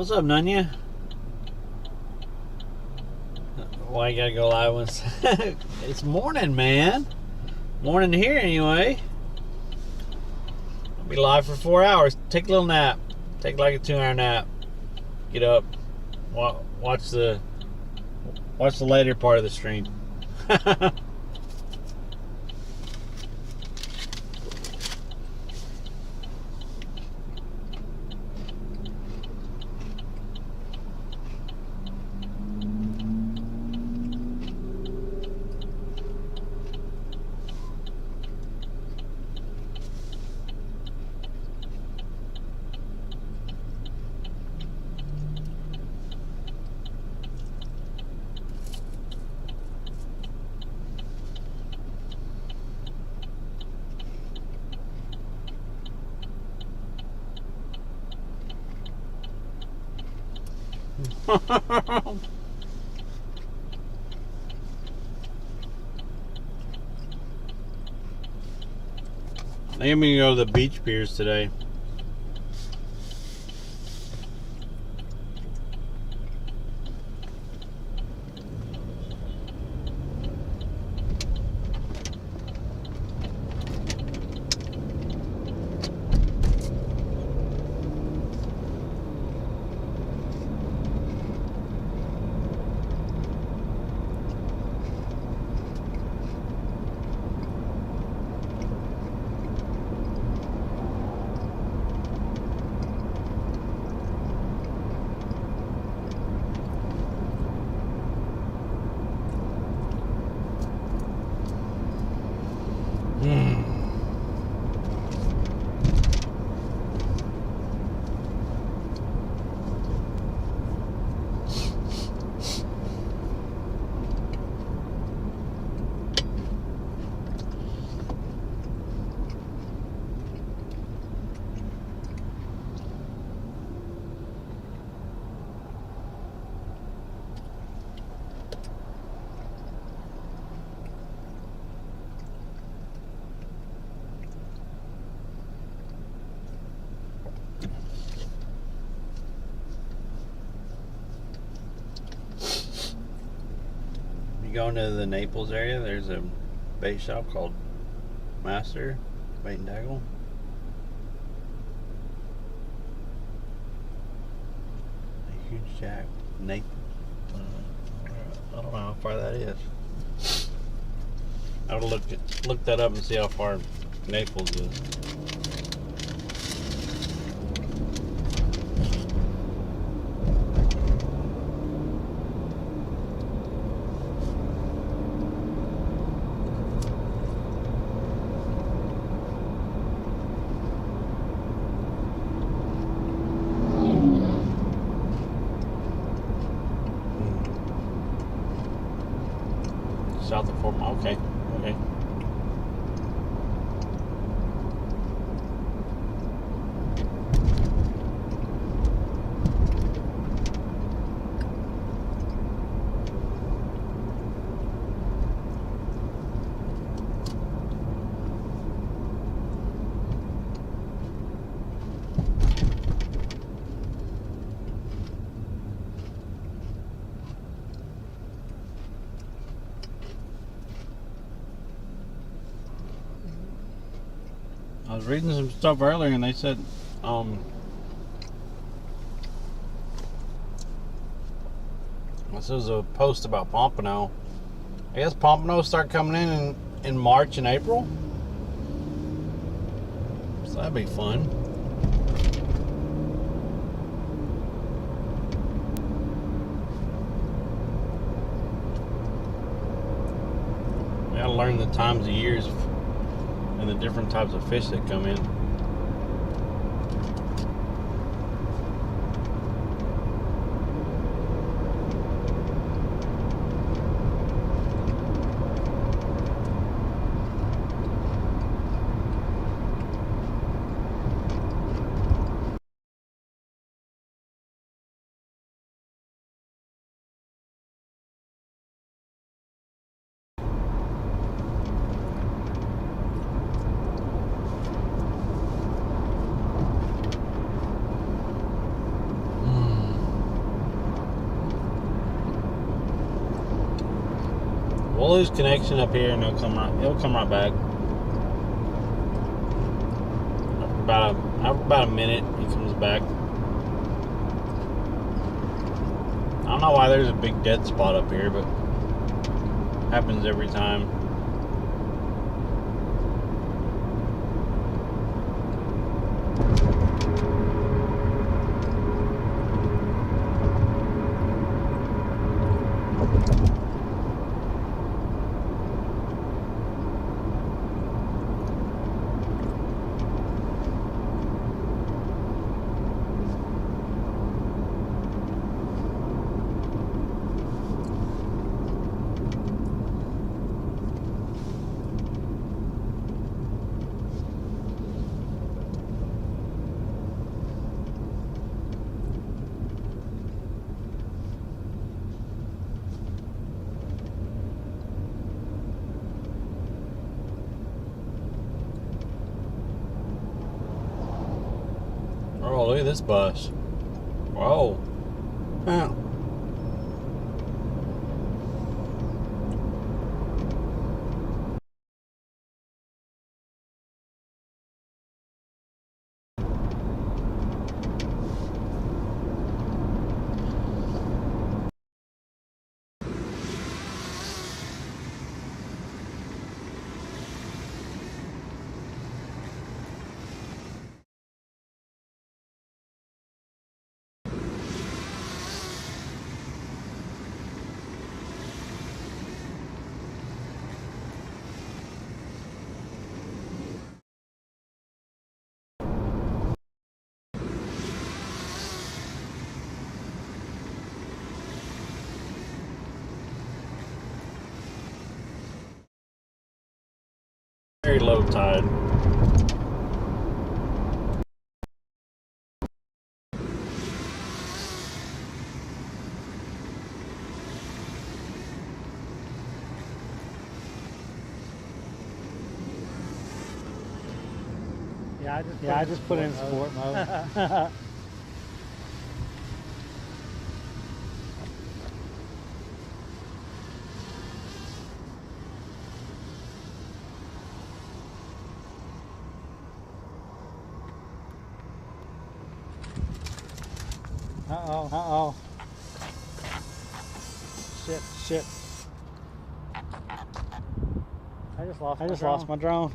What's up, Nunya? Why you gotta go live once? It's morning, man. Morning here, anyway. I'll be live for 4 hours. Take a little nap. Take like a 2-hour nap. Get up. Watch the later part of the stream. I am gonna go to the beach piers today. Going to the Naples area, there's a bait shop called Master Bait and Tackle. A huge jack. Naples. I don't know how far that is. I would look that up and see how far Naples is. South of Fort Myers. Okay. I was reading some stuff earlier and they said this was a post about Pompano. I guess Pompano start coming in March and April. So that'd be fun. We gotta learn the times of years and the different types of fish that come in. We'll lose connection up here, and it'll come right back. After about a minute, he comes back. I don't know why there's a big dead spot up here, but it happens every time. Oh, look at this bus. Whoa. Wow. Very low tide. Yeah, I just put in sport mode. Uh-oh. Shit. I just lost my drone.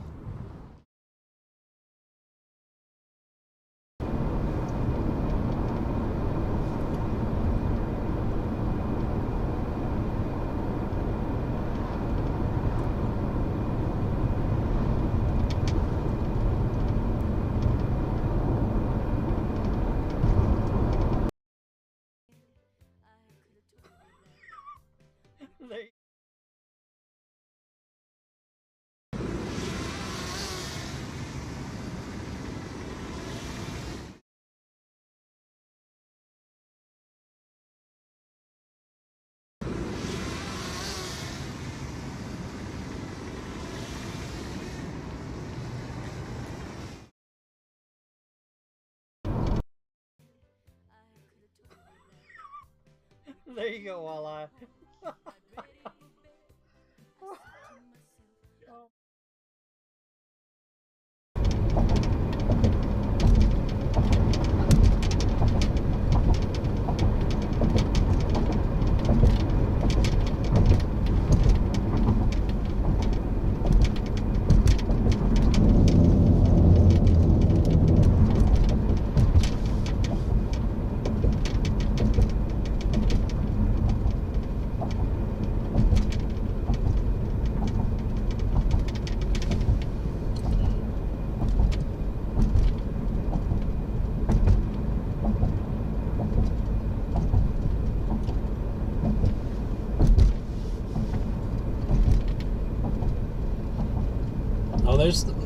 There you go, Walleye.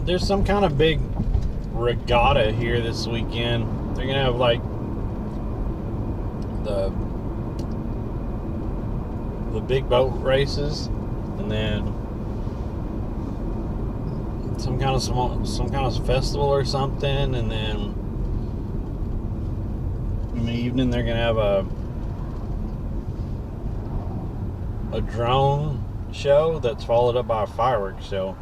There's some kind of big regatta here this weekend. They're gonna have like the big boat races, and then some kind of festival or something, and then in the evening they're gonna have a drone show that's followed up by a fireworks show.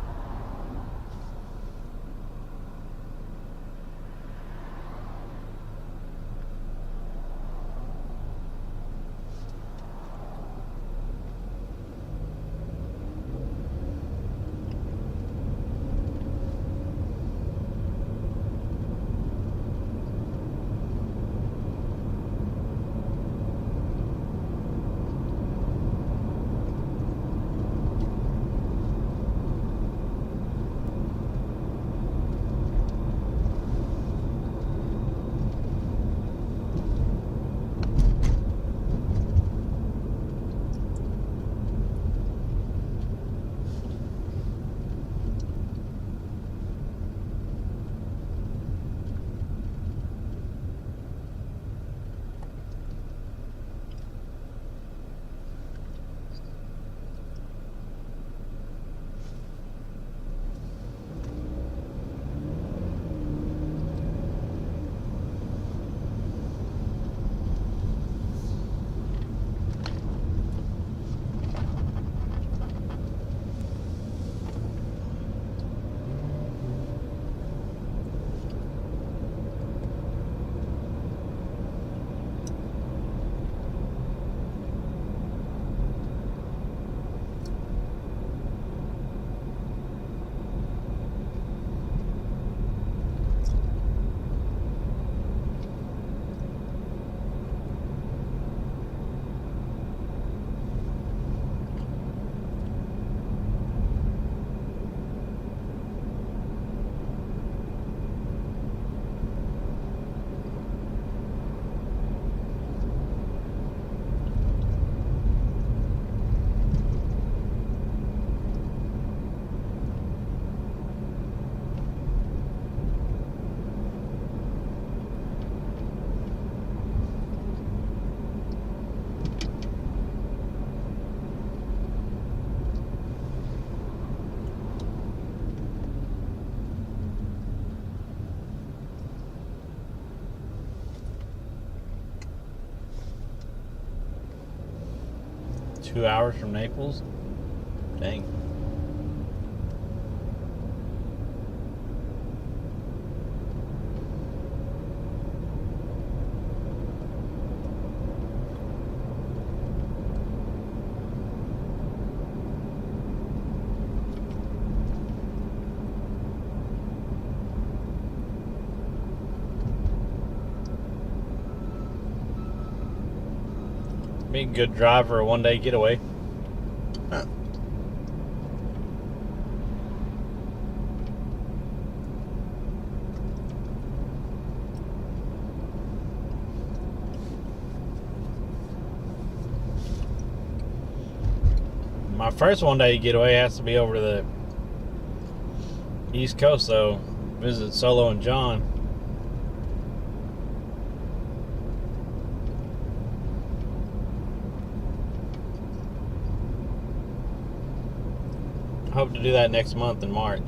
Two hours from Naples? Dang. Be a good drive for a one-day getaway. My first one-day getaway has to be over to the East Coast, though. Visit Solo and John. Hope to do that next month in March.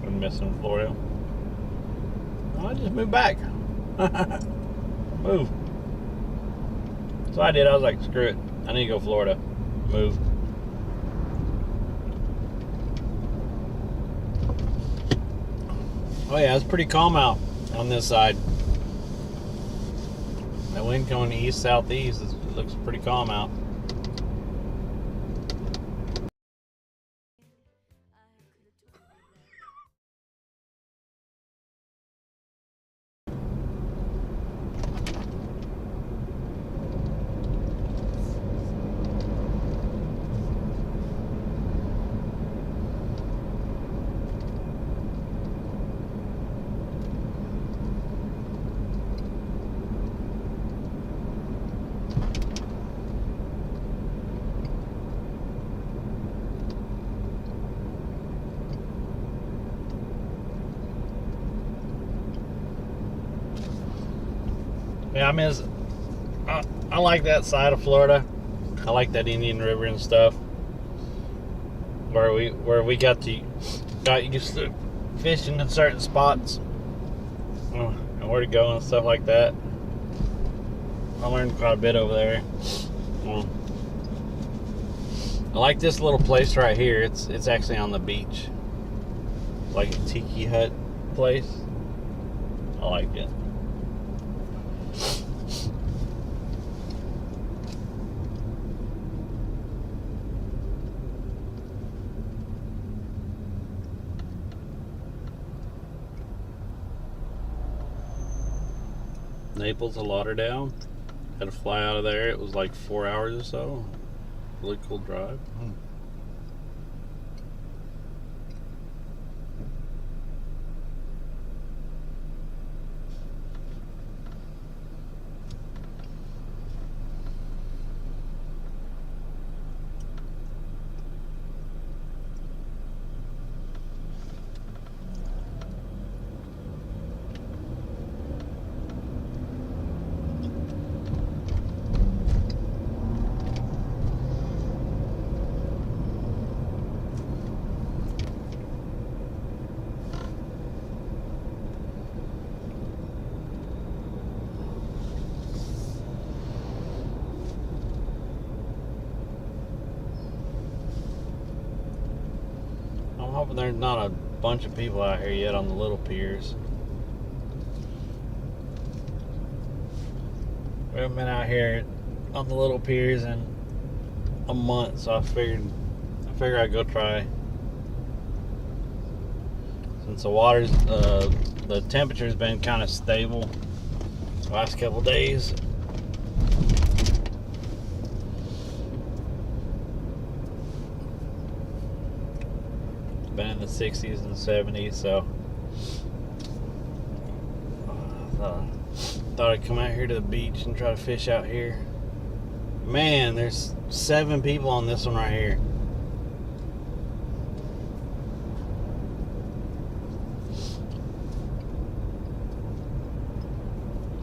Been missing Florida. Oh, I just moved back. Move. So I did. I was like, screw it. I need to go Florida. Move. Oh yeah, it's pretty calm out on this side. That wind coming east southeast, it looks pretty calm out. Yeah, I mean, I like that side of Florida. I like that Indian River and stuff. Where we got used to fishing in certain spots and where to go and stuff like that. I learned quite a bit over there. I like this little place right here. It's actually on the beach, like a tiki hut place. I like it. Naples to Lauderdale. Had to fly out of there. It was like 4 hours or so. Really cool drive. I'm hoping there's not a bunch of people out here yet on the little piers. We haven't been out here on the little piers in a month, so I figured I'd go try. Since the temperature's been kind of stable the last couple days. Been in the 60s and 70s, so thought I'd come out here to the beach and try to fish out here. Man, there's 7 people on this one right here.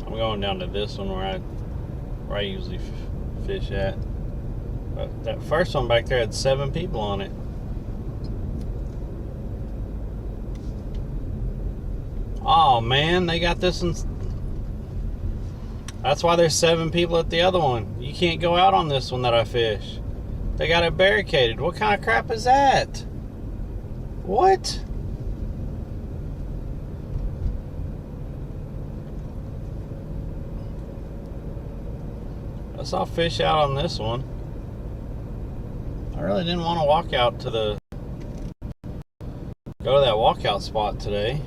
I'm going down to this one where I usually fish at. But that first one back there had 7 people on it. Oh man, they got this one. That's why there's 7 people at the other one. You can't go out on this one that I fish. They got it barricaded. What kind of crap is that? What? Let's all fish out on this one. I really didn't want to walk out to go to that walkout spot today.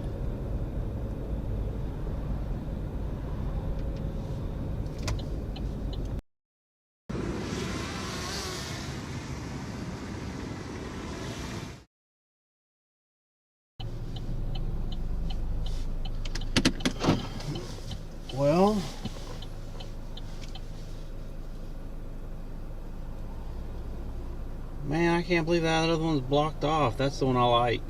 Well, man, I can't believe that other one's blocked off. That's the one I like.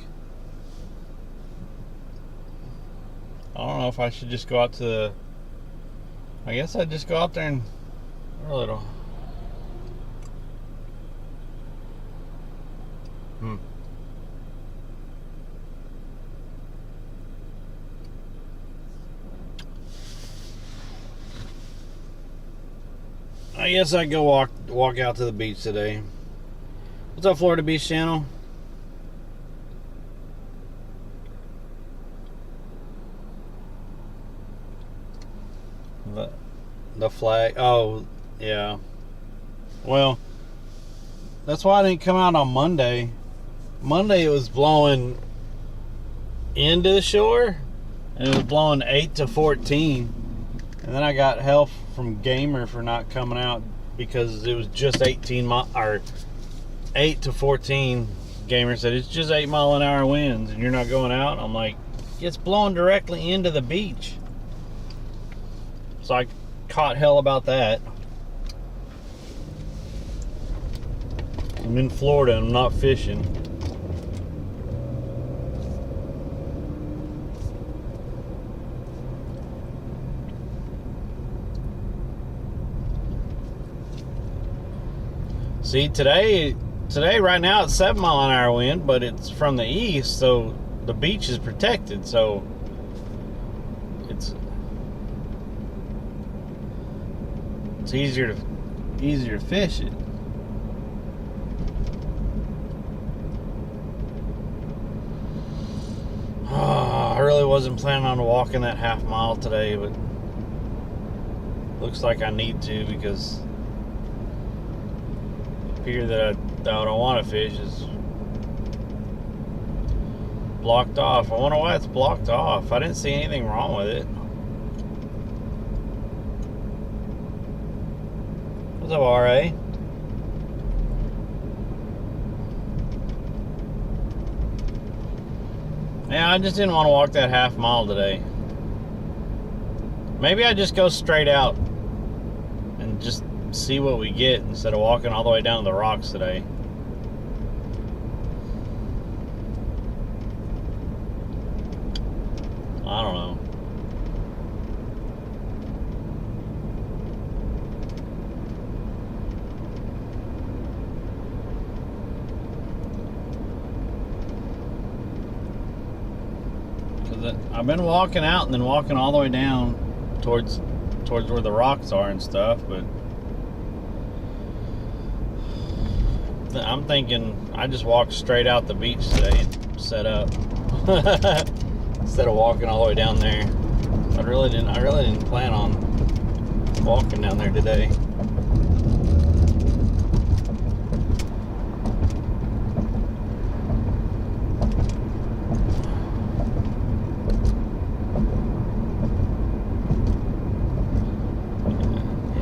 I don't know if I should just go out to the... I guess I'd just go out there and... I really don't... I guess I'd go walk out to the beach today. What's up, Florida Beach Channel? The flag. Oh, yeah. Well, that's why I didn't come out on Monday. Monday it was blowing into the shore, and it was blowing 8 to 14. And then I got hell from Gamer for not coming out because it was just 8 to 14. Gamer said it's just 8-mile-an-hour winds and you're not going out. I'm like, it's blowing directly into the beach. So I caught hell about that. I'm in Florida and I'm not fishing. See, today right now it's 7-mile-an-hour wind, but it's from the east, so the beach is protected, so it's easier to fish it. I really wasn't planning on walking that half mile today, but looks like I need to, because the pier that I don't want to fish is blocked off. I wonder why it's blocked off. I didn't see anything wrong with it. What's up, RA? Yeah, I just didn't want to walk that half mile today. Maybe I just go straight out and just see what we get instead of walking all the way down to the rocks today. I don't know. I've been walking out and then walking all the way down towards where the rocks are and stuff, but I'm thinking I just walk straight out the beach today and set up instead of walking all the way down there. I really didn't plan on walking down there today.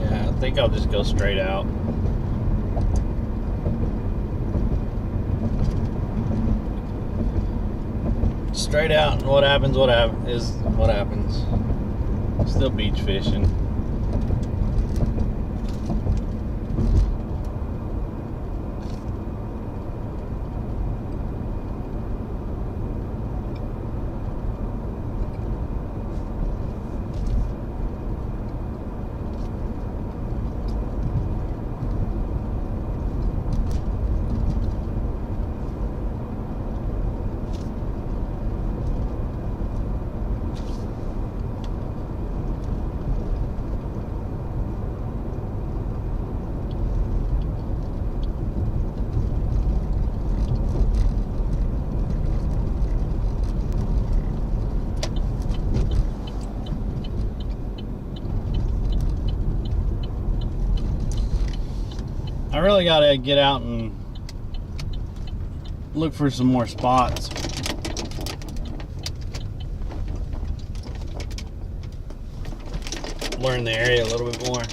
I think I'll just go straight out. Straight out, and what happens is what happens. Still beach fishing. I really gotta get out and look for some more spots. Learn the area a little bit more.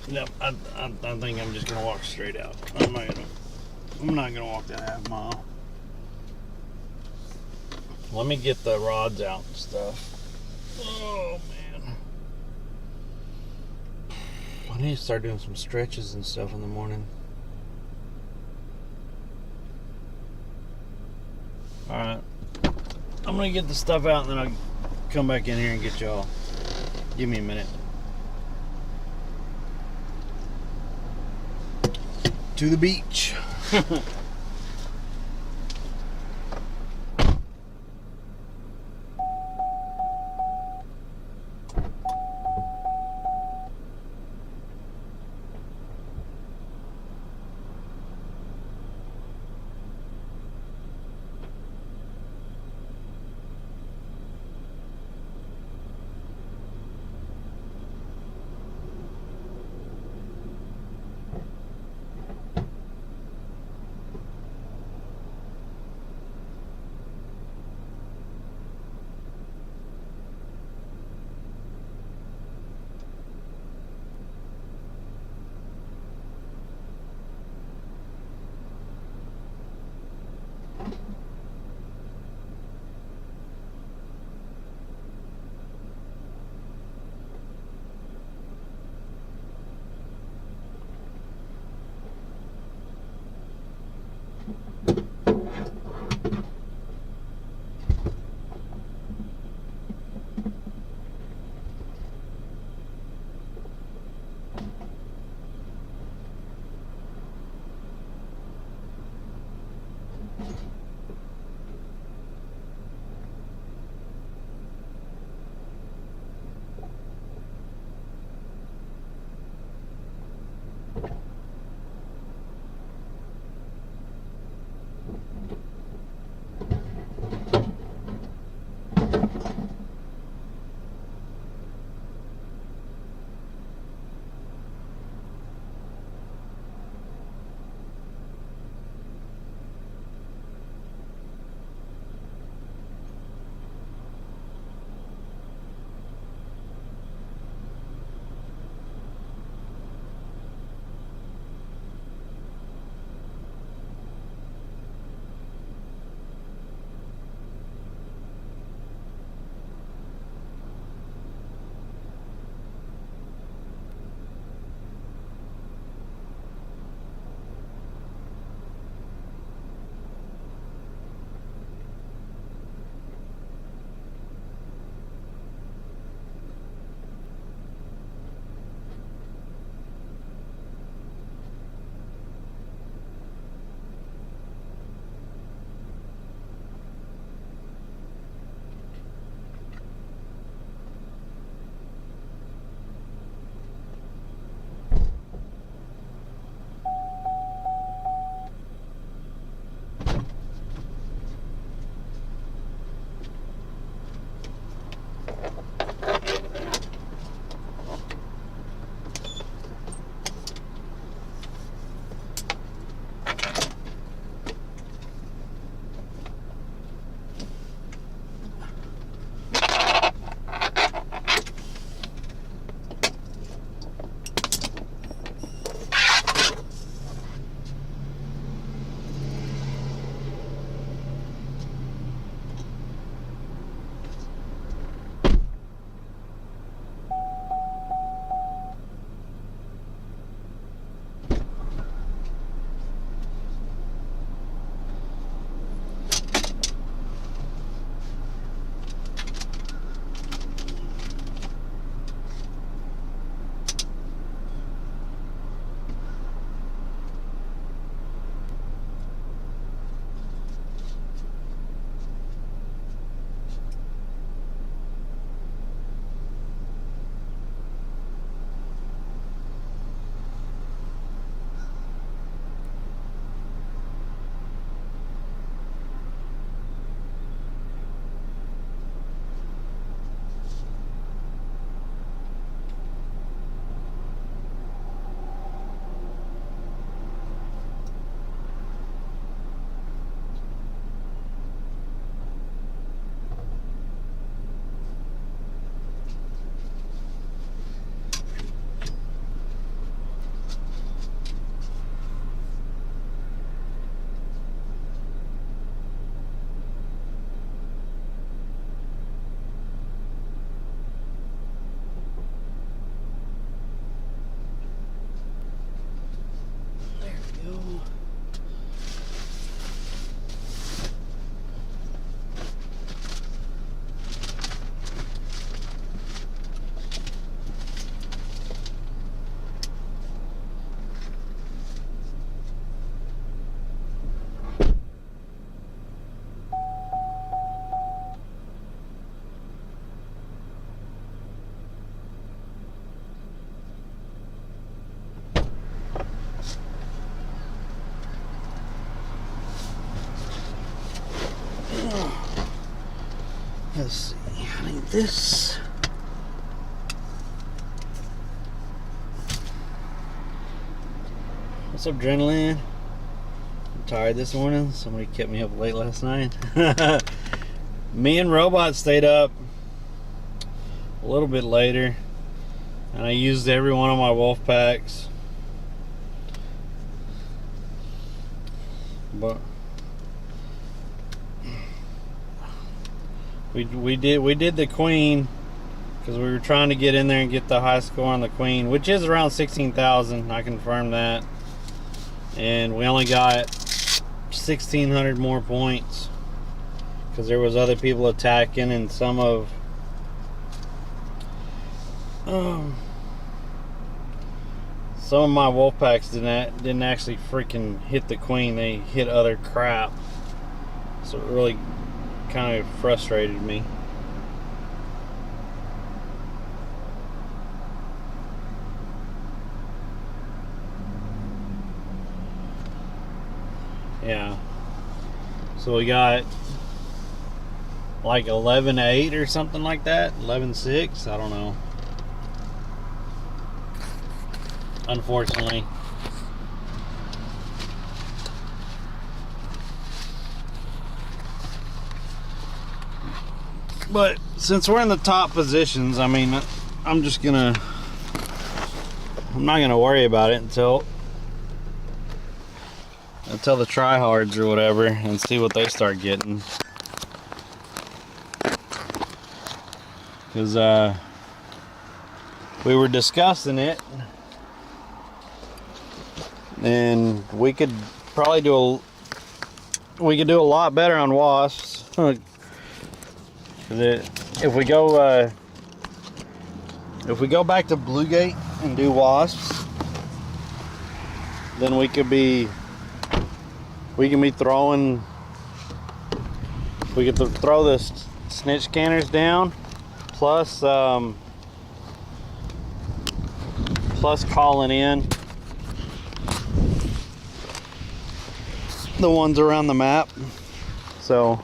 Yep, I think I'm just gonna walk straight out. I'm not gonna walk that half mile. Let me get the rods out and stuff. Oh man, I need to start doing some stretches and stuff in the morning. All right, I'm gonna get the stuff out and then I'll come back in here and get y'all. Give me a minute. To the beach. Let's see. I need this. What's up, Adrenaline? I'm tired this morning. Somebody kept me up late last night. Me and Robot stayed up a little bit later, and I used every one of my wolf packs. But we did the queen because we were trying to get in there and get the high score on the queen, which is around 16,000. I confirmed that, and we only got 1,600 more points because there was other people attacking, and some of my wolf packs didn't actually freaking hit the queen. They hit other crap, so it really kind of frustrated me. Yeah, so we got like 11-8 or something like that, 11-6, I don't know. Unfortunately. But since we're in the top positions, I mean, I'm not gonna worry about it until the tryhards or whatever, and see what they start getting. Because we were discussing it, and we could probably do a lot better on wasps. If we go back to Bluegate and do wasps, then we can be throwing. We could throw the snitch scanners down, plus calling in the ones around the map. So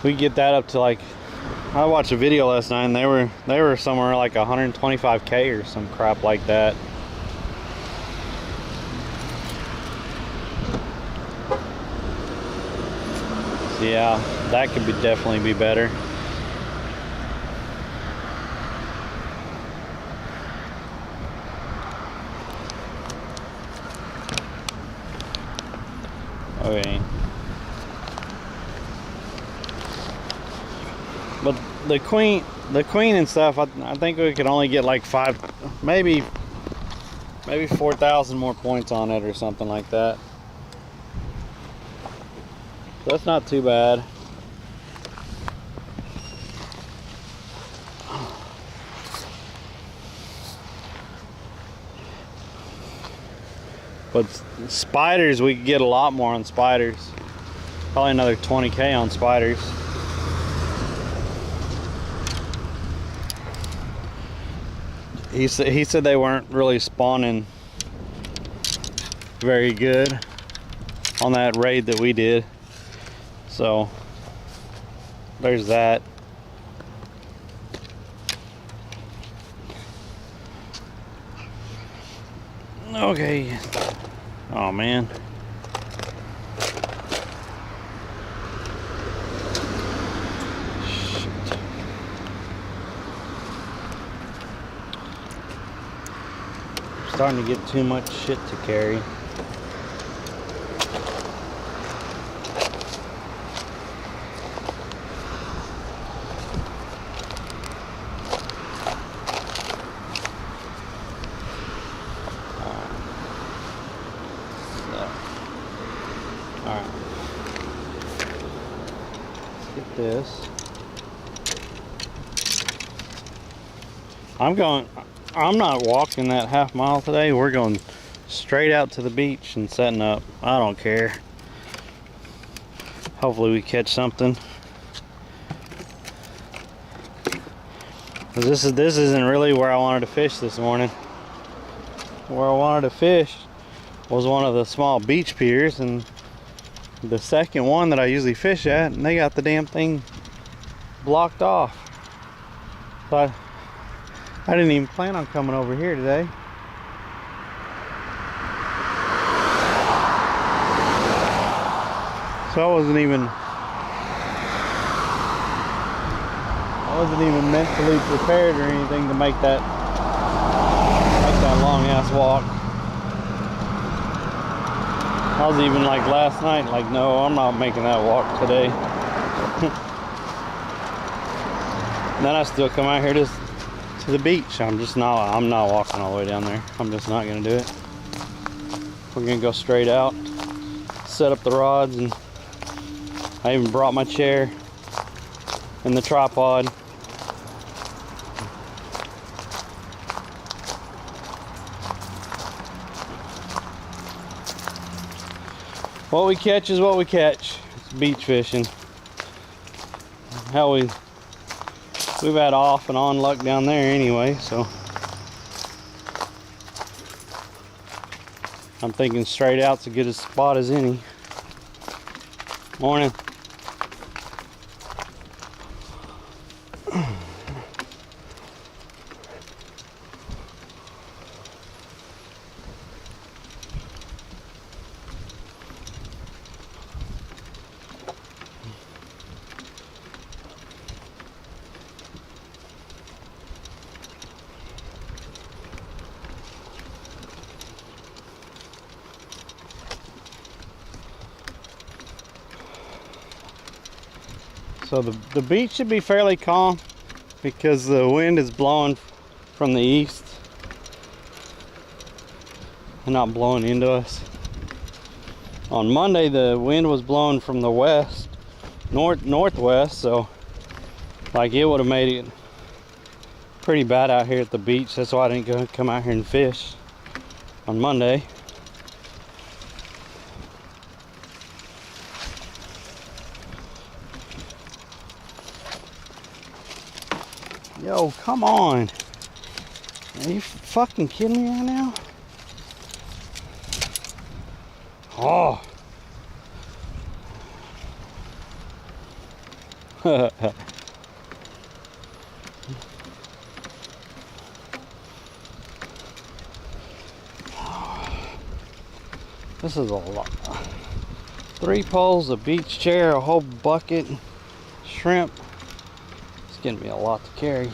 we get that up to, like, I watched a video last night and they were somewhere like 125K or some crap like that. So yeah, that could definitely be better. Okay. But the queen and stuff, I think we could only get like maybe 4,000 more points on it or something like that. So that's not too bad. But spiders, we could get a lot more on spiders. Probably another 20K on spiders. He said they weren't really spawning very good on that raid that we did. So there's that. Okay. Oh man. Shit. Starting to get too much shit to carry. Alright. Let's get this. I'm not walking that half mile today. We're going straight out to the beach and setting up. I don't care. Hopefully we catch something. This isn't really where I wanted to fish this morning. Where I wanted to fish was one of the small beach piers, and the second one that I usually fish at, and they got the damn thing blocked off. But I didn't even plan on coming over here today. So I wasn't even mentally prepared or anything to make that long ass walk. I was even like last night, like, no, I'm not making that walk today. And then I still come out here to the beach. I'm not walking all the way down there. I'm just not gonna do it. We're gonna go straight out, set up the rods, and I even brought my chair and the tripod. What we catch is what we catch. It's beach fishing. Hell, we've had off and on luck down there anyway, so I'm thinking straight out's as good a spot as any. Morning. So the beach should be fairly calm because the wind is blowing from the east and not blowing into us. On Monday the wind was blowing from the west, northwest, so like it would have made it pretty bad out here at the beach. That's why I didn't come out here and fish on Monday. Yo, come on. Are you fucking kidding me right now? Oh. This is a lot. 3 poles, a beach chair, a whole bucket, shrimp. It's gonna be a lot to carry.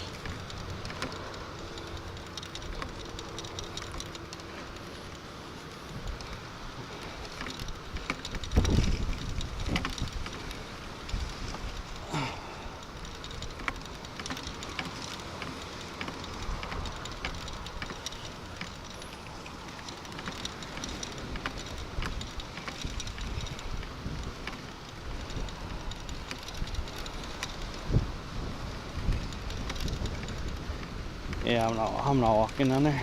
Yeah, I'm not walking down there.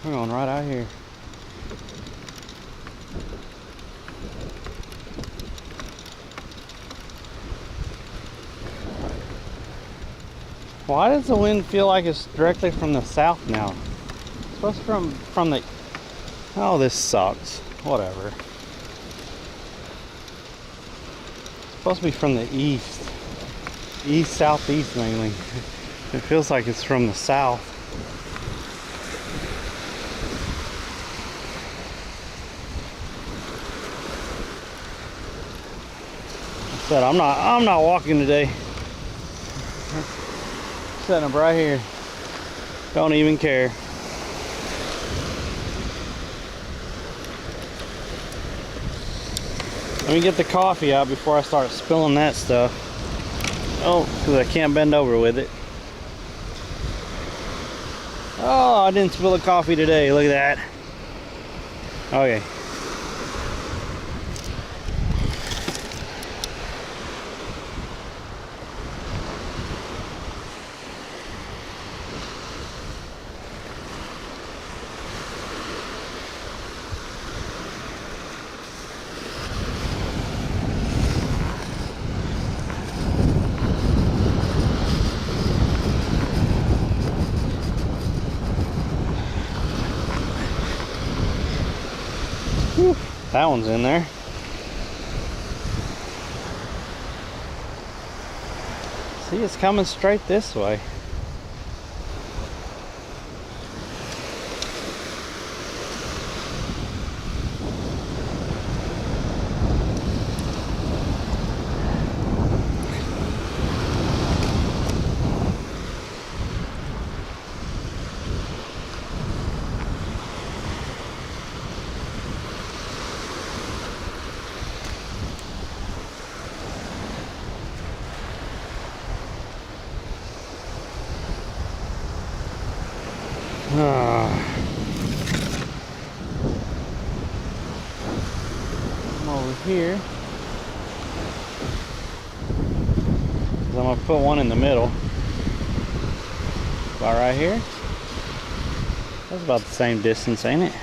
We're going right out here. Why does the wind feel like it's directly from the south now? It's supposed to from the... Oh, this sucks. Whatever. It's supposed to be from the east. East, southeast mainly. It feels like it's from the south. I said I'm not walking today. Setting up right here. Don't even care. Let me get the coffee out before I start spilling that stuff. Oh, because I can't bend over with it. Oh, I didn't spill the coffee today. Look at that. Okay. Whew, that one's in there. See, it's coming straight this way. I'm over here. I'm gonna put one in the middle. About right here. That's about the same distance, ain't it?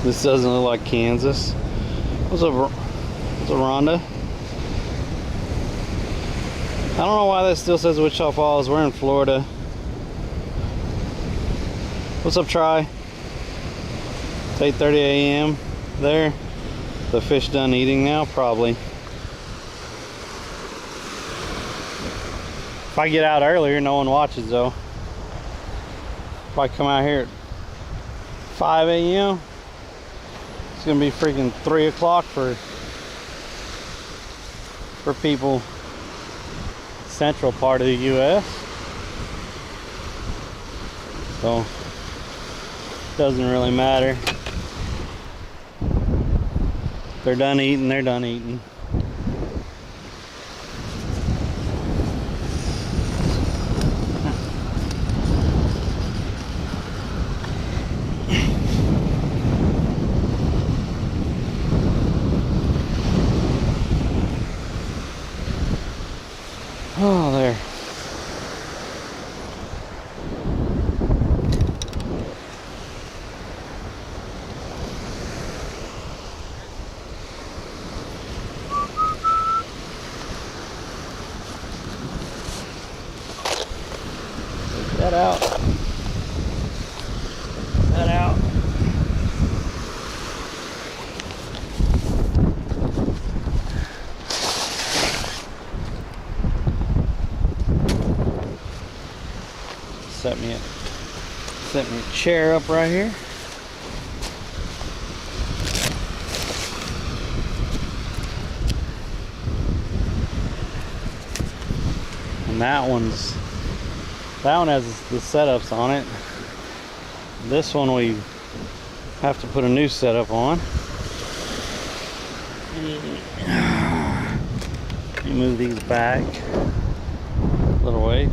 This doesn't look like Kansas. What's up, Rhonda? I don't know why that still says Wichita Falls. We're in Florida. What's up, Try? It's 8:30 a.m. there. The fish done eating now, probably. If I get out earlier, no one watches though. If I come out here at 5 a.m., it's gonna be freaking 3 o'clock for people central part of the U.S. So doesn't really matter. They're done eating, they're done eating. Oh, there. Take that out. That out. Set me a chair up right here. And that one has the setups on it. This one we have to put a new setup on. Let me move these back a little ways.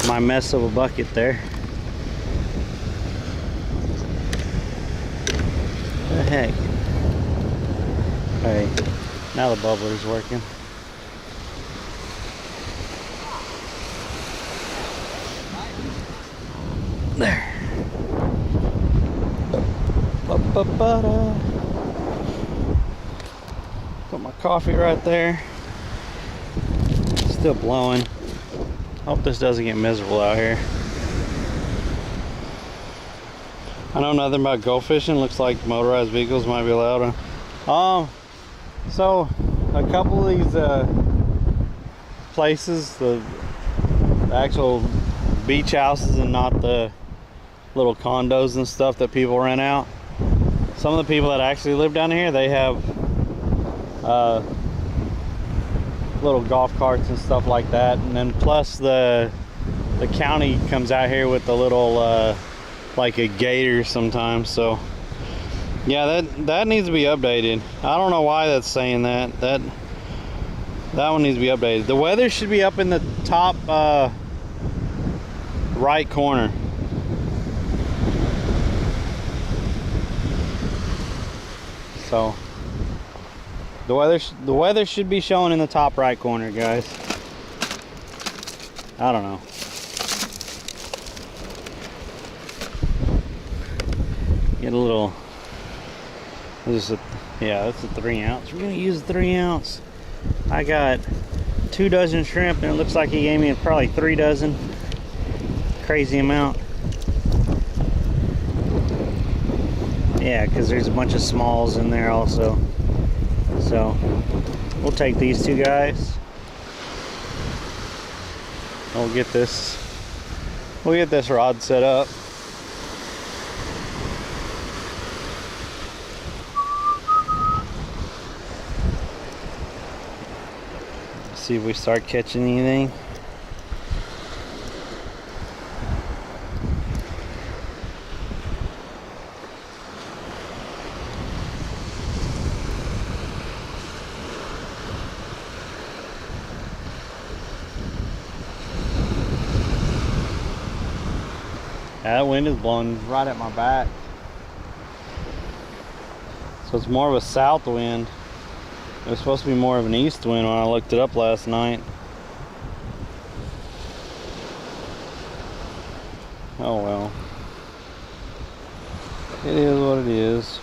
My mess of a bucket there. What the heck? Alright, now the bubbler's working. There. Ba-ba-ba-da. Put my coffee right there. Still blowing. Hope this doesn't get miserable out here. I know nothing about go fishing. Looks like motorized vehicles might be allowed. So a couple of these places, the actual beach houses and not the little condos and stuff that people rent out. Some of the people that actually live down here, they have little golf carts and stuff like that, and then plus the county comes out here with a little like a gator sometimes. So yeah, that needs to be updated. I don't know why that's saying that. That one needs to be updated. The weather should be up in the top right corner. So The weather should be showing in the top right corner, guys. I don't know. Get a little. Yeah, that's a 3 ounce. We're gonna use a 3 ounce. I got 2 dozen shrimp, and it looks like he gave me probably 3 dozen. Crazy amount. Yeah, because there's a bunch of smalls in there also. So we'll take these 2 guys. We'll get this rod set up. See if we start catching anything. Yeah, that wind is blowing right at my back. So it's more of a south wind. It was supposed to be more of an east wind when I looked it up last night. Oh well. It is what it is.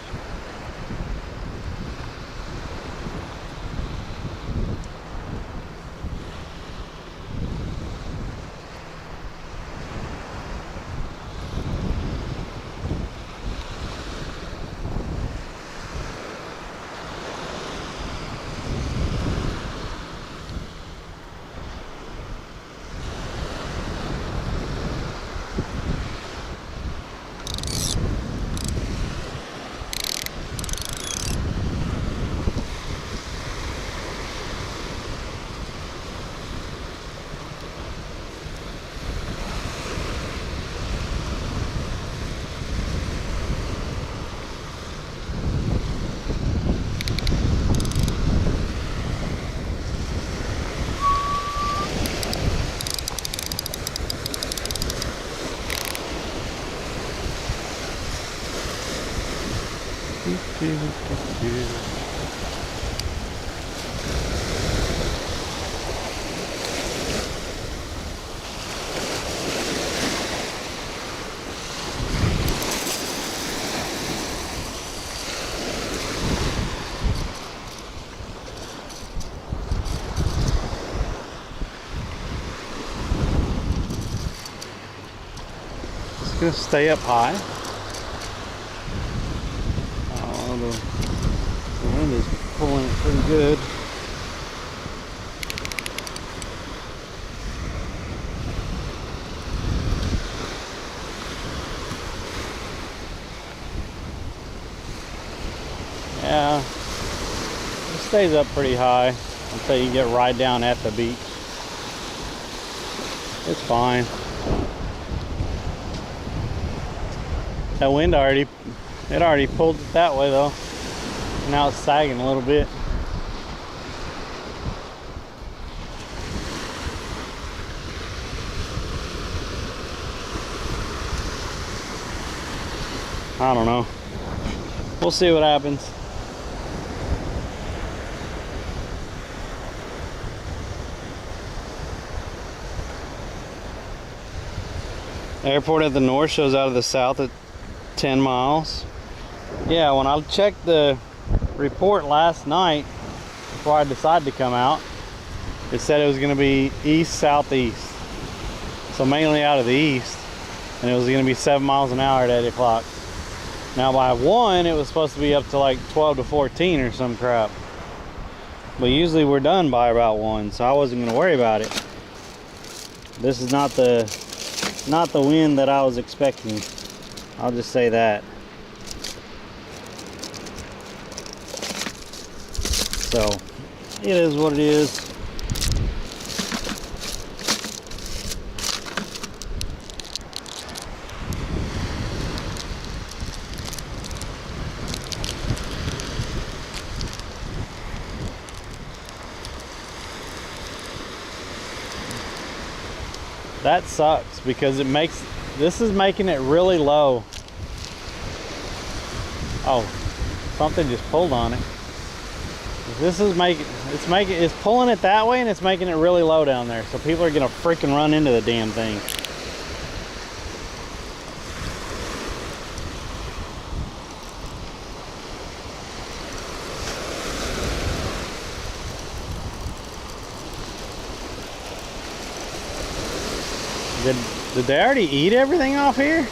It's gonna stay up high. The wind is pulling it pretty good. Yeah, it stays up pretty high until you get right down at the beach. It's fine. That wind already pulled it that way though. Now it's sagging a little bit. I don't know. We'll see what happens. Airport at the north shows out of the south at 10 miles. Yeah, when I checked the report last night before I decided to come out, it said it was going to be east southeast, so mainly out of the east, and it was going to be 7 miles an hour at 8 o'clock. Now by 1 it was supposed to be up to like 12 to 14 or some crap, but usually we're done by about 1, so I wasn't going to worry about it. This is not the wind that I was expecting, I'll just say that. So it is what it is. That sucks because this is making it really low. Oh, something just pulled on it. This is it's pulling it that way and it's making it really low down there. So people are gonna freaking run into the damn thing. Did they already eat everything off here?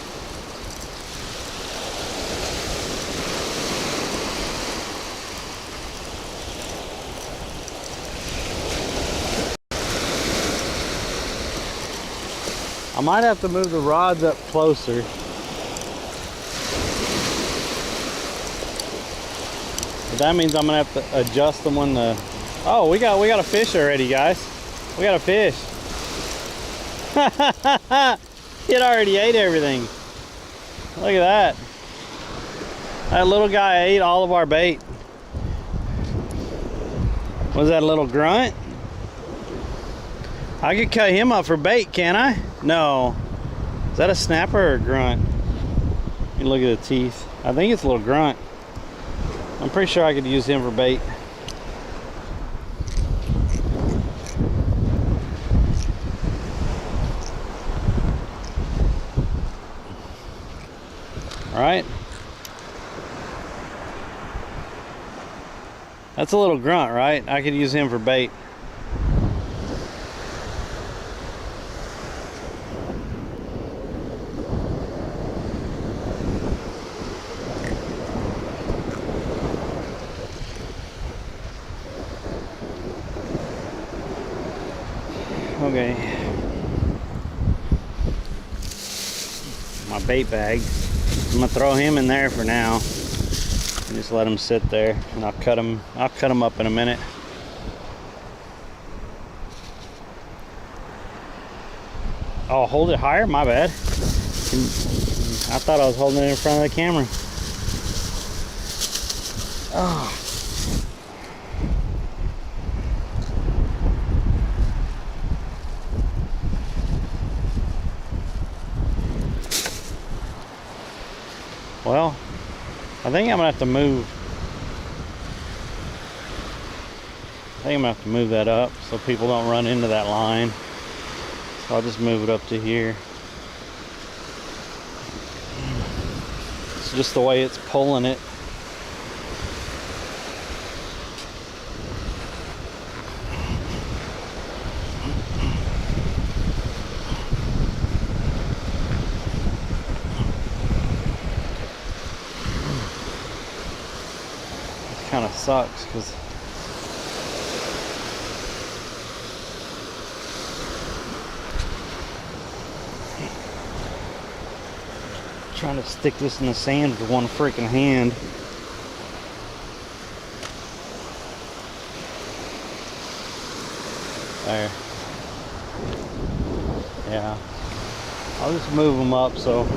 I might have to move the rods up closer. But that means I'm gonna have to adjust them when the... Oh, we got a fish already, guys. We got a fish. It already ate everything. Look at that. That little guy ate all of our bait. Was that a little grunt? I could cut him up for bait, can't I? No. Is that a snapper or a grunt? You look at the teeth. I think it's a little grunt. I'm pretty sure I could use him for bait. All right. That's a little grunt, right? I could use him for bait. Okay. My bait bag. I'm gonna throw him in there for now. And just let him sit there, and I'll cut him up in a minute. Oh, hold it higher? My bad. I thought I was holding it in front of the camera. Oh. Well, I think I'm gonna have to move. I think I'm gonna have to move that up so people don't run into that line. So I'll just move it up to here. It's just the way it's pulling it. Kind of sucks because trying to stick this in the sand with one freaking hand. There. Yeah. I'll just move them up so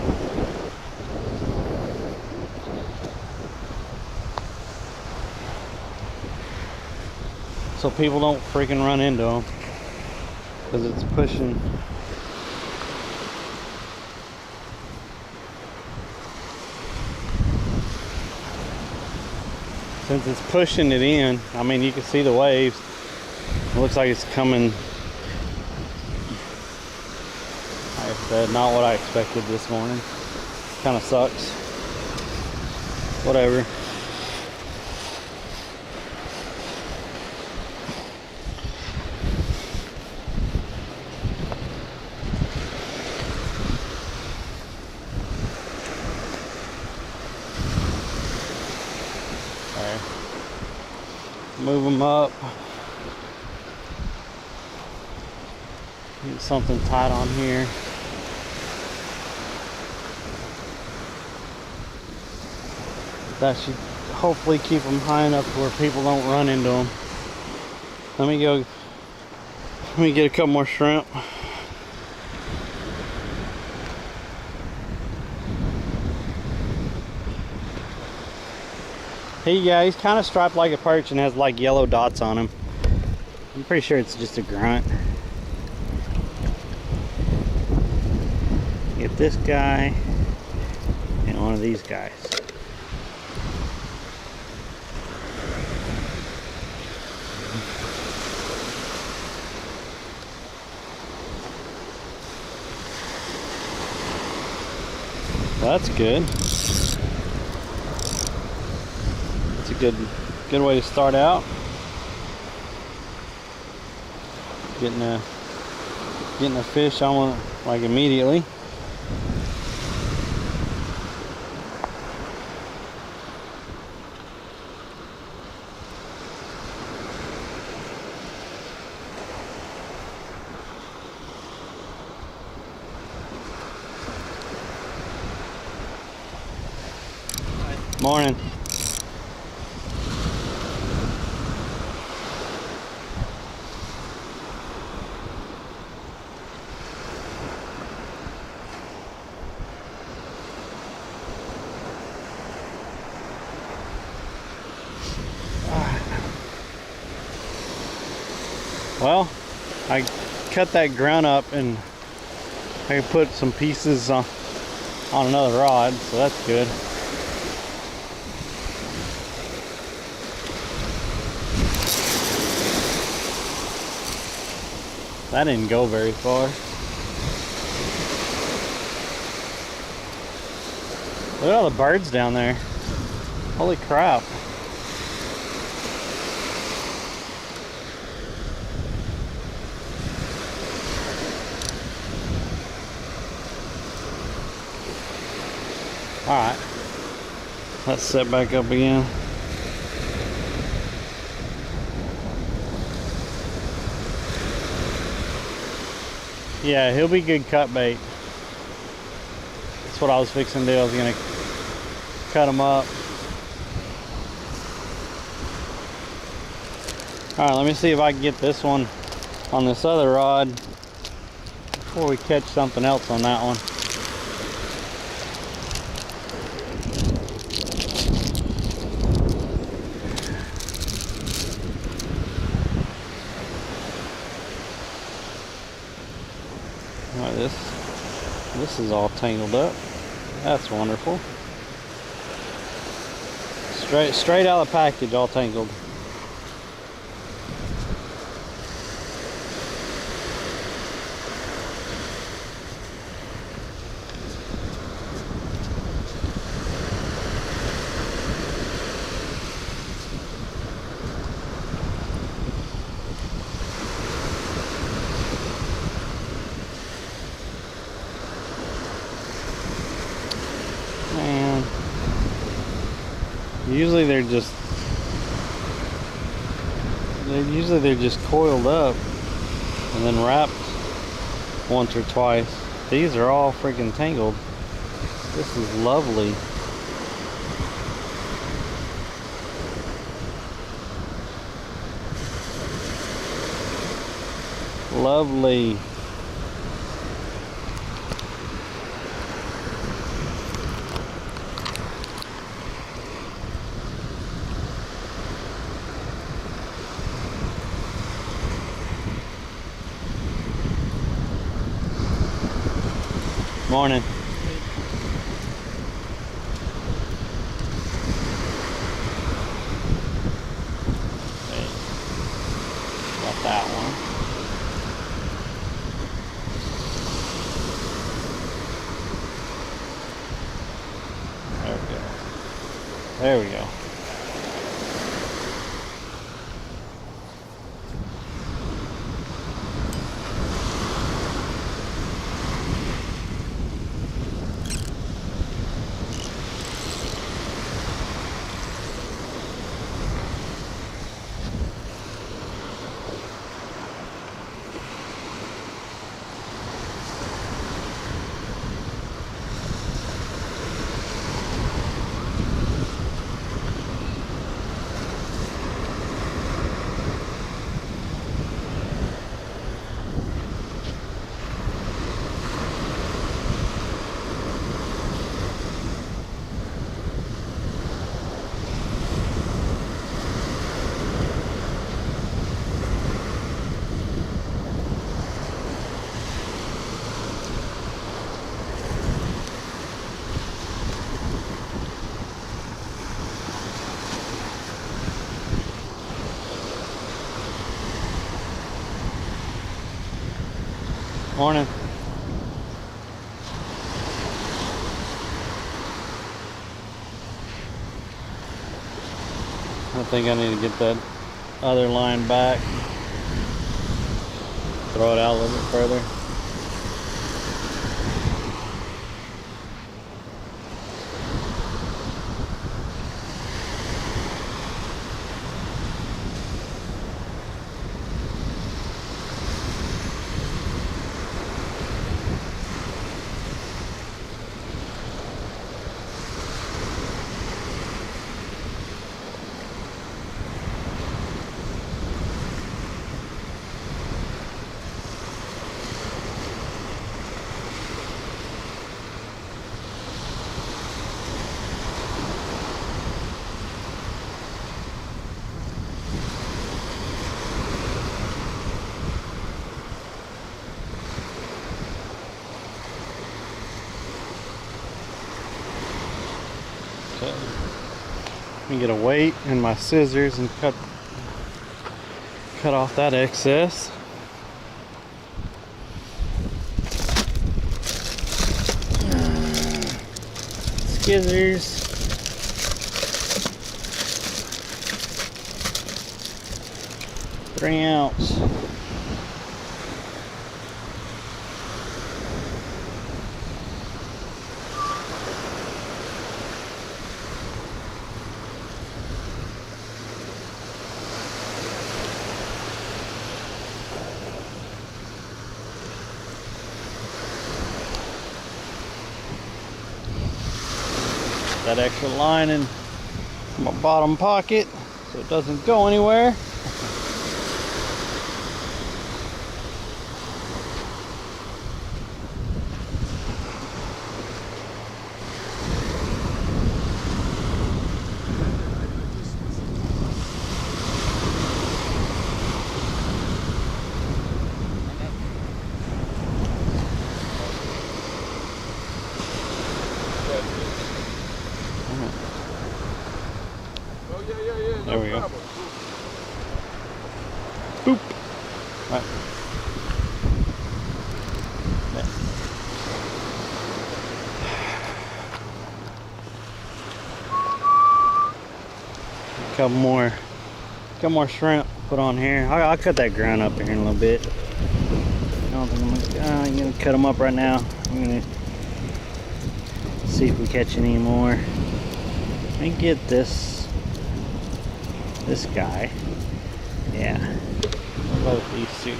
people don't freaking run into them because it's pushing. Since it's pushing it in, I mean, you can see the waves. It looks like it's coming. Like I said, not what I expected this morning. Kind of sucks. Whatever. Move them up. Get something tight on here. That should hopefully keep them high enough to where people don't run into them. Let me get a couple more shrimp. Yeah, he's kind of striped like a perch and has like yellow dots on him. I'm pretty sure it's just a grunt. Get this guy and one of these guys. Well, that's good. That's a good way to start out. Getting a fish on like immediately. Morning. Well, I cut that grunt up and I can put some pieces on another rod, so that's good. That didn't go very far. Look at all the birds down there. Holy crap. Alright. Let's set back up again. Yeah, he'll be good cut bait. That's what I was fixing to do. I was gonna cut him up. Alright, let me see if I can get this one on this other rod before we catch something else on that one. Alright, this is all tangled up. That's wonderful. Straight out of the package, all tangled. Man, usually they're just coiled up and then wrapped once or twice. These are all freaking tangled. This is lovely. Lovely. Morning. Okay. Got that one. There we go. There we go. Morning. I think I need to get that other line back. Throw it out a little bit further. Okay. Let me get a weight and my scissors and cut off that excess. Scissors. Three ounce. That extra line in my bottom pocket so it doesn't go anywhere. There we go. Boop. Right. Yeah. Couple more shrimp put on here. I'll cut that ground up here in a little bit. I don't think I'm gonna cut them up right now. I'm gonna see if we catch any more. Let me get this guy. Yeah. Both these two.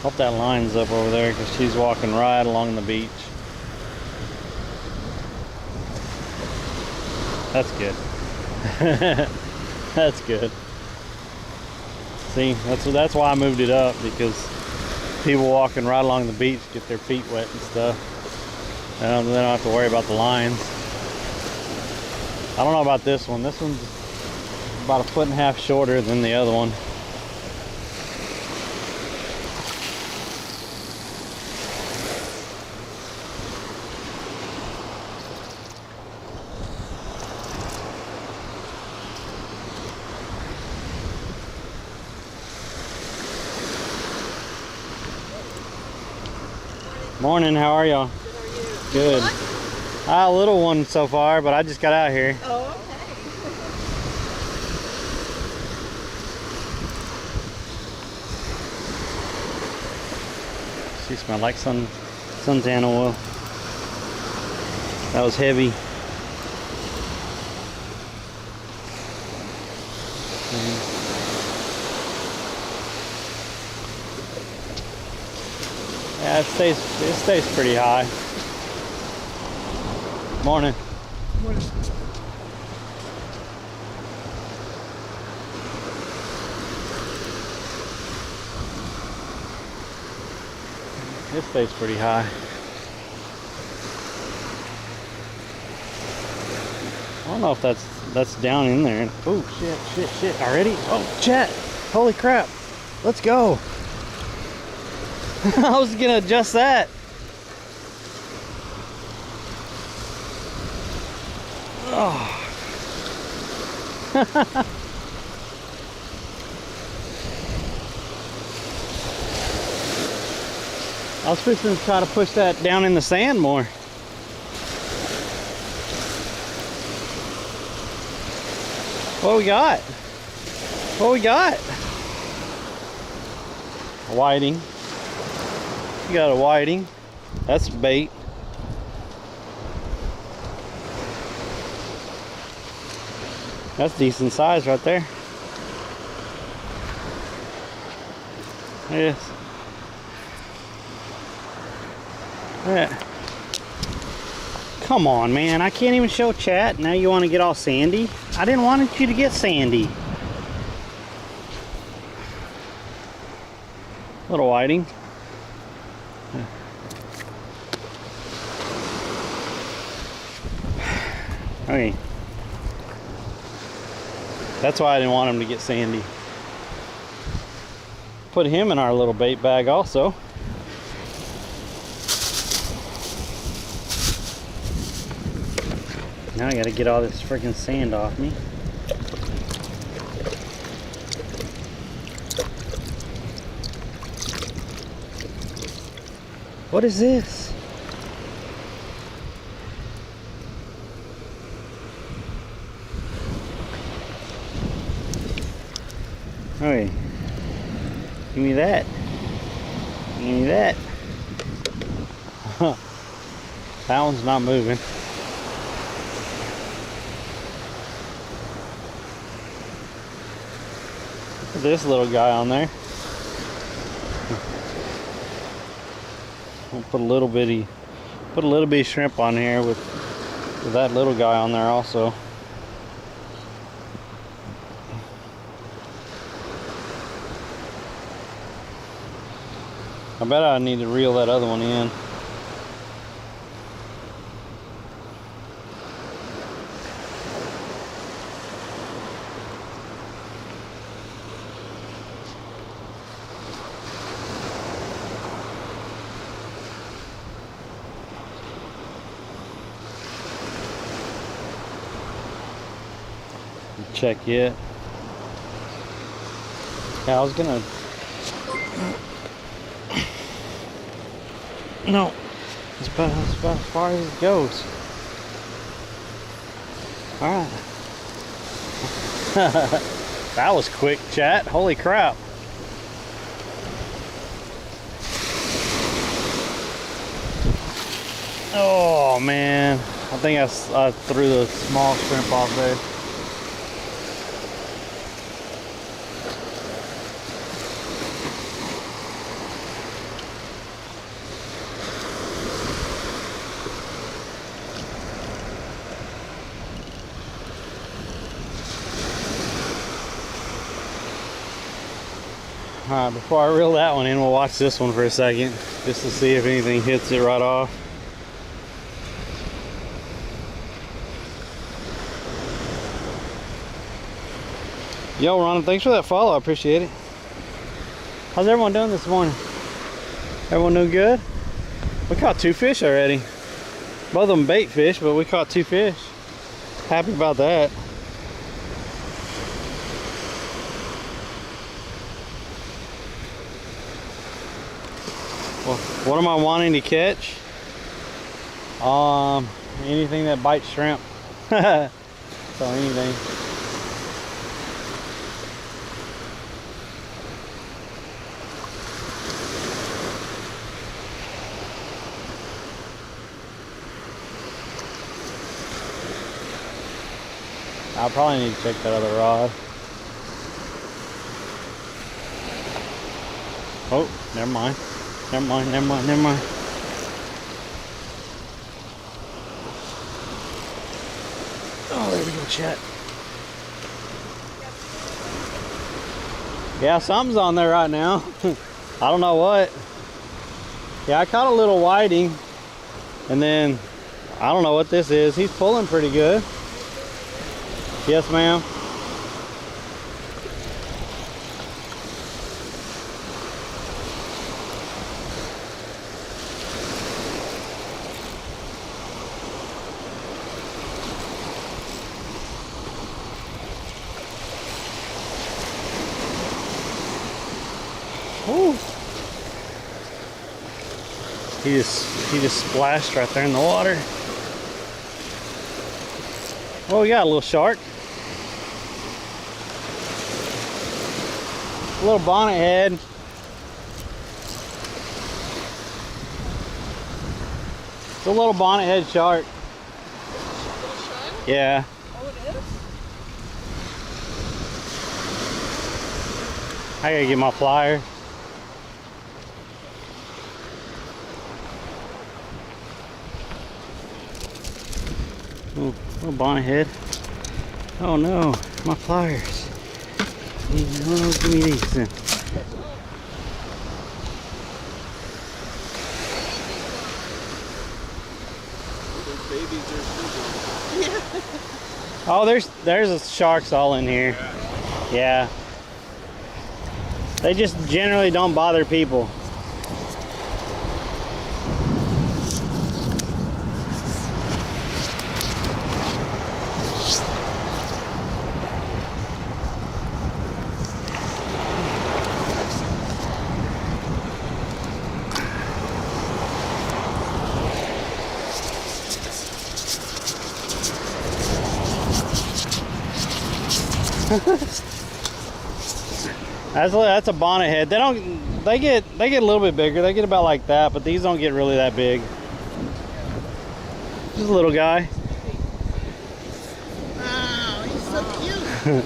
Hope that line's up over there because she's walking right along the beach. That's good. That's good. See, that's why I moved it up, because people walking right along the beach get their feet wet and stuff. They don't have to worry about the lines. I don't know about this one. This one's about 1.5 feet shorter than the other one. Morning, how are y'all? Good, how are you? Good. A little one so far, but I just got out here. Oh, okay. She smelled like suntan oil. That was heavy. Yeah, it stays pretty high. Morning. Morning. This stays pretty high. I don't know if that's down in there. Oh shit already. Oh chat. Holy crap. Let's go. I was gonna adjust that. Oh. I was fixing to try to push that down in the sand more. What we got? What we got? A whiting. You got a whiting. That's bait. That's decent size right there. Yes. Yeah. Come on, man. I can't even show chat. Now you want to get all sandy? I didn't want you to get sandy. Little whiting. Okay. That's why I didn't want him to get sandy. Put him in our little bait bag also. Now I gotta get all this freaking sand off me. What is this? Okay. Give me that. Give me that. That one's not moving. Put this little guy on there. We'll put a little bitty shrimp on here with that little guy on there also. I bet I need to reel that other one in. Check yet. Yeah, I was gonna. No, it's about as far as it goes. All right. That was quick, chat. Holy crap. Oh man, I think I threw the small shrimp off there. Alright, before I reel that one in, we'll watch this one for a second, just to see if anything hits it right off. Yo, Ron, thanks for that follow. I appreciate it. How's everyone doing this morning? Everyone doing good? We caught 2 fish already. Both of them bait fish, but we caught 2 fish. Happy about that. Well, what am I wanting to catch? Anything that bites shrimp. So anything. I'll probably need to check that other rod. Oh, never mind. Never mind, never mind, never mind. Oh, there we go, chat. Yeah, something's on there right now. I don't know what. Yeah, I caught a little whiting, and then I don't know what this is. He's pulling pretty good. Yes, ma'am. Ooh. He just splashed right there in the water. Oh, we got a little shark. A little bonnet head. It's a little bonnet head shark. Little shark? Yeah. Oh, it is? I gotta get my pliers. Ooh, little bonnet head. Oh no, my pliers. Oh, give me these then. Oh, there's sharks all in here. Yeah. They just generally don't bother people. That's a bonnet head. They get a little bit bigger. They get about like that, but these don't get really that big. Just a little guy. Wow, he's so cute.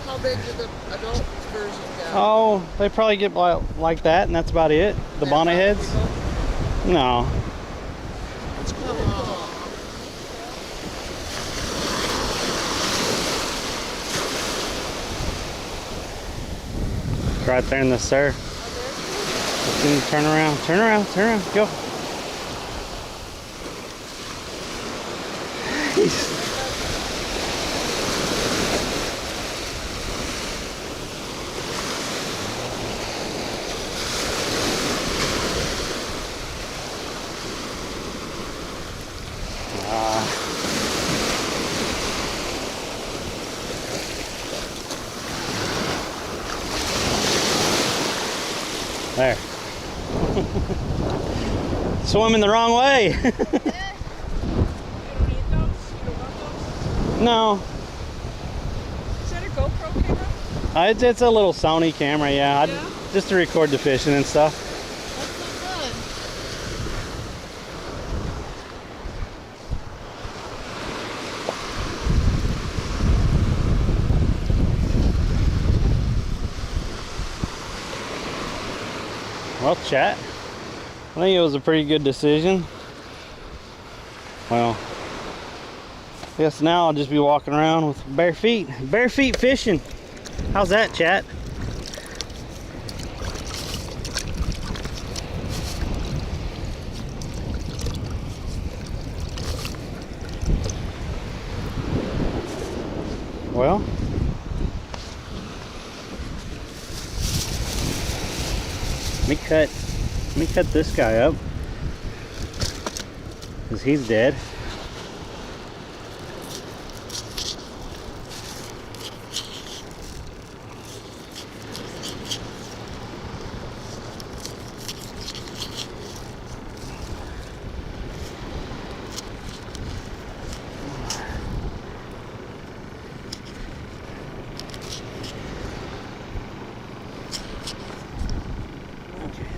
How big do the adult versions go? Oh, they probably get like that, and that's about it. The bonnet heads? No. Right there in the surf. Turn around, turn around, turn around, go. There. Swimming the wrong way. You don't need those? You don't want those? No. Is that a GoPro camera? It's a little Sony camera, yeah. Yeah? Just to record the fishing and stuff. That's so good. Well, chat, I think it was a pretty good decision. Well, I guess now I'll just be walking around with bare feet fishing. How's that, chat? Well, let me cut this guy up, because he's dead.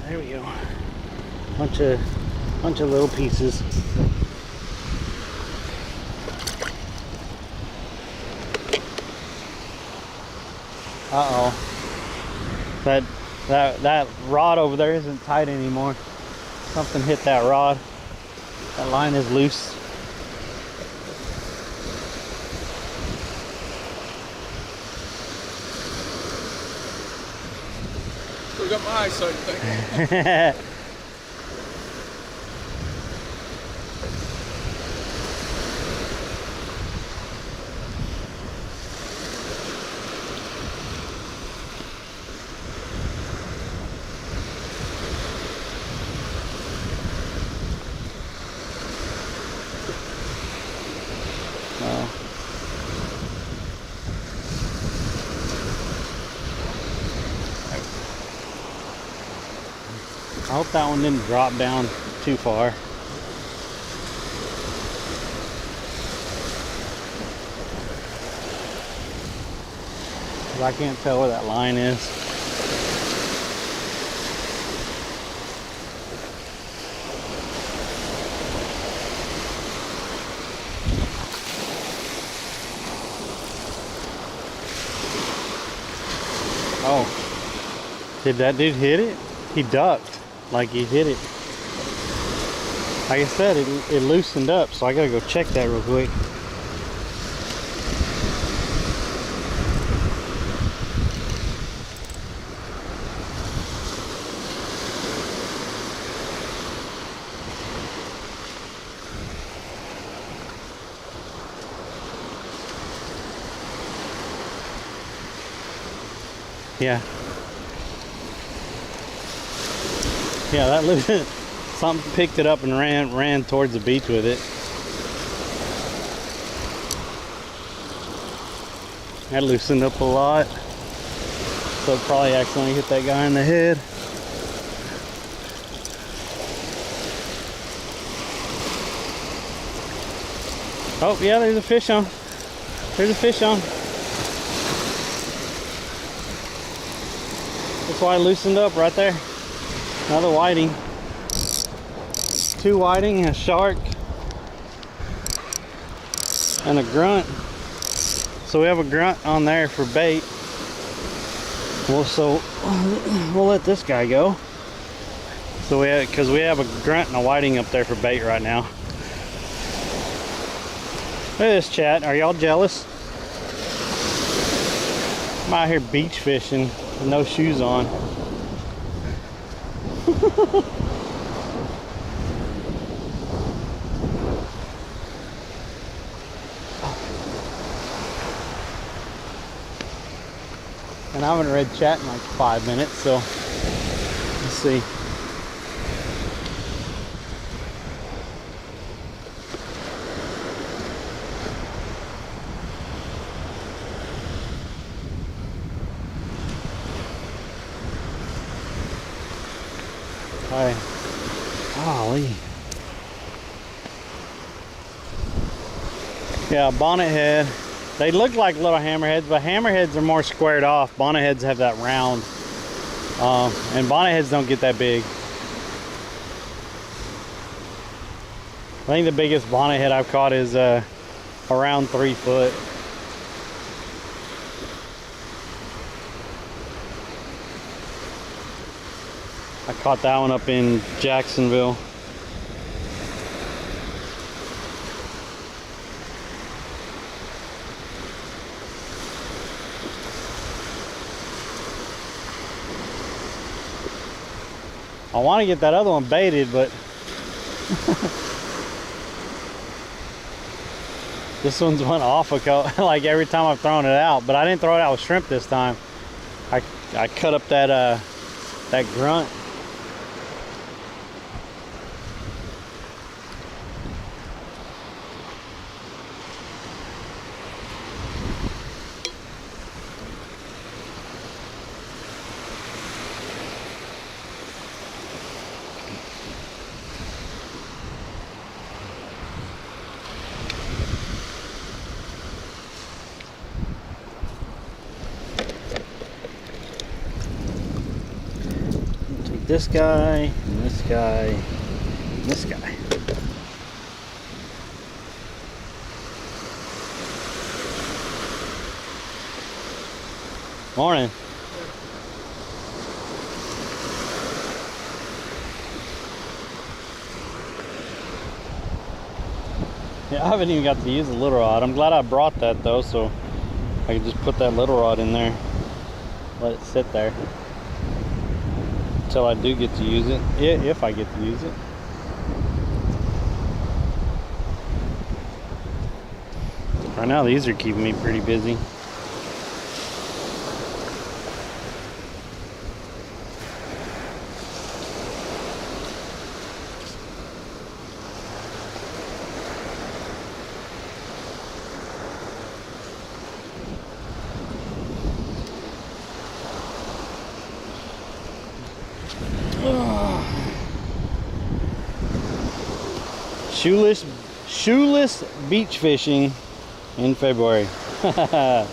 There we go. Bunch of little pieces. Uh-oh. That rod over there isn't tight anymore. Something hit that rod. That line is loose. Still got my eyesight, thank you. hope that one didn't drop down too far. 'Cause I can't tell where that line is. Oh, did that dude hit it? He ducked like he hit it. Like I said, it loosened up, so I gotta go check that real quick. Yeah. Yeah, that looked, something picked it up and ran towards the beach with it. That loosened up a lot. So it probably accidentally hit that guy in the head. Oh yeah, there's a fish on. There's a fish on. That's why I loosened up right there. Another whiting. 2 whiting and a shark. And a grunt. So we have a grunt on there for bait. Well, so we'll let this guy go. So because we have a grunt and a whiting up there for bait right now. Look at this, chat. Are y'all jealous? I'm out here beach fishing with no shoes on. And I haven't read chat in like 5 minutes, so let's see. Hi. Golly. Yeah, bonnet head. They look like little hammerheads, but hammerheads are more squared off. Bonnet heads have that round. And bonnet heads don't get that big. I think the biggest bonnet head I've caught is around 3 foot. I caught that one up in Jacksonville. I want to get that other one baited, but this one's went off like every time I've thrown it out. But I didn't throw it out with shrimp this time. I cut up that that grunt. This guy, and this guy, and this guy. Morning. Yeah, I haven't even got to use the little rod. I'm glad I brought that though, so I can just put that little rod in there, let it sit there until I do get to use it, if I get to use it. Right now these are keeping me pretty busy. Shoeless beach fishing in February. Alright.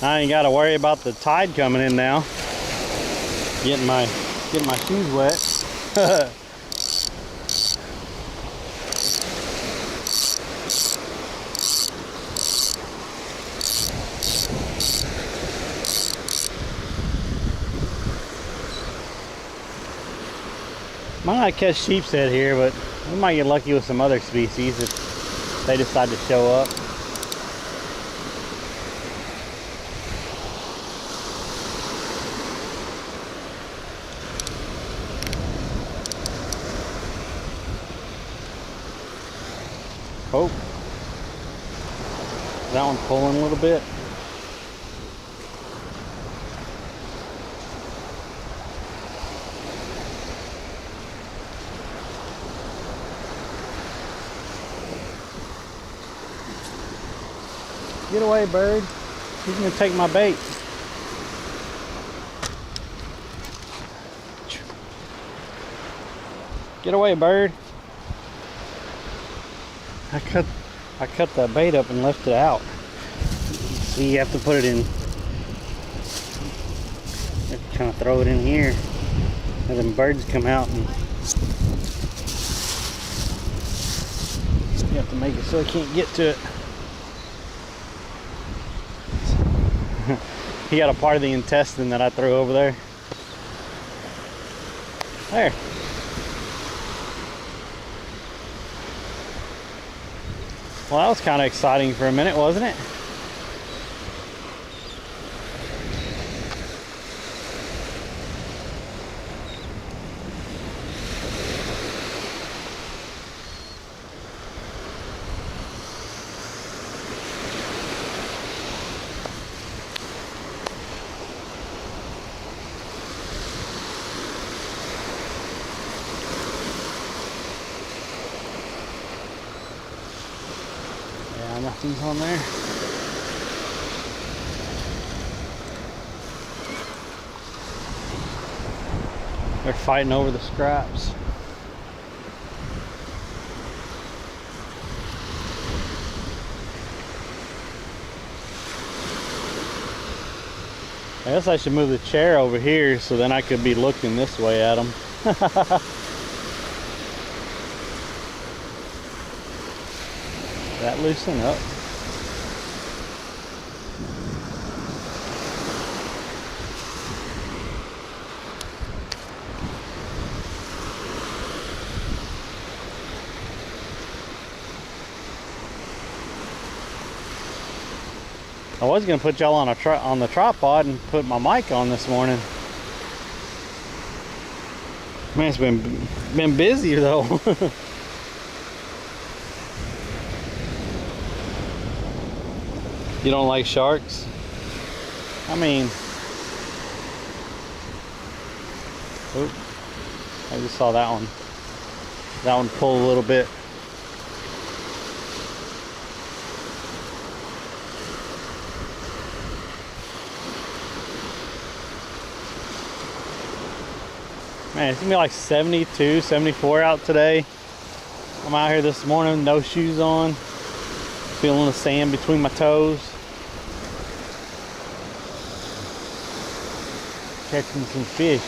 I ain't got to worry about the tide coming in now. Getting my shoes wet. Might not catch sheepshead here, but we might get lucky with some other species if they decide to show up. Oh, that one's pulling a little bit. Get away, bird. He's gonna take my bait. Get away, bird. I cut that bait up and left it out. So you have to put it in. You have to kind of throw it in here, and then birds come out, and you have to make it so they can't get to it. He got a part of the intestine that I threw over there. There. Well, that was kind of exciting for a minute, wasn't it? Nothing's on there. They're fighting over the scraps. I guess I should move the chair over here so then I could be looking this way at them. That loosen up. I was gonna put y'all on the tripod and put my mic on this morning. Man, it's been busy though. You don't like sharks? I mean, oop, I just saw that one. That one pull a little bit. Man, it's gonna be like 72, 74 out today. I'm out here this morning, no shoes on, feeling the sand between my toes. Catching some fish.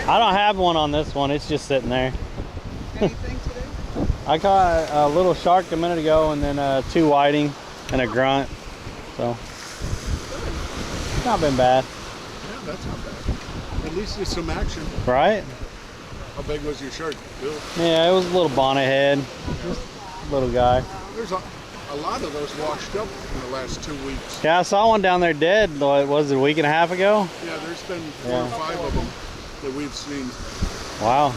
I don't have one on this one, it's just sitting there. Anything today? I caught a little shark a minute ago and then 2 whiting and a grunt. So, it's not been bad. Yeah, that's not bad. At least there's some action. Right? How big was your shark, Bill? Yeah, it was a little bonnet head. Just a little guy. There's a lot of those washed up in the last 2 weeks. Yeah, I saw one down there dead. What was it, a week and a half ago? Yeah, there's been 4 or 5 of them that we've seen. Wow.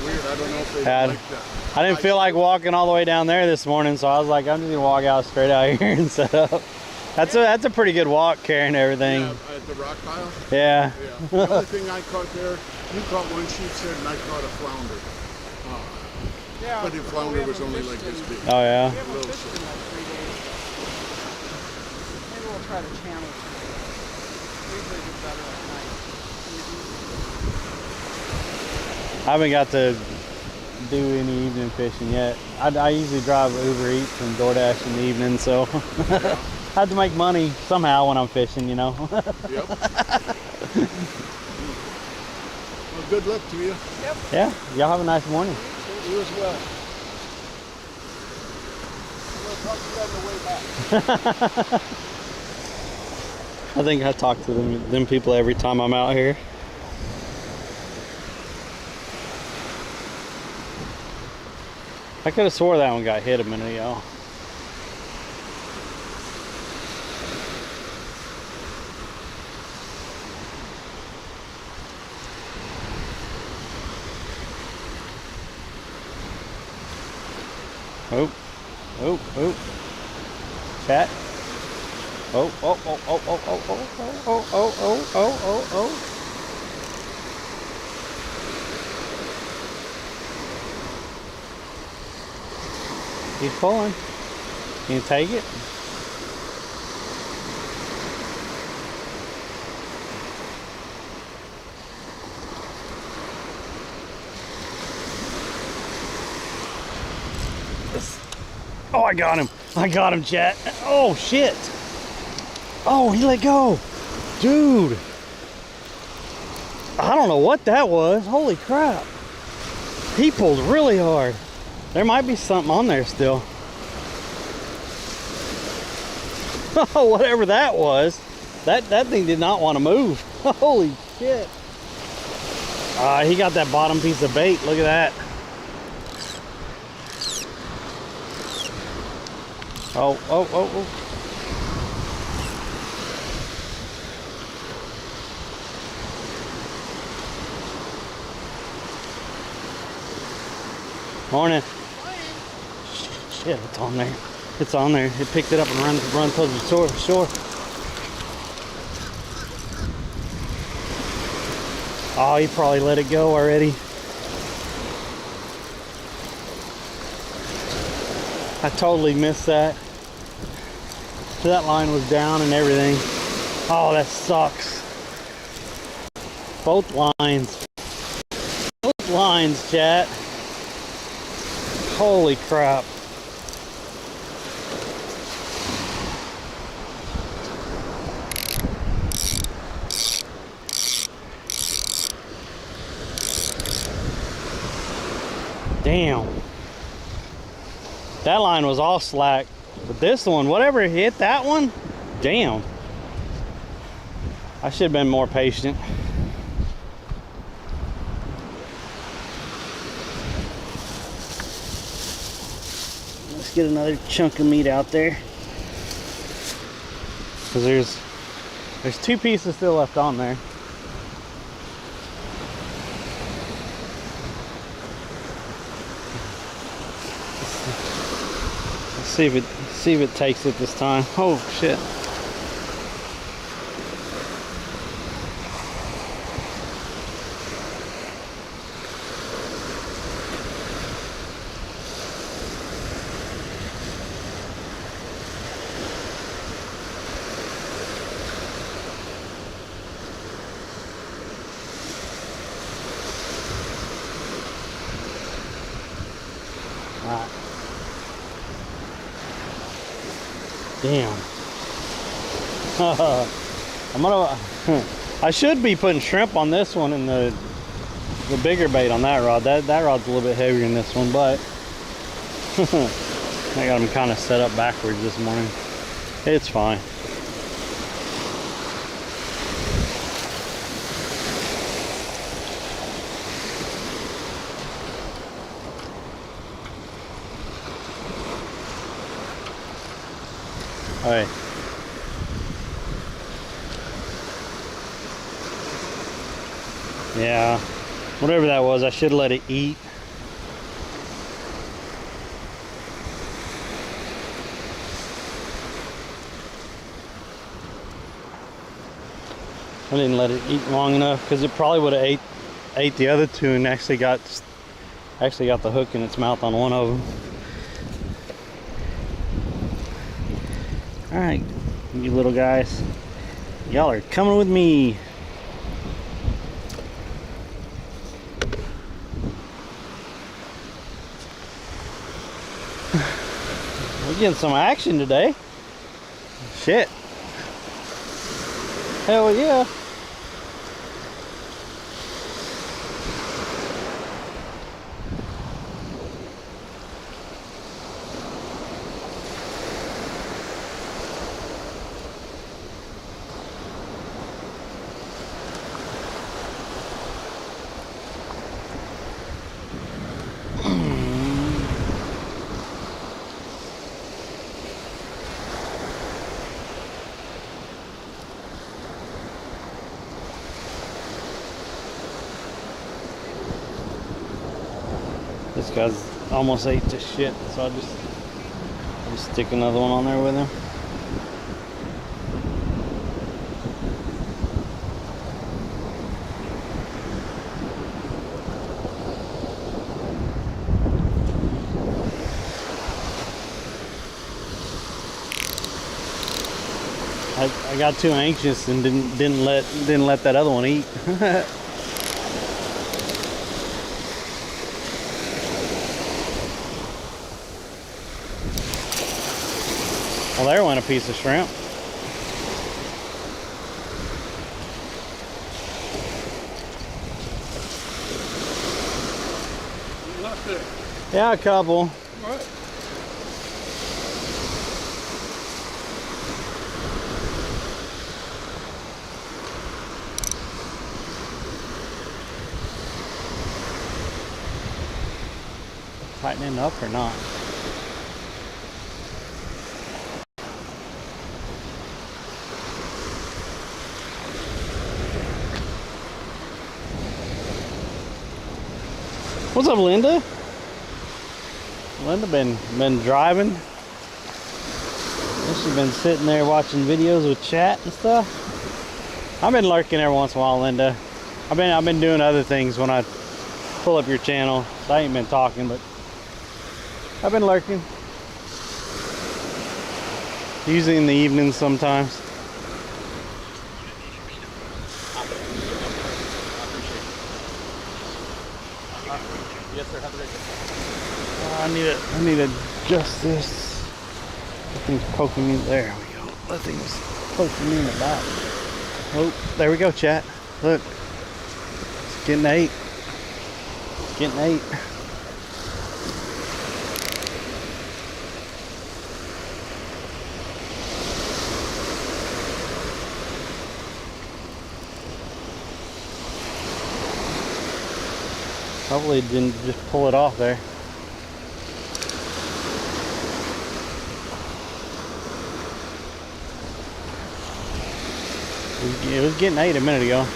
Weird. I don't know if they Yeah, like that. I didn't feel like walking all the way down there this morning, so I was like, I'm just gonna walk out straight out here and set up. That's a pretty good walk carrying everything. Yeah, at the rock pile. Yeah. Yeah. The only thing I caught there, you caught one sheep's head and I caught a flounder. Yeah. But the flounder was only like this big. Oh yeah. We haven't fished in like 3 days. Maybe we'll try the channel tonight. Usually do better at night. I haven't got to do any evening fishing yet. I usually drive Uber Eats and DoorDash in the evening, so I have to make money somehow when I'm fishing, you know. Yep. Well, good luck to you. Yeah, y'all have a nice morning. You as well. I'm gonna talk to you on the way back. I think I talk to them people every time I'm out here. I could have swore that one got hit a minute ago. Oh, oh, oh. Chat. Oh, oh, oh, oh, oh, oh, oh, oh, oh, oh, oh, oh, oh. He's pulling. Can you take it? Oh, I got him. I got him, chat. Oh, shit. Oh, he let go. Dude. I don't know what that was. Holy crap. He pulled really hard. There might be something on there still. Oh, whatever that was. That thing did not want to move. Holy shit. He got that bottom piece of bait. Look at that. Oh, oh, oh, oh. Morning. Shit, it's on there. It's on there. It picked it up and run towards the shore. Oh, he probably let it go already. I totally missed that. That line was down and everything. Oh, that sucks. Both lines. Both lines, chat. Holy crap. Damn. That line was all slack. But this one, whatever hit that one, damn. I should have been more patient. Let's get another chunk of meat out there. Cause there's 2 pieces still left on there. Let's see if it takes it this time. Oh shit. Alright. Damn. I'm gonna. I should be putting shrimp on this one and the bigger bait on that rod. That rod's a little bit heavier than this one, but I got them kind of set up backwards this morning. It's fine. All right. Yeah, whatever that was, I should let it eat. I didn't let it eat long enough because it probably would have ate the other two and actually got the hook in its mouth on one of them. All right, you little guys, y'all are coming with me. We're getting some action today. Shit. Hell yeah. This guy's almost ate to shit, so I'll just stick another one on there with him. I got too anxious and didn't let that other one eat. Well, there went a piece of shrimp. Left there. Yeah, a couple. What? Tightening up or not? What's up, Linda? Linda been driving. She's been sitting there watching videos with chat and stuff. I've been lurking every once in a while, Linda. I've been doing other things when I pull up your channel. So I ain't been talking, but I've been lurking. Usually in the evenings sometimes. Yes, sir. Have a great day. I need to adjust this. That thing's poking me. There we go. That thing's poking me in the back. Oh, there we go, chat. Look. It's getting ate. It's getting ate. Hopefully it didn't just pull it off there. It was getting ate a minute ago.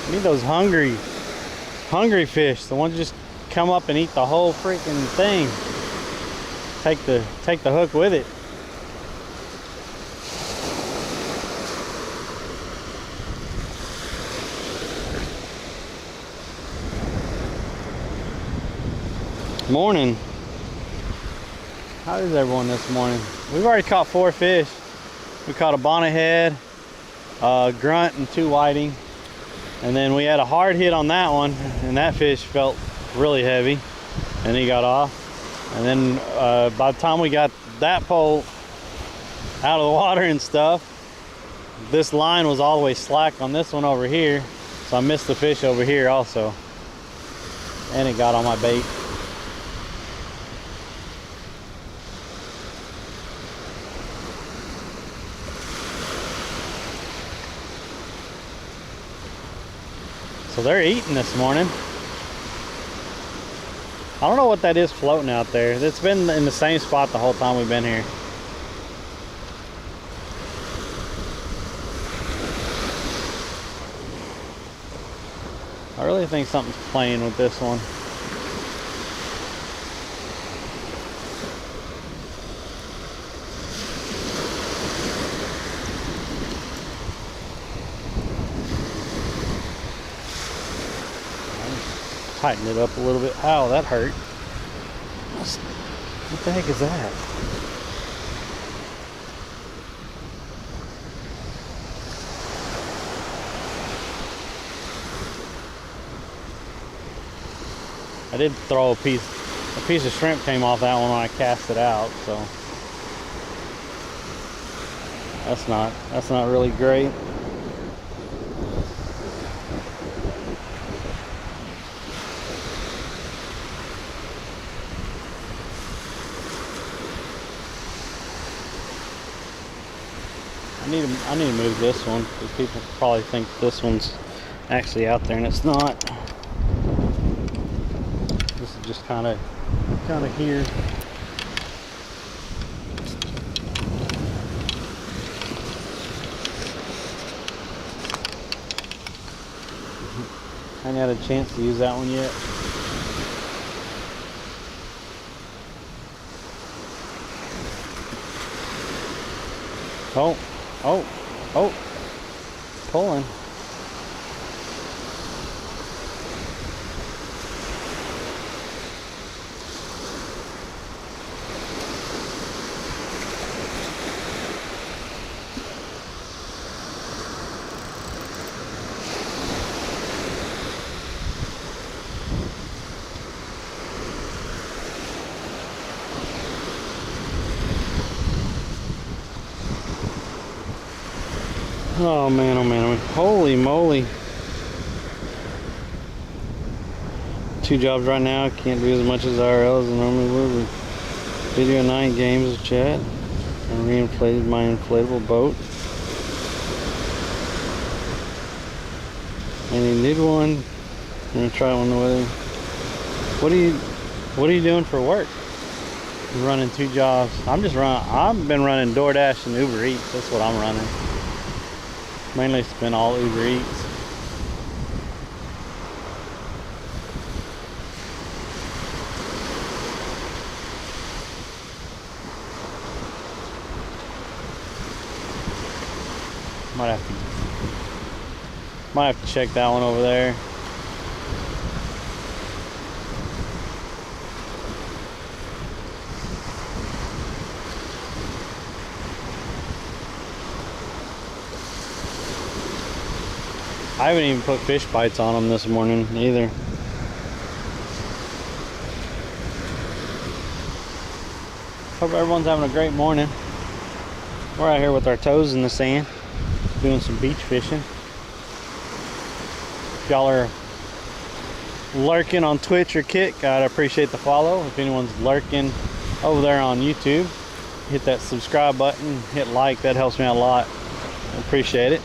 Need those hungry fish, the ones that just come up and eat the whole freaking thing. Take the hook with it. Morning. How is everyone this morning? We've already caught 4 fish. We caught a bonnethead, a grunt, and 2 whiting. And then we had a hard hit on that one, and that fish felt really heavy, and he got off. And then by the time we got that pole out of the water and stuff, this line was all the way slack on this one over here, so I missed the fish over here also. And it got on my bait. So they're eating this morning. I don't know what that is floating out there. It's been in the same spot the whole time we've been here. I really think something's playing with this one. Tighten it up a little bit. Ow, that hurt. What the heck is that? I did throw a piece of shrimp came off that one when I cast it out, so that's not really great. I need to move this one because people probably think this one's actually out there and it's not. This is just kind of here. I haven't had a chance to use that one yet. Oh, pulling. Oh man, oh man, oh man. Holy moly. 2 jobs right now. Can't do as much as IRL as I normally would. Video night, games, chat. And re-inflated my inflatable boat. And he did one. I'm gonna try one with him. What are you doing for work? You're running 2 jobs. I've been running DoorDash and Uber Eats. That's what I'm running. Mainly spend all Uber Eats. Might have to check that one over there. I haven't even put fish bites on them this morning either. Hope everyone's having a great morning. We're out here with our toes in the sand, doing some beach fishing. If y'all are lurking on Twitch or Kick, I'd appreciate the follow. If anyone's lurking over there on YouTube, hit that subscribe button, hit like, that helps me out a lot. I appreciate it.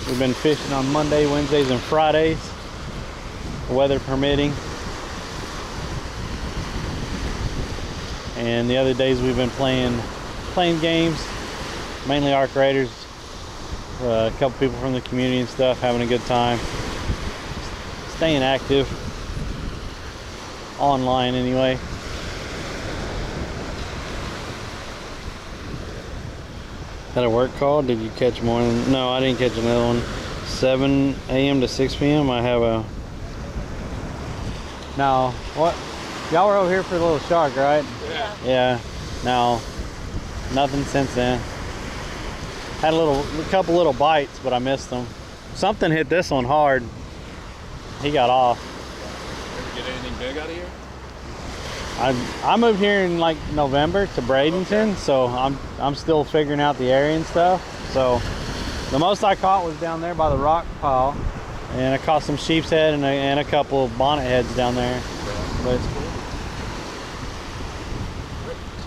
We've been fishing on Monday, Wednesdays, and Fridays, weather permitting. And the other days we've been playing games, mainly Arc Raiders. A couple people from the community and stuff, having a good time. Staying active, online anyway. Had a work call? Did you catch more than... No, I didn't catch another one. 7 a.m. to 6 p.m. I have a... Now, what? Y'all were over here for the little shark, right? Yeah. Yeah. Now, nothing since then. Had a couple little bites, but I missed them. Something hit this one hard. He got off. Ever get anything big out of here? I moved here in like November to Bradenton, so I'm still figuring out the area and stuff. So the most I caught was down there by the rock pile, and I caught some sheep's head and a couple of bonnet heads down there. But Do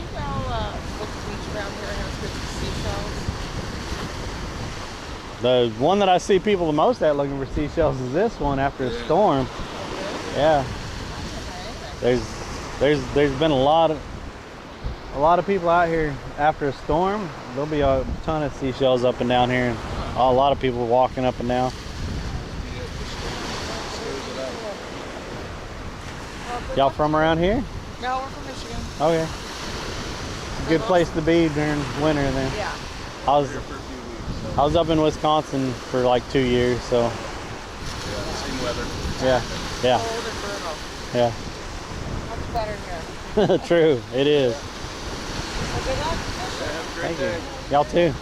you know what beach around here has good seashells? the one that I see people the most at looking for seashells is this one after a storm. Yeah, there's been a lot of people out here after a storm. There'll be a ton of seashells up and down here, and a lot of people walking up and down. Y'all from around here? No, we're from Michigan. Okay. Good place to be during winter then. Yeah. I was up in Wisconsin for like 2 years, so Same weather. yeah. Yeah. Cold and brutal. Yeah. Much better here. True, it is. Well, good luck fishing. Have a great Thank day. you. Y'all too.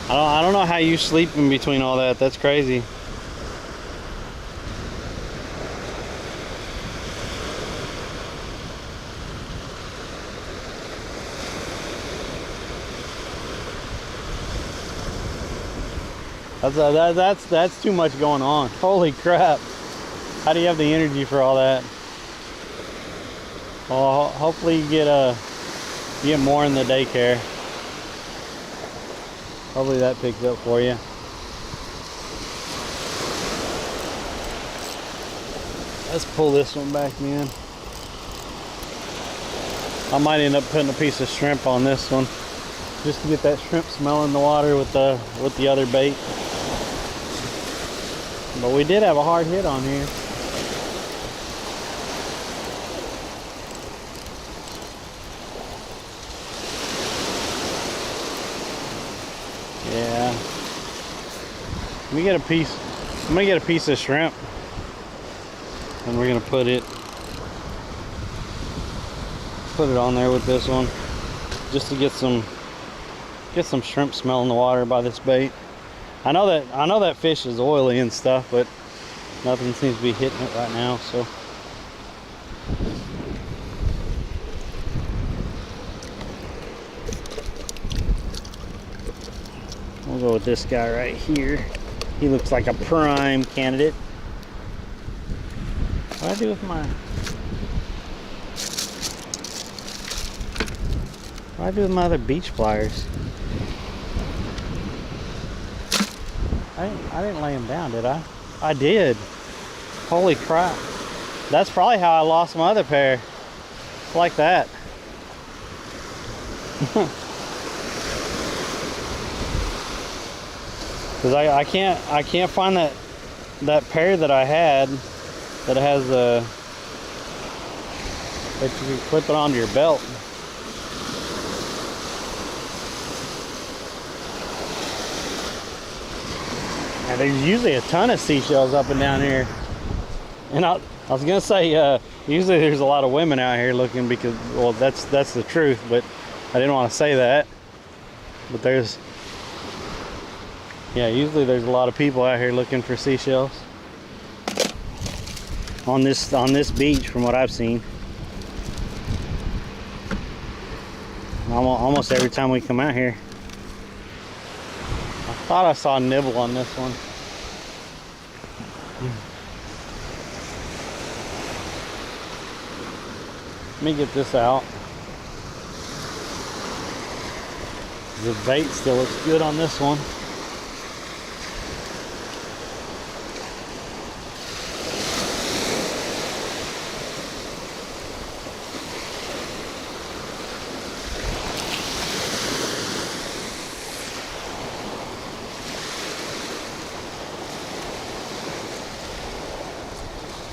I don't know how you sleep in between all that. That's crazy. That's too much going on. Holy crap. How do you have the energy for all that? Well, hopefully you get more in the daycare. Hopefully that picks up for you. Let's pull this one back in. I might end up putting a piece of shrimp on this one, just to get that shrimp smell in the water with the other bait. But we did have a hard hit on here. Yeah. Let me get a piece. I'm gonna get a piece of shrimp, and we're gonna put it on there with this one, just to get some shrimp smell in the water by this bait. I know that fish is oily and stuff, but nothing seems to be hitting it right now. So we'll go with this guy right here. He looks like a prime candidate. What do I do with my... What do I do with my other beach pliers? I didn't lay him down, did I? I did. Holy crap. That's probably how I lost my other pair. It's like that. Because I can't find that pair that I had that has a, that you can clip it onto your belt. And there's usually a ton of seashells up and down here. And I was gonna say usually there's a lot of women out here looking, because, well, that's the truth, but I didn't want to say that. But usually there's a lot of people out here looking for seashells on this beach, from what I've seen. Almost every time we come out here. I thought I saw a nibble on this one. Let me get this out. The bait still looks good on this one.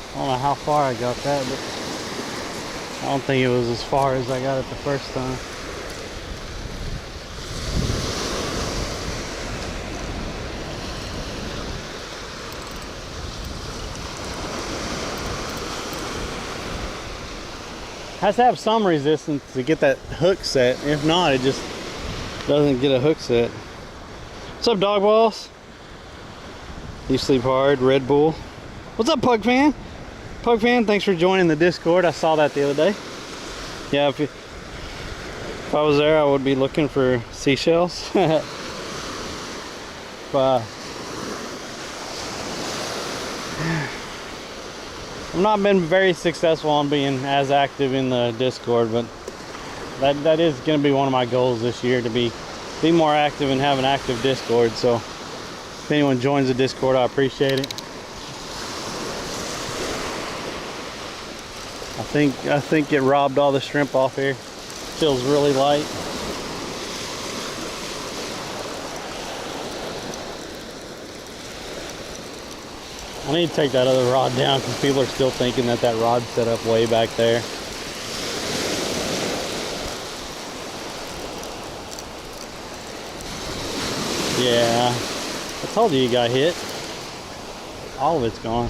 I don't know how far I got that, but I don't think it was as far as I got it the first time. Has to have some resistance to get that hook set. If not, it just Doesn't get a hook set. What's up, dog balls? You sleep hard, Red Bull. What's up, Pug Fan? Pug Fan, thanks for joining the Discord. I saw that the other day. Yeah, if I was there, I would be looking for seashells. But I've not been very successful on being as active in the Discord, but that is going to be one of my goals this year, to be more active and have an active Discord. So if anyone joins the Discord, I appreciate it. I think it robbed all the shrimp off here. Feels really light. I need to take that other rod down because people are still thinking that rod's set up way back there. Yeah, I told you got hit. All of it's gone.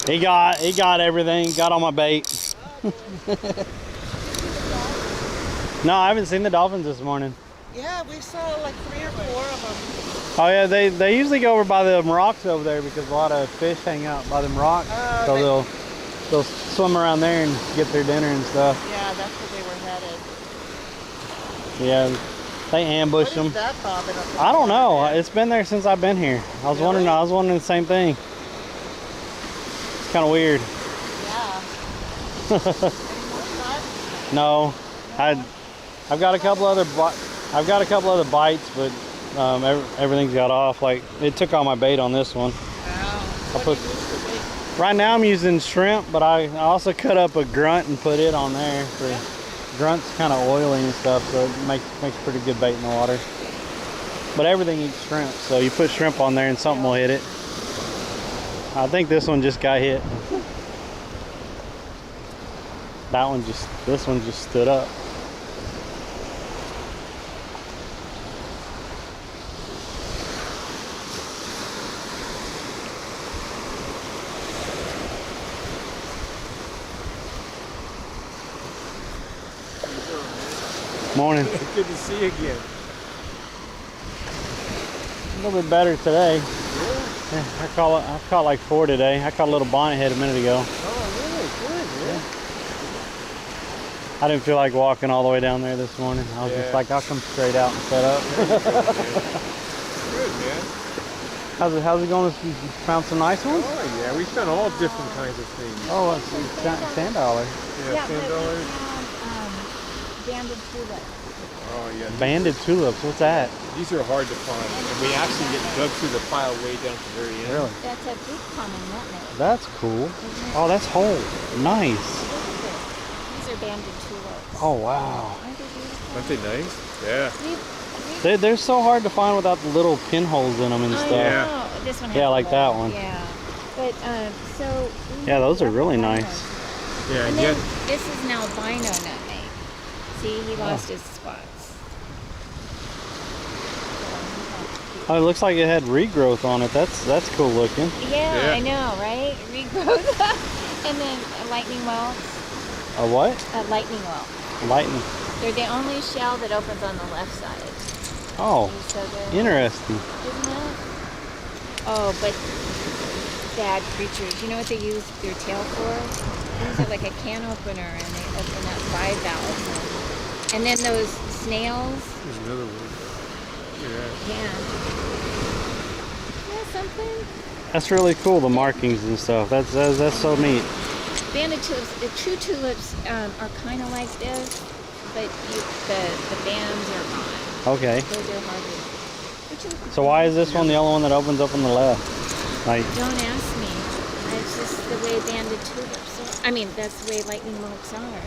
He got everything. Got all my bait. No, I haven't seen the dolphins this morning. Yeah, we saw like 3 or 4 of them. Oh yeah, they usually go over by the rocks over there because a lot of fish hang out by them rocks. So they'll swim around there and get their dinner and stuff. Yeah, that's where they were headed. Yeah, they ambush them. What is that bobbing up? I don't know. It's been there since I've been here. I was wondering the same thing. It's kind of weird. Yeah. Any more shots? No, I've got a couple other bites, but everything's got off. Like, it took all my bait on this one. Right now I'm using shrimp, but I also cut up a grunt and put it on there. Grunt's kind of oily and stuff, so it makes pretty good bait in the water. But everything eats shrimp, so you put shrimp on there and something will hit it. I think this one just got hit. This one just stood up. Morning. Good to see you again. A little bit better today. Yeah, I caught like 4 today. I caught a little bonnet head a minute ago. Oh, really? Good, yeah. I didn't feel like walking all the way down there this morning. I was just like, I'll come straight out and set up. Good, man. How's it going? You found some nice ones? Oh, yeah. We found all different kinds of things. Oh, it's sand dollar. Yeah, $10. Banded tulips. Oh, yeah. Banded tulips. What's that? These are hard to find. And we actually get dug through the pile way down to the very end. Really? That's a big common nutmeg. That's cool. Oh, that's whole. Nice. These are banded tulips. Oh, wow. Aren't they beautiful? Aren't they nice? Yeah. They're so hard to find without the little pinholes in them and stuff. Yeah. Oh, this one has Yeah, like that one. Yeah. But, so... Yeah, those are really nice. Yeah, And yeah. then this is an albino nutmeg. See, he lost his spots. Oh, it looks like it had regrowth on it. That's cool looking. Yeah, Yeah. I know, right? Regrowth. And then a lightning whelk. A what? A lightning whelk. Lightning. They're the only shell that opens on the left side. Oh, So good. interesting. Isn't it? Oh, but bad creatures. You know what they use their tail for? They use it like a can opener, and they open up 5 valves. And then those snails. There's another one. Yeah. Yeah. Yeah, something. That's really cool. The markings and stuff. That's so neat. Banded tulips. The true tulips are kind of like this, but the bands are gone. Okay. Those are harder. So why is this one the only one that opens up on the left? Like, Don't ask me. It's just the way banded tulips are. I mean, that's the way lightning whelks are.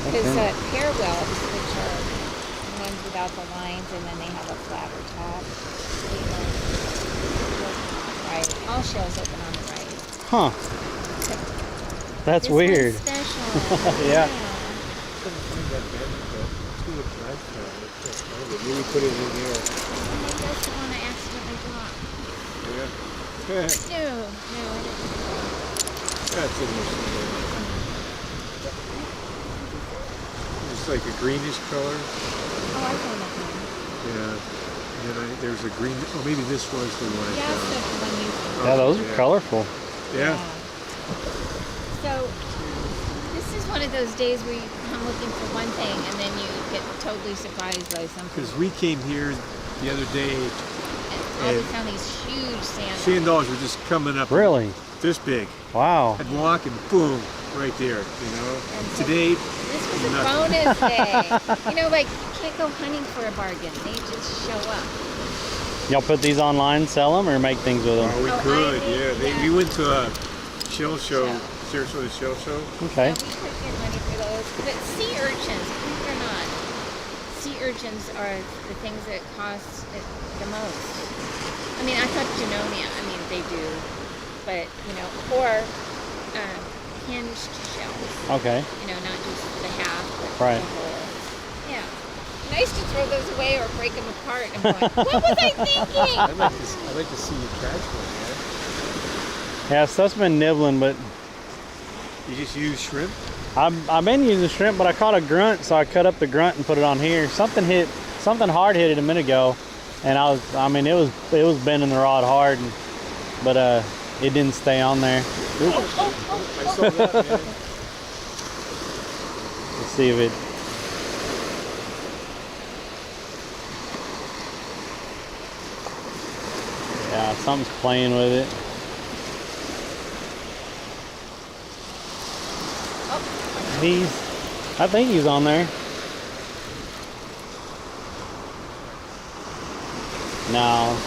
Because pear whelks, which are the ones without the lines, and then they have a flatter top. Right. All shells open on the right. huh? That's This weird. one's special. Yeah. They really put it in there. And that's the one I accidentally dropped. Yeah. No, I didn't. That's in there. looks like a greenish color. Oh, I found that one. Yeah. And then there's a green. Oh, maybe this was the one. Yeah, I that's the one you. found. Yeah, those Okay, are colorful. Yeah. So this is one of those days where you come looking for one thing and then you get totally surprised by something. Because we came here the other day, And all we found these huge sand. $10 were just coming up. Really? This big. Wow. I'd walk and boom, right there. You know. And so Today, This was a nothing. bonus day. You know, like you can't go hunting for a bargain. They just show up. Y'all put these online, sell them, or make things with them? oh, we Oh, I could. see, Yeah. yeah. We went to a shell show, Show. Sarasota Shell Show. Okay. Yeah, we could get money for those. But sea urchins, believe it or not, sea urchins are the things that cost the most. I mean, I thought Genomia, I mean, they do. But, you know, or hinged shells. Okay. You know, not just the half, but Right. the whole. Yeah. Nice to throw those away or break them apart. I'm going, what was I thinking? I'd like to see you catch one, Yeah, stuff's been nibbling, but man. You just use shrimp? I've been using shrimp, but I caught a grunt, so I cut up the grunt and put it on here. Something hard hit it a minute ago, and it was bending the rod hard, but it didn't stay on there. I saw that, man. Let's see if it. Yeah, something's playing with it. I think he's on there. No,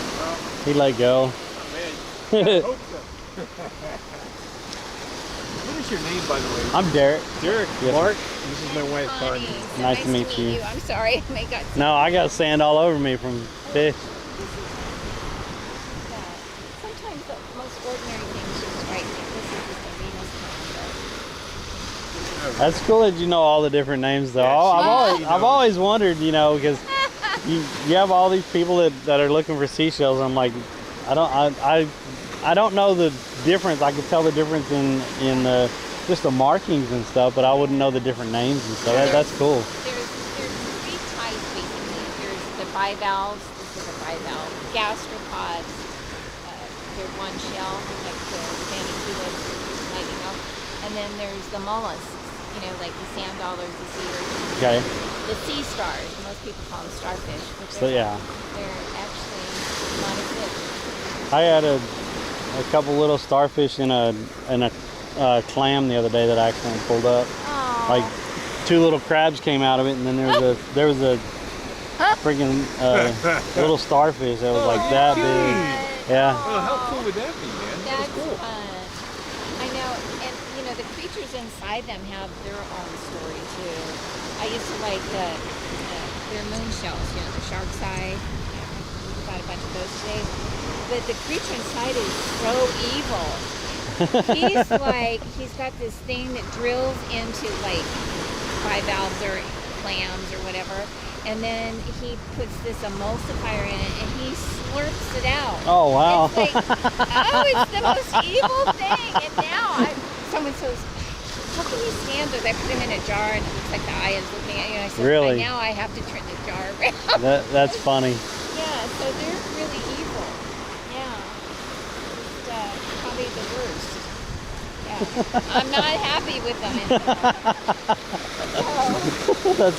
he let go. What is your name, by the way? I'm Derek. Derek. Yes. Mark. This is my wife, Honey, Connie. so Nice to meet you. I'm sorry, I got No, I got sand all over me from fish. sometimes the most ordinary things just right. This is just the meanest one. That's cool that you know all the different names though. Yeah, I've always wondered, you know, because you have all these people that are looking for seashells. I'm like, I don't know the difference. I could tell the difference in just the markings and stuff, but I wouldn't know the different names and stuff. That's cool. There's three types basically. There's the bivalves. This is a bivalve. Gastropods. They're one shell, like the sandy tulips, like, you know. And then there's the mollusks. You know, like the sand dollars, the sea urchins. Okay. The sea stars. Most people call them starfish. But So yeah, they're actually not a fish. I had a couple little starfish and a clam the other day that I accidentally pulled up. Oh. Like 2 little crabs came out of it, and then there was a freaking little starfish that was like that big. Yeah. Oh, how cool would that be, man? That's fun. I know, and you know the creatures inside them have their own story too. I used to like their moon shells, you know, the shark's eye. We got a bunch of those today. But the creature inside is so evil. He's got this thing that drills into like bivalves or clams or whatever, and then he puts this emulsifier in it and he slurps it out. Oh wow. It's like, oh, it's the most evil thing. And now someone says, how can you stand those? I put them in a jar and it looks like the eye is looking at you. And I said, Really? now I have to turn the jar around. That's funny. Yeah, so they're really evil. Yeah. Just, probably the worst. Yeah. I'm not happy with them anymore.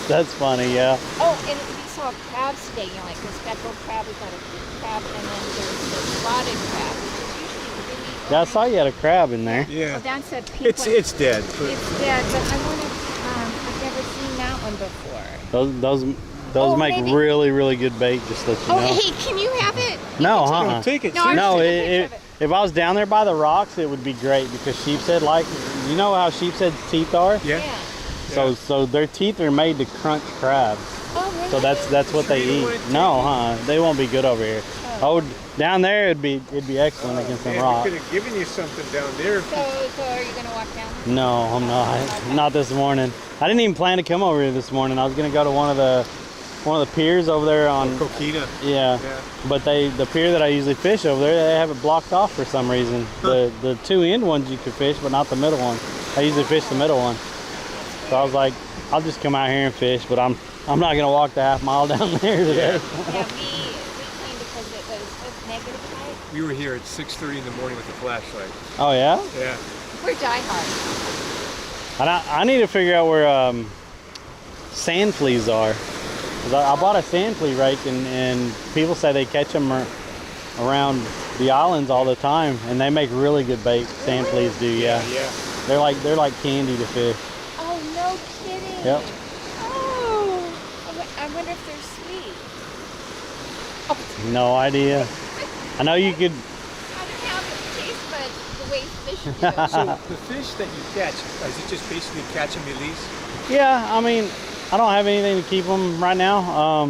That's funny. Yeah. Oh, and we saw crabs today, you know, like the speckled crab, we got a big crab, and then there's the spotted crab, which is usually really Yeah, I saw you had a crab in there. Yeah. Oh, that's a pink one. It's dead. But It's dead, but I want to, I've never seen that one before. Those Oh, make maybe- really good bait. Just to let you Oh, know. hey, can you have it? No, no, take it. No, I'm No, just taking a picture of it. if I was down there by the rocks, it would be great because sheepshead, you know how sheepshead's teeth are? Yeah. So their teeth are made to crunch crabs. Oh, really? So that's what they You eat. wouldn't No, they won't be good over here. Oh. Down there it'd be excellent against them Man, we rocks. could have given you something down there. So are you going to walk down? No, I'm not. Not this morning. I didn't even plan to come over here this morning. I was gonna go to one of the piers over there on. Coquina. Yeah. Yeah. But the pier that I usually fish over there, they have it blocked off for some reason. The 2 end ones you could fish, but not the middle one. I usually fish the middle one. So I was like, I'll just come out here and fish, but I'm not gonna walk the half mile down there today. Yeah, we cleaned because it was negative height. We were here at 6:30 in the morning with a flashlight. Oh yeah? Yeah. We're diehards. And I need to figure out where sand fleas are. 'Cause I bought a sand flea rake and people say they catch them around the islands all the time, and they make really good bait. Sand fleas do, yeah. Yeah. They're like candy to fish. Oh, no kidding. Yep. Oh, I wonder if they're sweet. No idea. I know you could. I don't have the taste buds the way fish do. So the fish that you catch, is it just basically catch and release? Yeah, I mean, I don't have anything to keep them right now.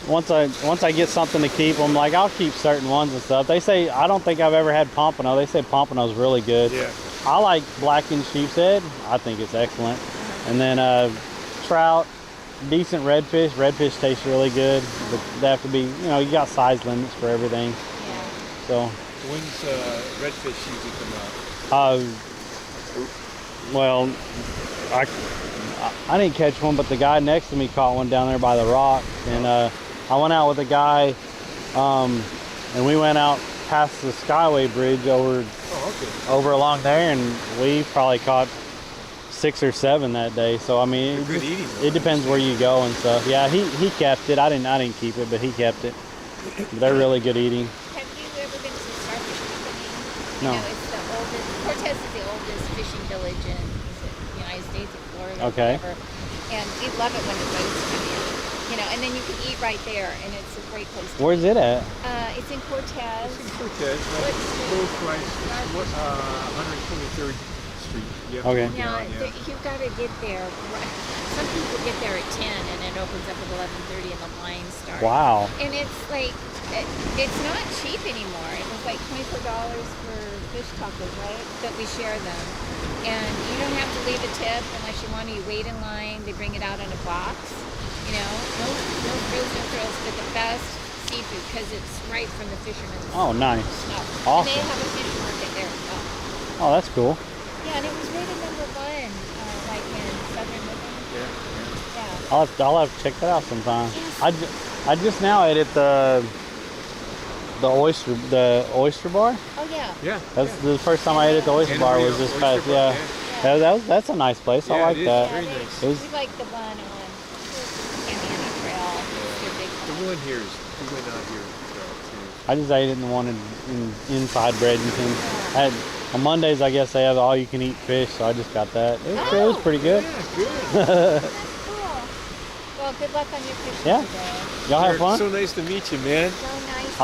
Once I get something to keep them, like I'll keep certain ones and stuff. They say, I don't think I've ever had pompano. They say pompano's really good. Yeah. I like blackened sheepshead. I think it's excellent. And then trout, decent redfish. Redfish tastes really good, but they have to be, you got size limits for everything. Yeah. So, When's redfish usually come out? well, I didn't catch one, but the guy next to me caught one down there by the rock. And I went out with a guy, and we went out past the Skyway Bridge over along there, and we probably caught 6 or 7 that day. So I mean, Good eating. it depends where you go and stuff. Yeah, he kept it. I didn't keep it, but he kept it. They're really good eating. Have you ever been to the Starfish Company? No. It's the oldest, Cortez is the oldest fishing village in the United States, or Florida, Okay. whatever. And we love it when the boats come in. And then you can eat right there, and it's a great place to Where's it at? It's in Cortez. Cortez, What street? both ways. 123rd Street. You have Okay. to go Now, down, yeah. you've got to get there. Some people get there at 10, and it opens up at 11:30, and the line starts. Wow. And it's like, it's not cheap anymore. It was like $24 for fish tacos, right? But we share them. And you don't have to leave a tip unless you want to. You wait in line. They bring it out in a box. No frills, no frills, but the best seafood because it's right from the fisherman's Oh, nice. stuff. Awesome. And they have a fish market there as well. Oh, that's cool. Yeah, and it was rated number 1, like in Southern Living. Yeah. I'll have to check that out sometime. Yes. I just now ate at the oyster bar. Oh yeah. Yeah. That's the first time I ate at the oyster bar was this past. Yeah. That's a nice place. I Yeah, like it is. that. Very they- nice. It was- we like the one on Indiana Trail. They're big The ones. one here is the one out here too. I just ate it in the one inside Bradenton. On Mondays, I guess they have all you can eat fish, so I just got that. It was pretty good. Yeah, good. That's cool. Well, good luck on your fishing Yeah. today. Y'all have Jared, fun. So nice to meet you, man. So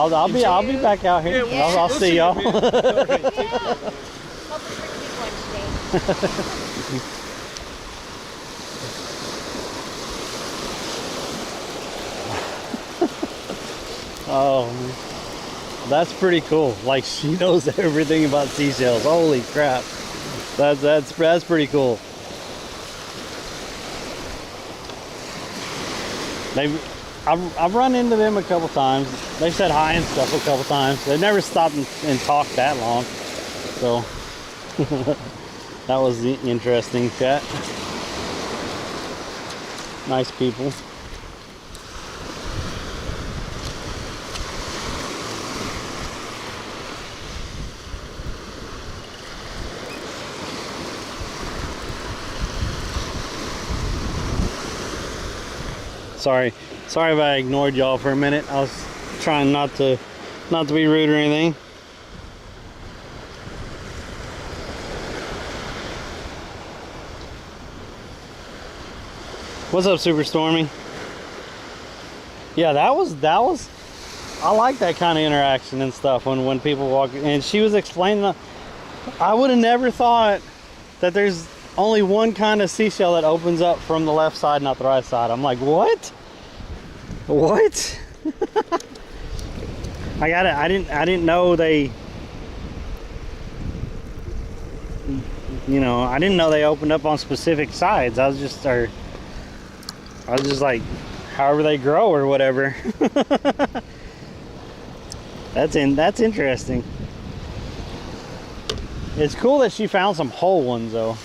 nice. I'll be back out here. Yeah, I'll we'll see you, y'all. man. All right, take Yeah. care. Hope it's a big one today. Oh, that's pretty cool. Like she knows everything about seashells. Holy crap. That's pretty cool. I've run into them a couple times. They said hi and stuff a couple times. They never stopped and talked that long. So that was the interesting chat. Nice people. Sorry if I ignored y'all for a minute. I was trying not to be rude or anything. What's up, Super Stormy? Yeah, that was I like that kind of interaction and stuff when people walk, and she was explaining I would have never thought that there's only one kind of seashell that opens up from the left side, not the right side. I'm like, what? What? I didn't know they, I didn't know they opened up on specific sides. I was just like, however they grow or whatever. That's interesting. It's cool that she found some whole ones though.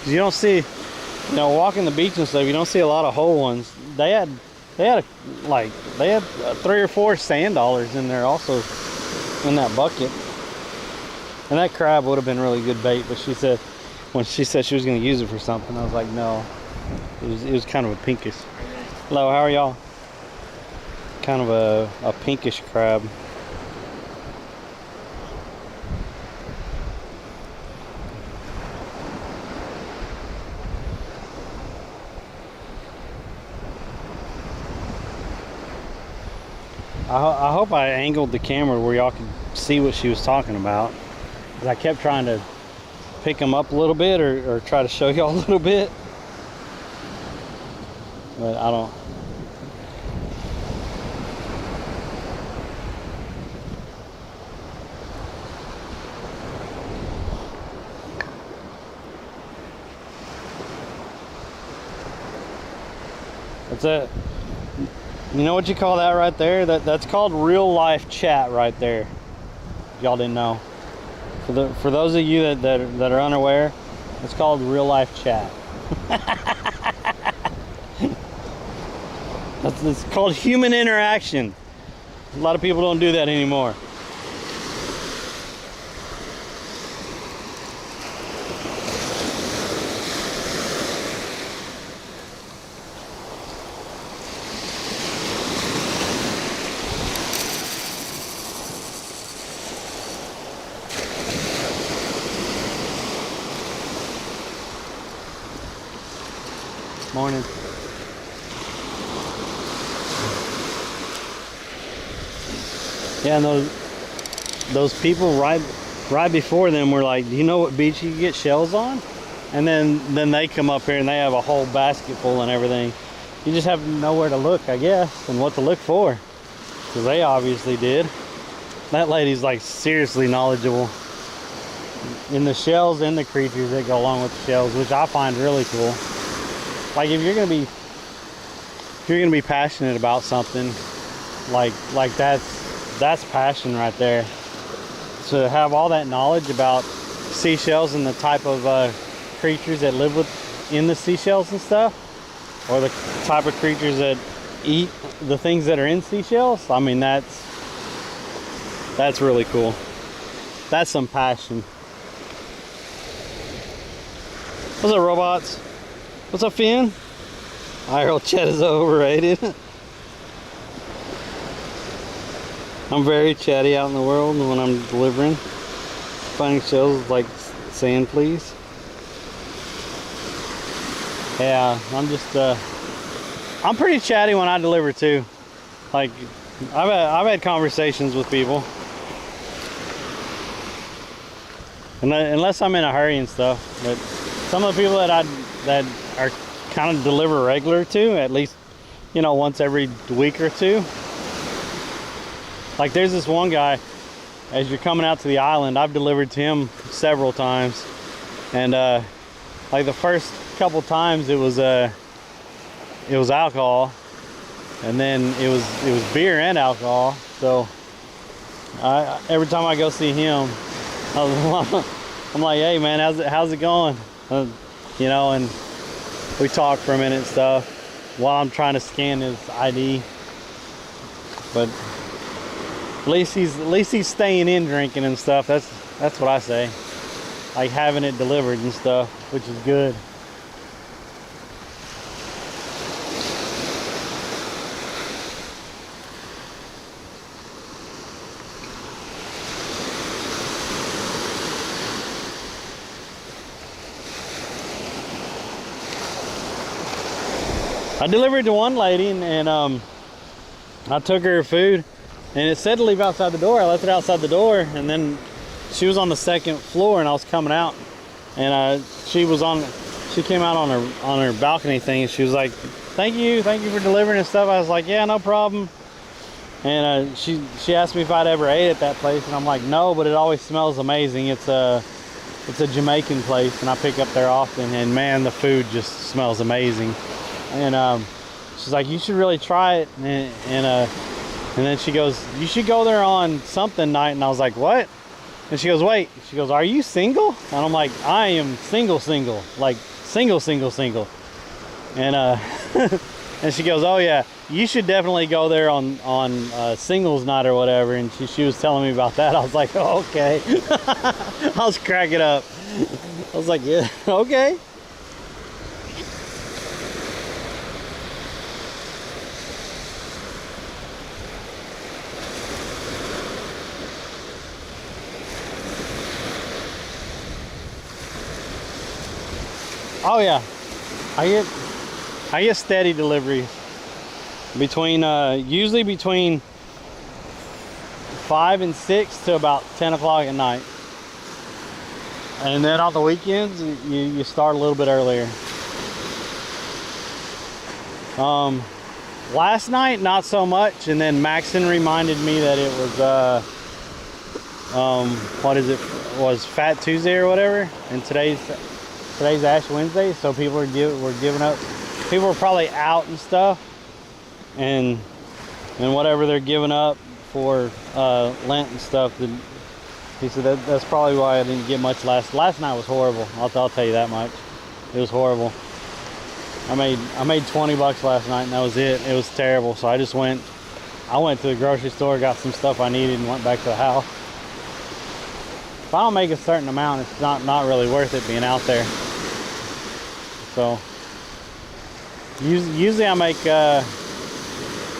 'Cause you don't see, you know, walking the beach and stuff, you don't see a lot of whole ones. They had 3 or 4 sand dollars in there also in that bucket. And that crab would have been really good bait, but she said, when she said she was going to use it for something, I was like, no. It was kind of a pinkish. Hello, how are y'all? Kind of a pinkish crab. I hope I angled the camera where y'all could see what she was talking about. 'Cause I kept trying to pick them up a little bit or try to show y'all a little bit. But I don't. That's it. You know what you call that right there? That's called real life chat right there. Y'all didn't know. For those of you that are unaware, it's called real life chat. It's called human interaction. A lot of people don't do that anymore. Morning. Yeah, and those people right before them were like, do you know what beach you get shells on? And then they come up here and they have a whole basket full and everything. You just have to know where to look, I guess, and what to look for. Because they obviously did. That lady's like seriously knowledgeable in the shells and the creatures that go along with the shells, which I find really cool. Like if you're gonna be passionate about something, like that's passion right there. To have all that knowledge about seashells and the type of creatures that live in the seashells and stuff, or the type of creatures that eat the things that are in seashells. I mean, that's really cool. That's some passion. What's up, robots? What's up, Finn? IRL chat is overrated. I'm very chatty out in the world when I'm delivering. Finding shells like saying please. Yeah, I'm pretty chatty when I deliver too. Like I've had conversations with people. Unless I'm in a hurry and stuff, but some of the people that are kind of deliver regular to, at least, you know, once every week or two. Like there's this one guy, as you're coming out to the island, I've delivered to him several times, and like the first couple times it was alcohol, and then it was beer and alcohol. So every time I go see him, I'm like, hey man, how's it going? You know, and we talk for a minute and stuff while I'm trying to scan his ID. But at least he's staying in drinking and stuff. That's what I say. Like having it delivered and stuff, which is good. I delivered to one lady and I took her food and it said to leave outside the door. I left it outside the door, and then she was on the second floor and I was coming out, and she came out on her balcony thing, and she was like, thank you for delivering and stuff. I was like, yeah, no problem. And she asked me if I'd ever ate at that place, and I'm like, no, but it always smells amazing. It's a Jamaican place and I pick up there often, and man, the food just smells amazing. And she's like, you should really try it. And then she goes, you should go there on something night. And I was like, what? And she goes, wait. She goes, are you single? And I'm like, I am single. Like single. And and she goes, oh yeah, you should definitely go there on singles night or whatever. And she was telling me about that. I was like, oh, okay. I was cracking up. I was like, yeah, okay. Oh yeah, I get steady deliveries between usually between 5 and 6 to about 10 o'clock at night, and then on the weekends you start a little bit earlier. Last night not so much, and then Maxon reminded me that it was was Fat Tuesday or whatever, and today's Ash Wednesday, so people were giving up. People were probably out and stuff, and whatever they're giving up for Lent and stuff. He said that's probably why I didn't get much last night. Was horrible. I'll tell you that much. It was horrible. I made $20 last night, and that was it. It was terrible. So I went to the grocery store, got some stuff I needed, and went back to the house. If I don't make a certain amount, it's not really worth it being out there. So usually I make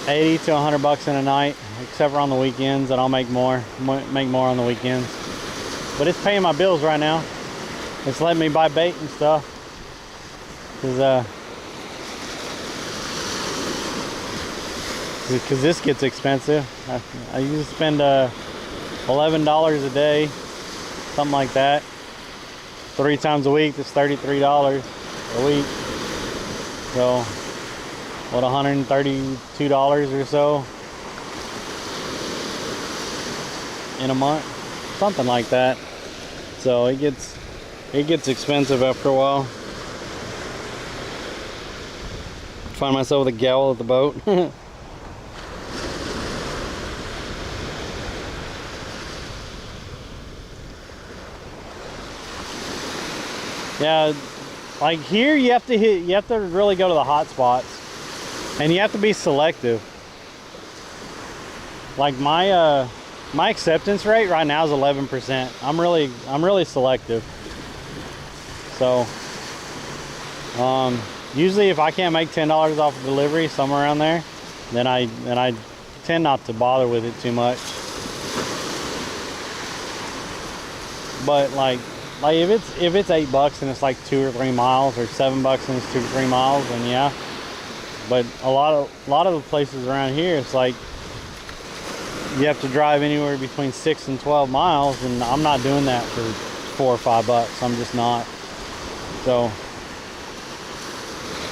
80 to 100 bucks in a night, except for on the weekends, and I'll make more on the weekends. But it's paying my bills right now. It's letting me buy bait and stuff, because this gets expensive. I usually spend $11 a day, something like that. 3 times a week, that's $33 a week. So what, $132 or so in a month, something like that. So it gets expensive after a while. Find myself with a gal at the boat. Yeah, like here you have to really go to the hot spots, and you have to be selective. Like my acceptance rate right now is 11%. I'm really selective. So usually if I can't make $10 off a delivery, somewhere around there, then I tend not to bother with it too much. But like if it's $8 and it's like 2 or 3 miles, or $7 and it's 2 or 3 miles, then yeah. But a lot of the places around here, it's like you have to drive anywhere between 6 and 12 miles, and I'm not doing that for $4 or $5. I'm just not. So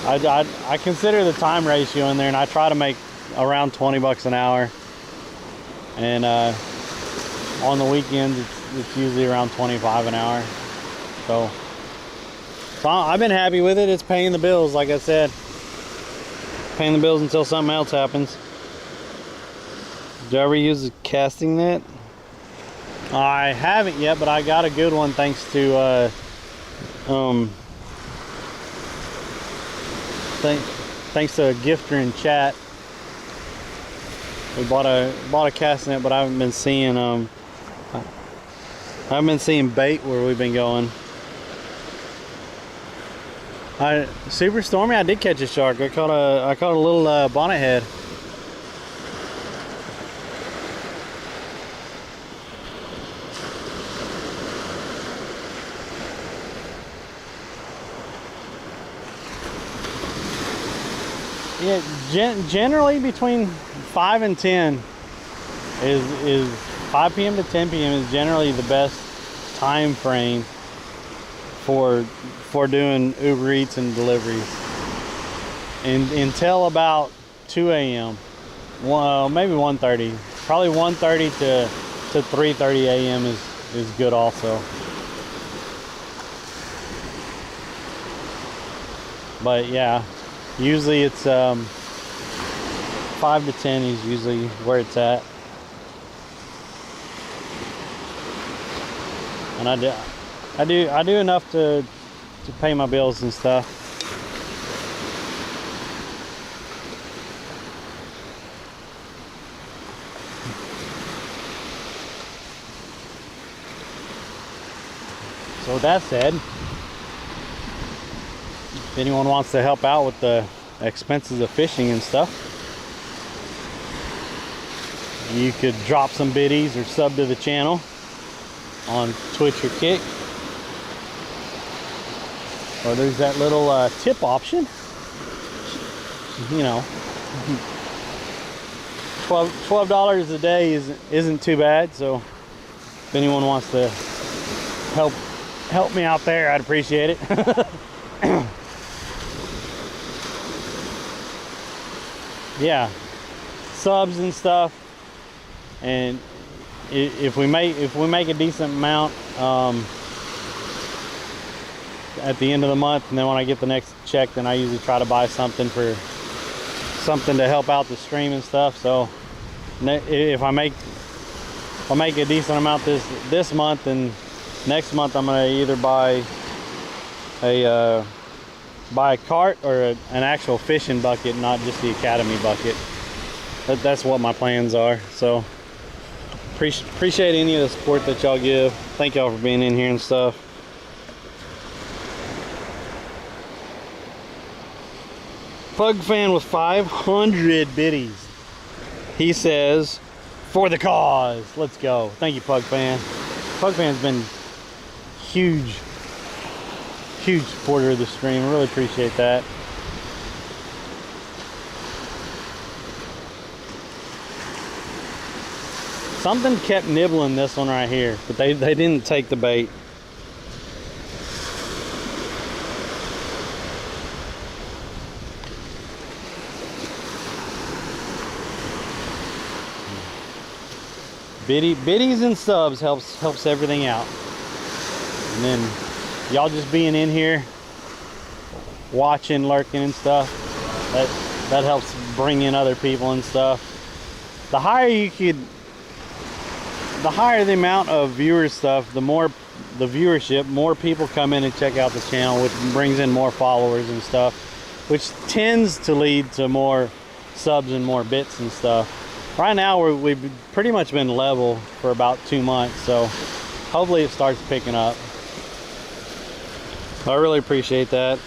I consider the time ratio in there, and I try to make around $20 an hour. And on the weekends, it's usually around 25 an hour. So I've been happy with it. It's paying the bills, like I said. Paying the bills until something else happens. Do you ever use a casting net? I haven't yet, but I got a good one thanks to thanks to a gifter in chat. We bought a casting net, but I haven't been seeing bait where we've been going. Super stormy, I did catch a shark. I caught a little bonnet head. Yeah, generally between 5 and 10 is 5 p.m. to 10 p.m. is generally the best time frame for doing Uber Eats and deliveries. And until about 2 a.m. Well, maybe 1:30. Probably 1:30 to 3:30 a.m. is good also. But yeah, usually it's 5 to 10 is usually where it's at. And I do enough to to pay my bills and stuff. So with that said, if anyone wants to help out with the expenses of fishing and stuff, you could drop some biddies or sub to the channel on Twitch or Kick. Or there's that little tip option. You know, $12 a day isn't too bad. So if anyone wants to help me out there, I'd appreciate it. Yeah, subs and stuff, and if we make a decent amount at the end of the month, and then when I get the next check, then I usually try to buy something to help out the stream and stuff. So if I make a decent amount this month, and next month I'm gonna either buy a cart or an actual fishing bucket, not just the Academy bucket. That's what my plans are. So appreciate any of the support that y'all give. Thank y'all for being in here and stuff. Pug fan with 500 biddies. He says, for the cause. Let's go. Thank you, Pug fan. Pug fan's been huge supporter of the stream. I really appreciate that. Something kept nibbling this one right here, but they didn't take the bait. Biddies and subs helps everything out. And then y'all just being in here, watching, lurking and stuff, that helps bring in other people and stuff. The higher the amount of viewers stuff, the more the viewership, more people come in and check out the channel, which brings in more followers and stuff, which tends to lead to more subs and more bits and stuff. Right now we've pretty much been level for about 2 months, so hopefully it starts picking up. I really appreciate that.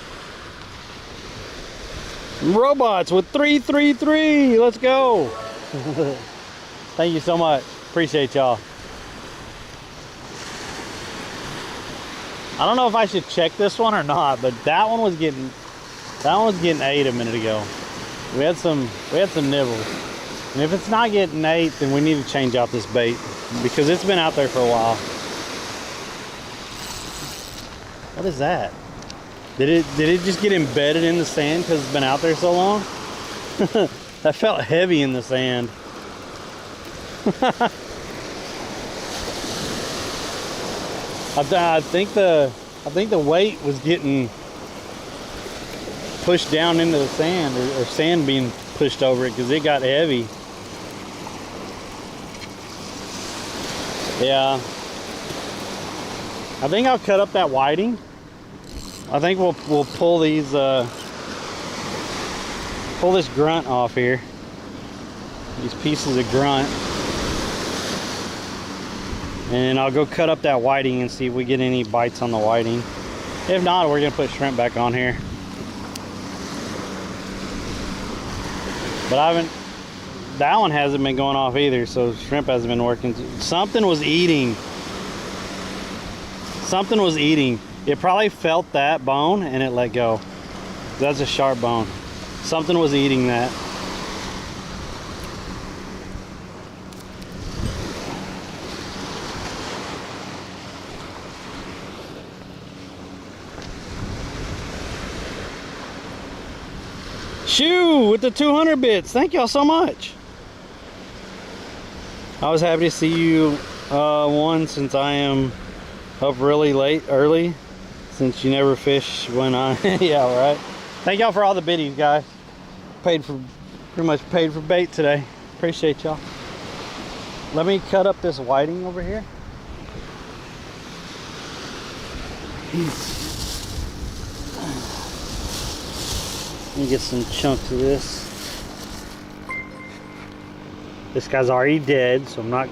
Robots with 333, let's go. Thank you so much, appreciate y'all. I don't know if I should check this one or not, but that one was getting 8 a minute ago. We had some nibbles. And if it's not getting 8, then we need to change out this bait because it's been out there for a while. What is that? Did it just get embedded in the sand because it's been out there so long? That felt heavy in the sand. I think the weight was getting pushed down into the sand, or sand being pushed over it because it got heavy. Yeah, I think I'll cut up that whiting. I think we'll pull these pull this grunt off here, these pieces of grunt, and I'll go cut up that whiting and see if we get any bites on the whiting. If not, we're gonna put shrimp back on here. But that one hasn't been going off either, so shrimp hasn't been working. Something was eating. It probably felt that bone and it let go. That's a sharp bone. Something was eating that. Shoo with the 200 bits. Thank y'all so much. I was happy to see you one, since I am up really early, since you never fish when I yeah, right. Thank y'all for all the biddies, guys. Pretty much paid for bait today. Appreciate y'all. Let me cut up this whiting over here. Let me get some chunks of this. This guy's already dead, so I'm not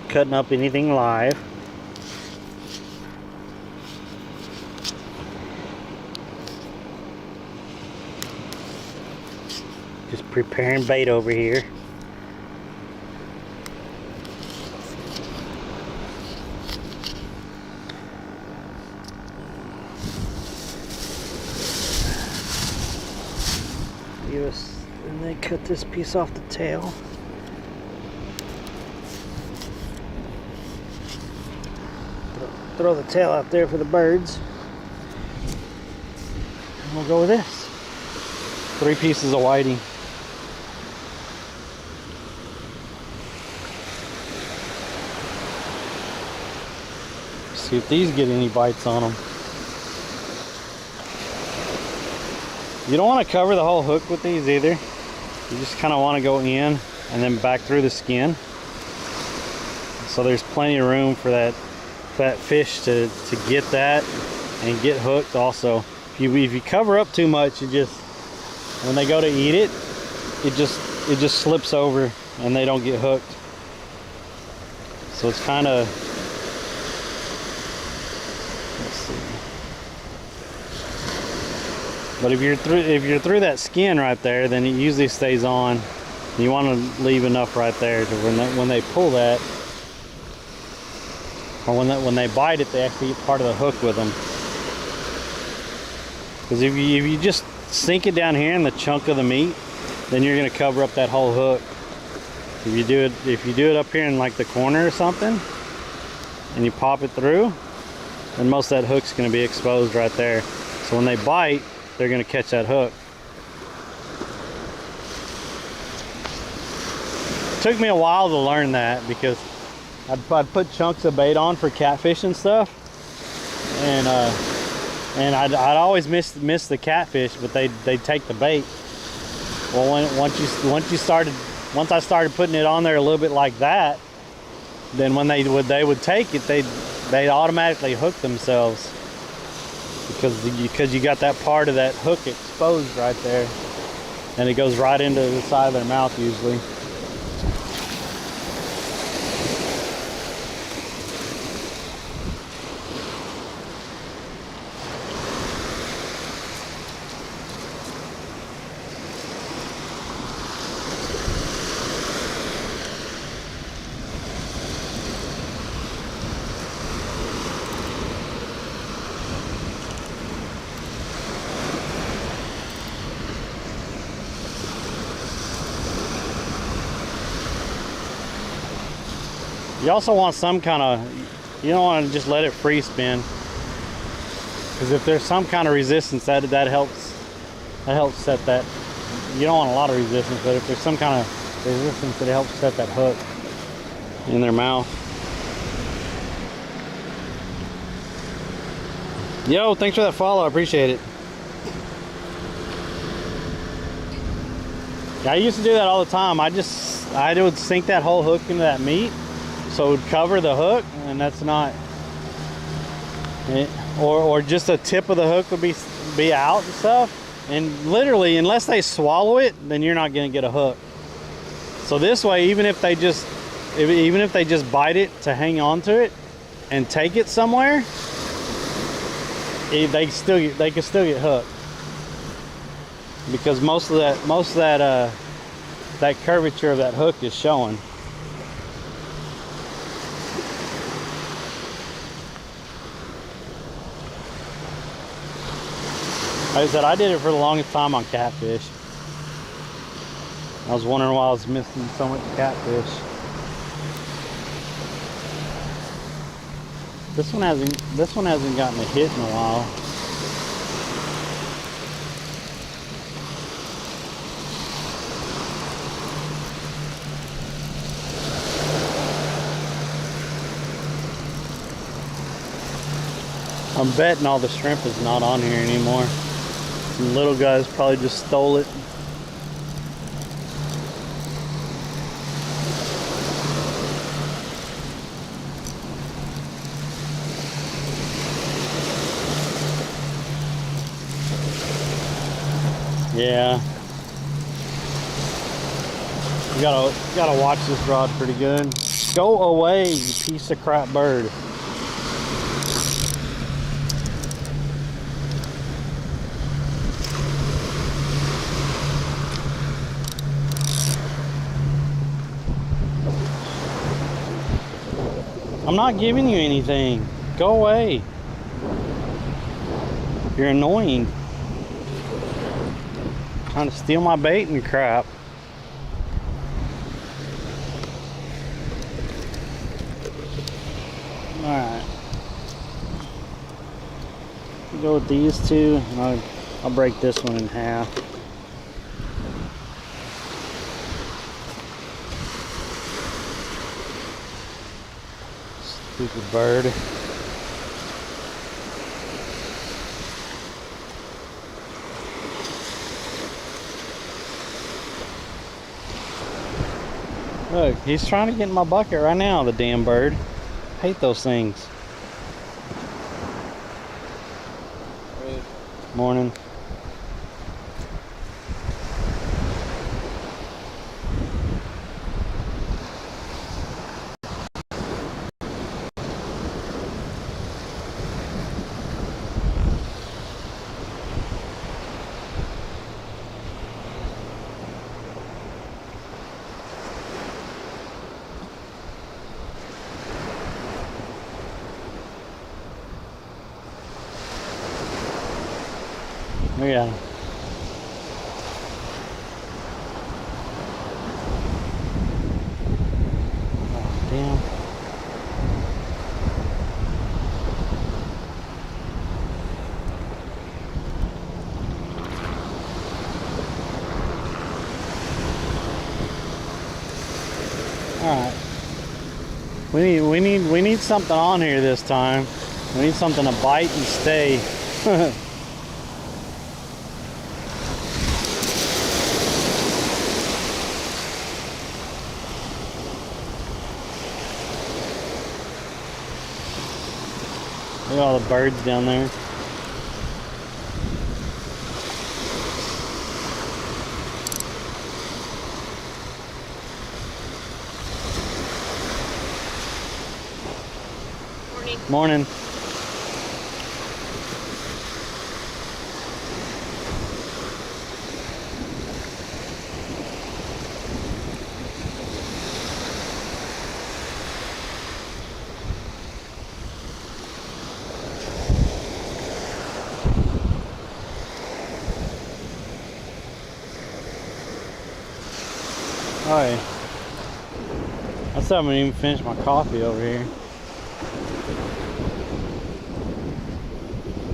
cutting up anything live. Just preparing bait over here. And then cut this piece off the tail. Throw the tail out there for the birds. And we'll go with this. 3 pieces of whiting. See if these get any bites on them. You don't want to cover the whole hook with these either. You just kind of want to go in and then back through the skin. So there's plenty of room for that fish to get that and get hooked also. If you cover up too much, it just, when they go to eat it, it just slips over and they don't get hooked. So it's kind of, let's see. But if you're through that skin right there, then it usually stays on. You want to leave enough right there to when they pull that, or when they bite it, they actually get part of the hook with them. Because if you just sink it down here in the chunk of the meat, then you're going to cover up that whole hook. If you do it up here in like the corner or something, and you pop it through, then most of that hook's going to be exposed right there. So when they bite, they're going to catch that hook. It took me a while to learn that because I'd put chunks of bait on for catfish and stuff, and I'd always miss the catfish, but they'd take the bait. Well, once I started putting it on there a little bit like that, then when they would take it, they'd automatically hook themselves. Because you got that part of that hook exposed right there, and it goes right into the side of their mouth usually. You also want some kind of, you don't want to just let it free spin, because if there's some kind of resistance, that helps set that. You don't want a lot of resistance, but if there's some kind of resistance, it helps set that hook in their mouth. Yo, thanks for that follow, I appreciate it. Yeah, I used to do that all the time. I would sink that whole hook into that meat, so it would cover the hook, and that's not, or just the tip of the hook would be out and stuff. And literally, unless they swallow it, then you're not going to get a hook. So this way, even if they just bite it to hang on to it and take it somewhere, they can still get hooked, because most of that curvature of that hook is showing. Like I said, I did it for the longest time on catfish. I was wondering why I was missing so much catfish. This one hasn't gotten a hit in a while. I'm betting all the shrimp is not on here anymore. Some little guys probably just stole it. Yeah. You gotta watch this rod pretty good. Go away, you piece of crap bird. I'm not giving you anything. Go away. You're annoying. Trying to steal my bait and crap. Alright. Go with these two, and I'll break this one in half. Stupid bird. Look, he's trying to get in my bucket right now, the damn bird. Hate those things. Morning. Look at him. Oh, damn. All right. We need something on here this time. We need something to bite and stay. Look at all the birds down there. Morning. Morning. Alright. I still haven't even finished my coffee over here.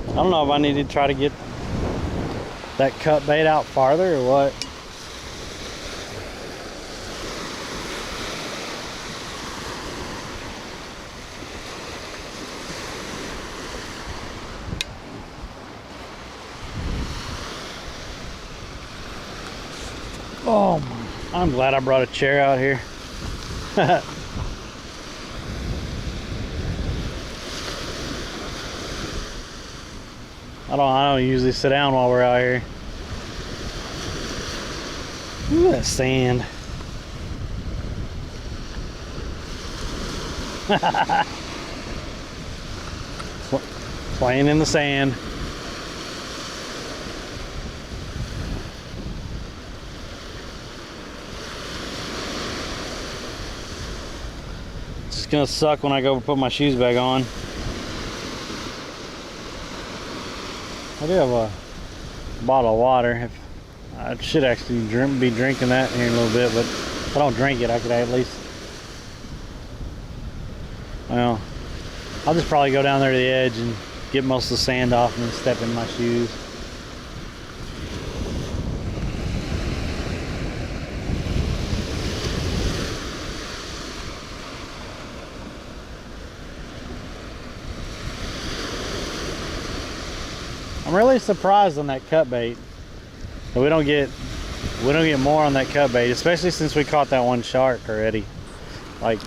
I don't know if I need to try to get that cut bait out farther or what. Oh my. I'm glad I brought a chair out here. I don't usually sit down while we're out here. Look at that sand. Playing in the sand. It's gonna suck when I go put my shoes back on. I do have a bottle of water. I should actually be drinking that here in a little bit, but if I don't drink it, I could at least. Well, I'll just probably go down there to the edge and get most of the sand off and then step in my shoes. I'm really surprised on that cut bait that we don't get more on that cut bait, especially since we caught that one shark already. Like,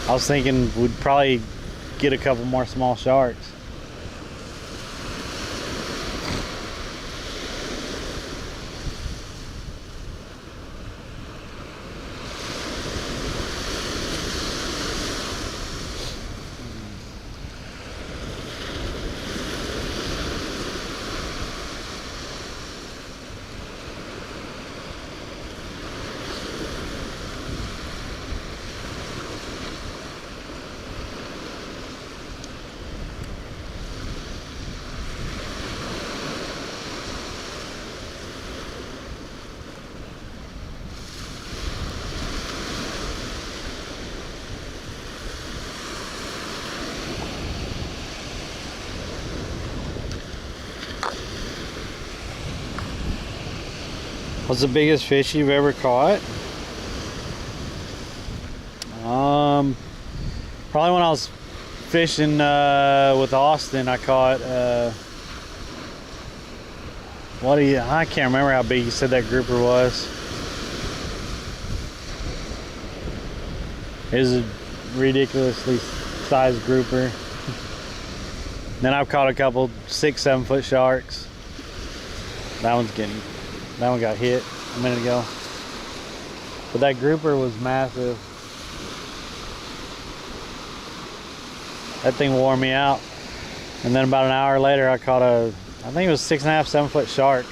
I was thinking we'd probably get a couple more small sharks. What's the biggest fish you've ever caught? Probably when I was fishing with Austin, I caught I can't remember how big you said that grouper was. It was a ridiculously sized grouper. Then I've caught a couple 6-7 foot sharks. That one got hit a minute ago. But that grouper was massive. That thing wore me out. And then about an hour later I caught I think it was 6.5, 7 foot shark.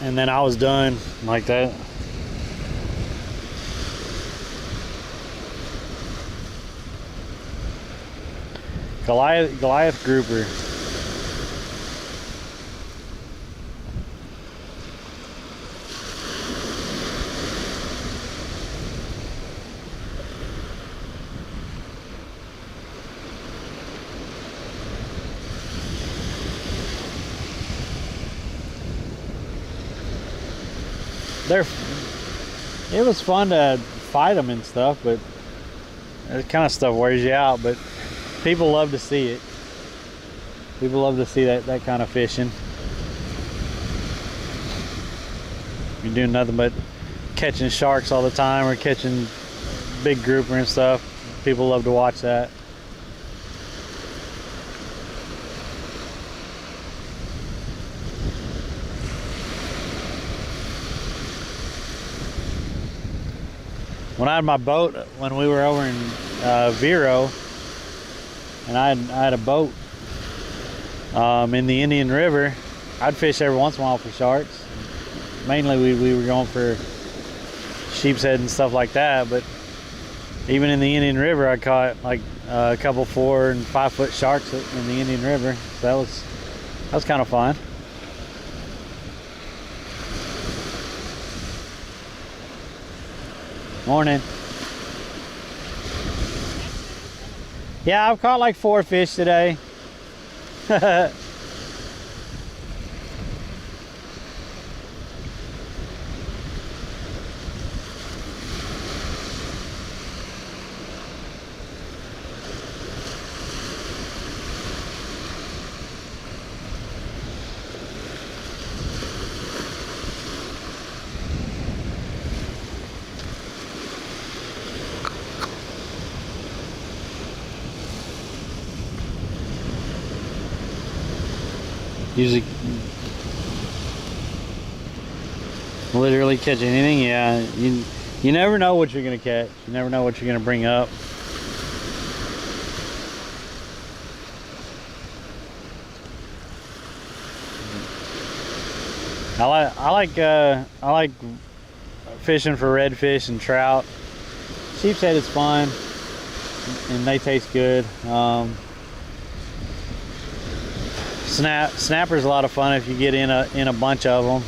And then I was done like that. Goliath grouper. It was fun to fight them and stuff, but that kind of stuff wears you out. But people love to see it. People love to see that kind of fishing. You're doing nothing but catching sharks all the time or catching big grouper and stuff. People love to watch that. When I had my boat, when we were over in Vero, and I had a boat in the Indian River, I'd fish every once in a while for sharks. Mainly we were going for sheep's head and stuff like that, but even in the Indian River I caught like a couple 4 and 5 foot sharks in the Indian River. So that was kind of fun. Morning. Yeah, I've caught like 4 fish today. Usually literally catch anything. Yeah, you never know what you're gonna catch. You never know what you're gonna bring up. I like fishing for redfish and trout. Sheep's head is fun and they taste good. Snapper's a lot of fun if you get in a bunch of them.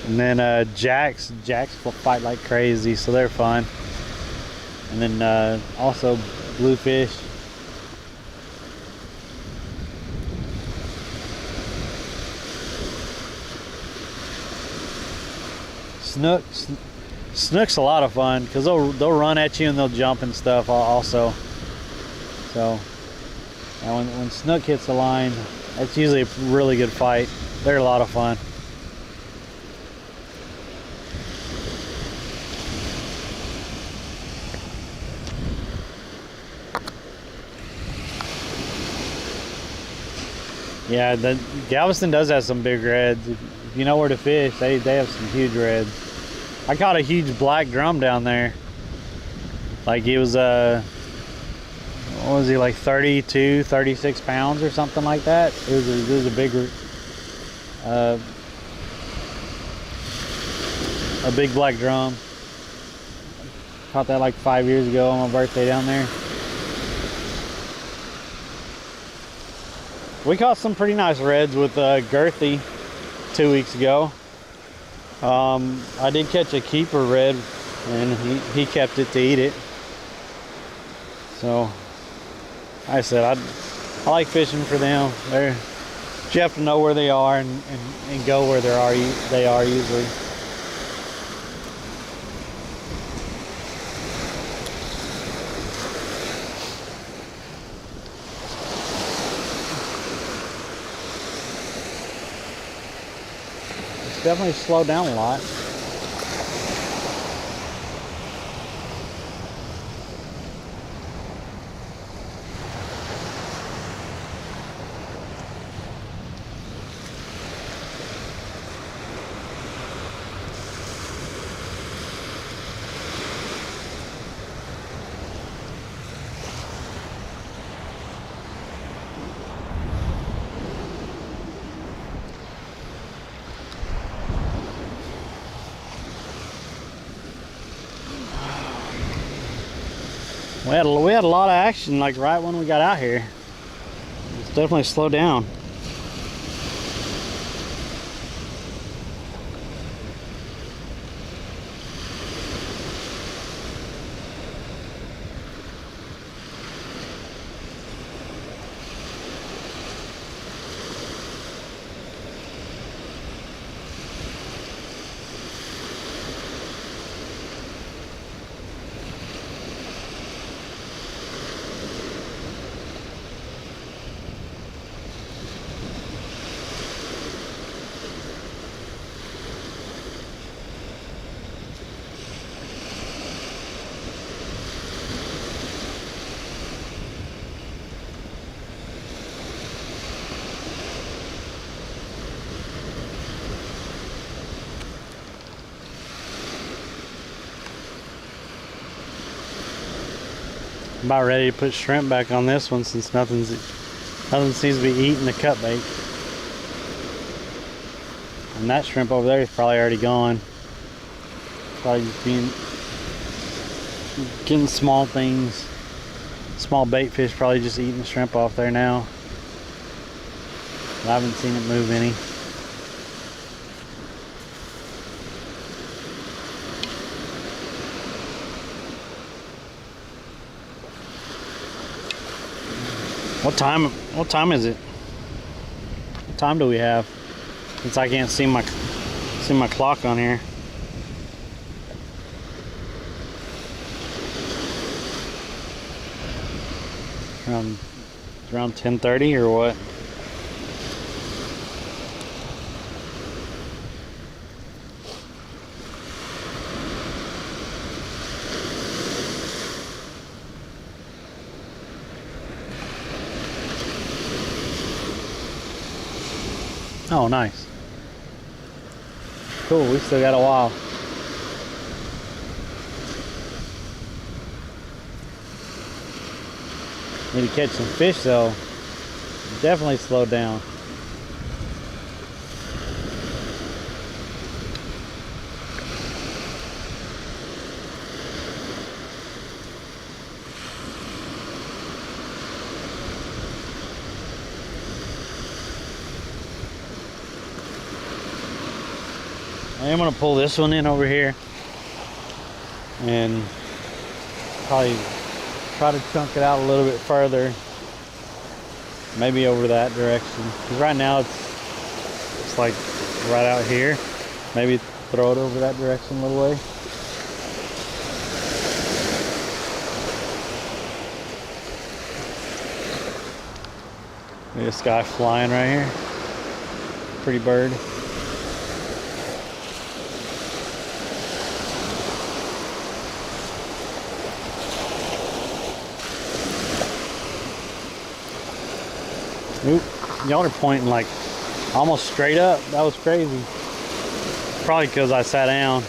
And then jacks fight like crazy, so they're fun. And then also bluefish. Snook's a lot of fun because they'll run at you and they'll jump and stuff also. So. And when snook hits the line, that's usually a really good fight. They're a lot of fun. Yeah, Galveston does have some big reds. If you know where to fish, they have some huge reds. I caught a huge black drum down there. Like he was what was he, like 32, 36 pounds or something like that? It was a big black drum. Caught that like 5 years ago on my birthday down there. We caught some pretty nice reds with Girthy 2 weeks ago. I did catch a keeper red and he kept it to eat it. So like I said, I like fishing for them. you have to know where they are and go where they are usually. It's definitely slowed down a lot. We had a lot of action like right when we got out here. It's definitely slowed down. I'm about ready to put shrimp back on this one since nothing seems to be eating the cut bait. And that shrimp over there is probably already gone. Probably just getting small things. Small bait fish probably just eating the shrimp off there now. But I haven't seen it move any. What time is it? What time do we have? Since I can't see my clock on here. Around 10:30 or what? Oh, nice. Cool, we still got a while. Need to catch some fish though. Definitely slowed down. I am going to pull this one in over here and probably try to chunk it out a little bit further, maybe over that direction, because right now it's like right out here. Maybe throw it over that direction a little way. This guy flying right here, pretty bird. Oop, y'all are pointing like almost straight up. That was crazy. Probably because I sat down.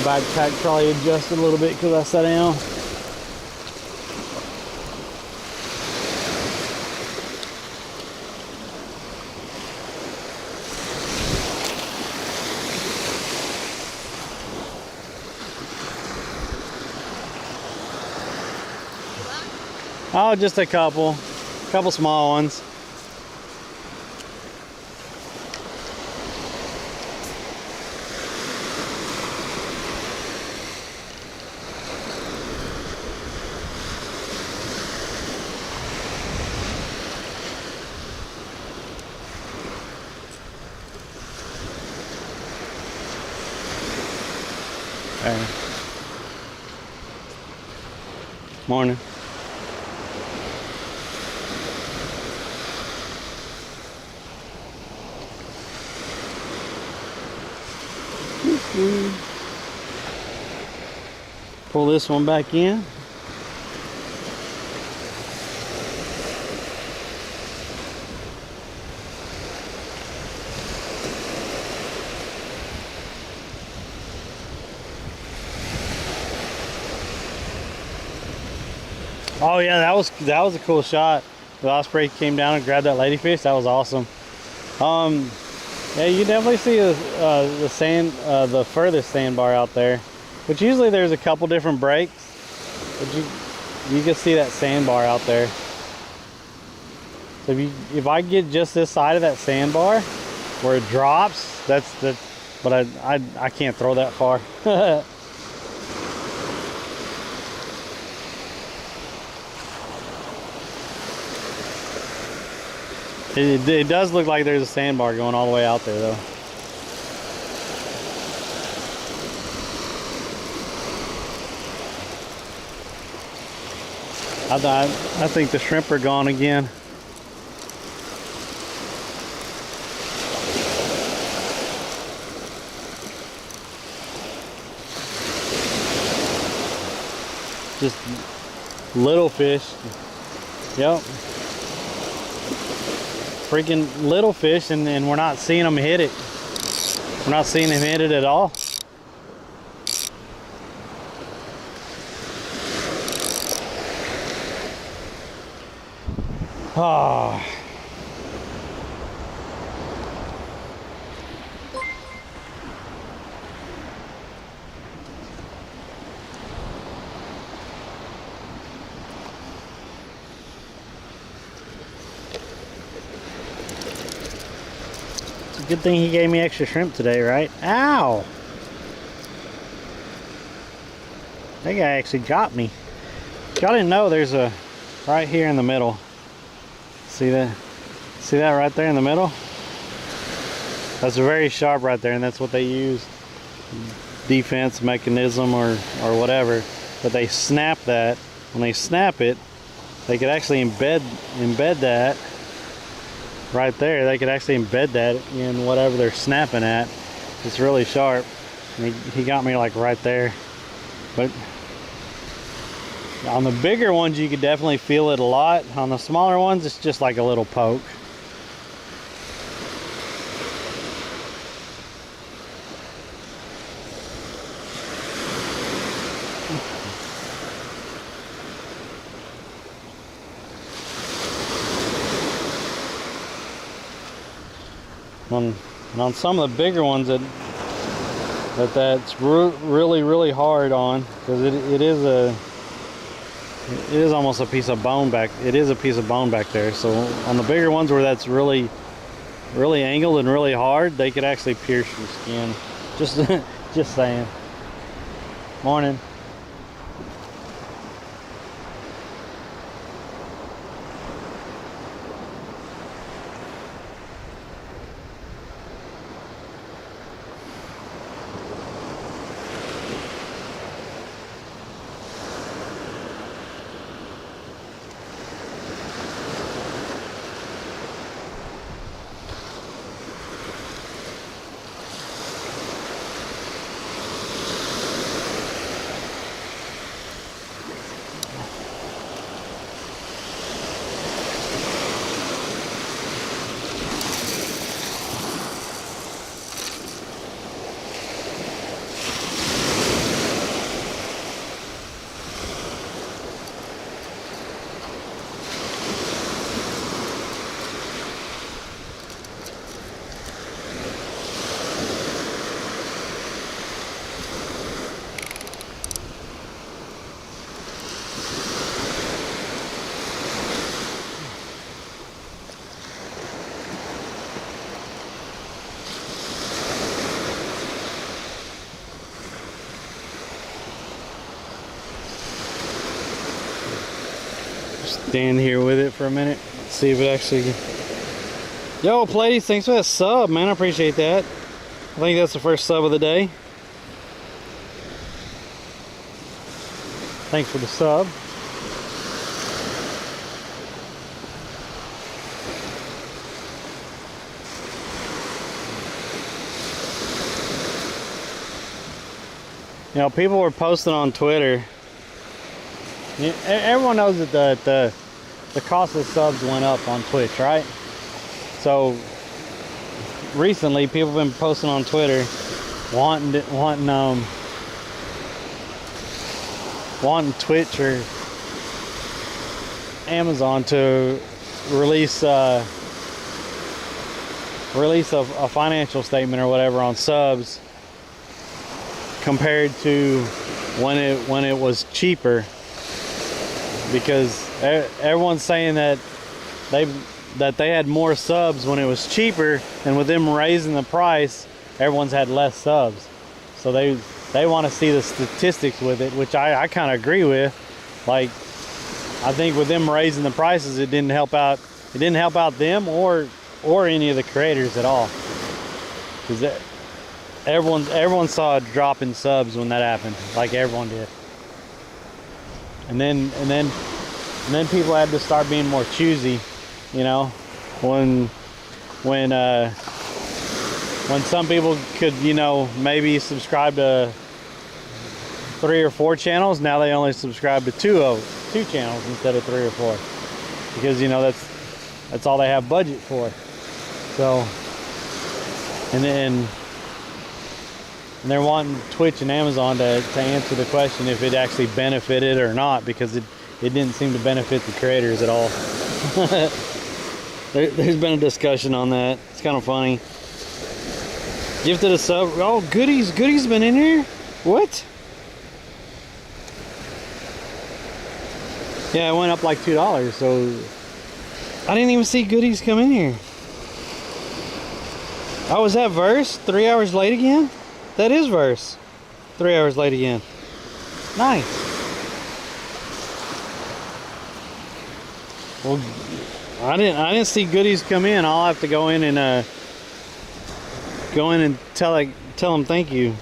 Backpack probably adjusted a little bit because I sat down. Oh, just a couple small ones. Alright. Morning. Pull this one back in. Oh yeah, that was a cool shot. The osprey came down and grabbed that ladyfish. That was awesome. Yeah, you definitely see the furthest sandbar out there, but usually there's a couple different breaks. But you can see that sandbar out there. So if I get just this side of that sandbar where it drops, that's. But I can't throw that far. It does look like there's a sandbar going all the way out there though. I think the shrimp are gone again. Just little fish. Yep. Freaking little fish, and we're not seeing them hit it. We're not seeing them hit it at all. Ah. Good thing he gave me extra shrimp today, right? Ow! That guy actually got me. Y'all didn't know there's a right here in the middle. See that? See that right there in the middle? That's very sharp right there, and that's what they use. Defense mechanism or whatever. But they snap that. When they snap it, they could actually embed that. Right there, they could actually embed that in whatever they're snapping at. It's really sharp. And he got me like right there. But on the bigger ones, you could definitely feel it a lot. On the smaller ones, it's just like a little poke. On some of the bigger ones that's really hard on, because it is almost a piece of bone back. It is a piece of bone back there. So on the bigger ones where that's really angled and really hard, they could actually pierce your skin. Just saying. Morning. Stand here with it for a minute, see if it actually. Yo, Pladies, thanks for that sub, man. I appreciate that. I think that's the first sub of the day. Thanks for the sub. You know, people were posting on Twitter. Everyone knows that the cost of subs went up on Twitch, right? So recently, people have been posting on Twitter wanting Twitch or Amazon to release a financial statement or whatever on subs compared to when it was cheaper, because everyone's saying that they had more subs when it was cheaper, and with them raising the price, everyone's had less subs. So they want to see the statistics with it, which I kind of agree with. Like, I think with them raising the prices, it didn't help out them or any of the creators at all, because everyone saw a drop in subs when that happened, like everyone did. And then people had to start being more choosy, you know, when some people could, you know, maybe subscribe to 3 or 4 channels, now they only subscribe to two channels instead of 3 or 4, because, you know, that's all they have budget for. So, and they're wanting Twitch and Amazon to answer the question if it actually benefited or not, because it didn't seem to benefit the creators at all. There's been a discussion on that. It's kind of funny. Gifted a sub. Oh, Goody's been in here? What? Yeah, it went up like $2, so I didn't even see Goody's come in here. Oh, was that Verse? 3 hours late again? That is Verse. 3 hours late again. Nice. Well, I didn't see Goodies come in. I'll have to go in and tell them thank you.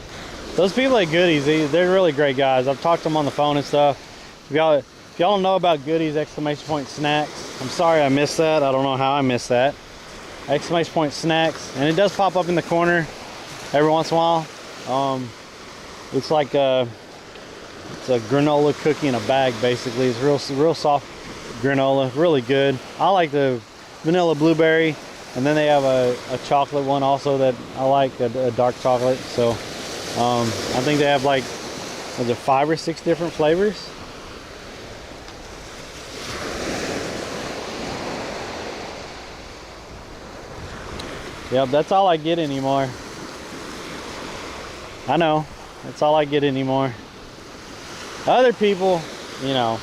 Those people at Goodies, they're really great guys. I've talked to them on the phone and stuff. If y'all don't know about Goodies !snacks, I'm sorry I missed that. I don't know how I missed that. !snacks, and it does pop up in the corner every once in a while. It's like it's a granola cookie in a bag, basically. It's real soft granola, really good. I like the vanilla blueberry, and then they have a chocolate one also that I like, a dark chocolate. So I think they have, like, was it 5 or 6 different flavors? Yep, that's all I get anymore. I know, that's all I get anymore. Other people, you know,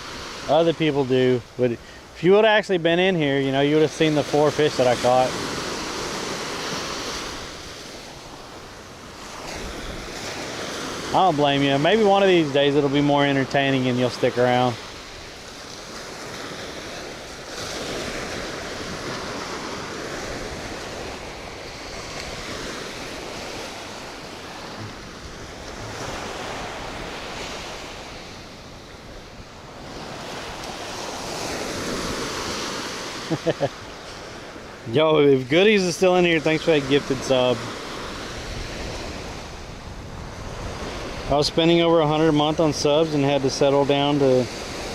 other people do. But if you would have actually been in here, you know, you would have seen the 4 fish that I caught. I don't blame you. Maybe one of these days it'll be more entertaining and you'll stick around. Yo, if Goodies is still in here, thanks for that gifted sub. I was spending over $100 a month on subs and had to settle down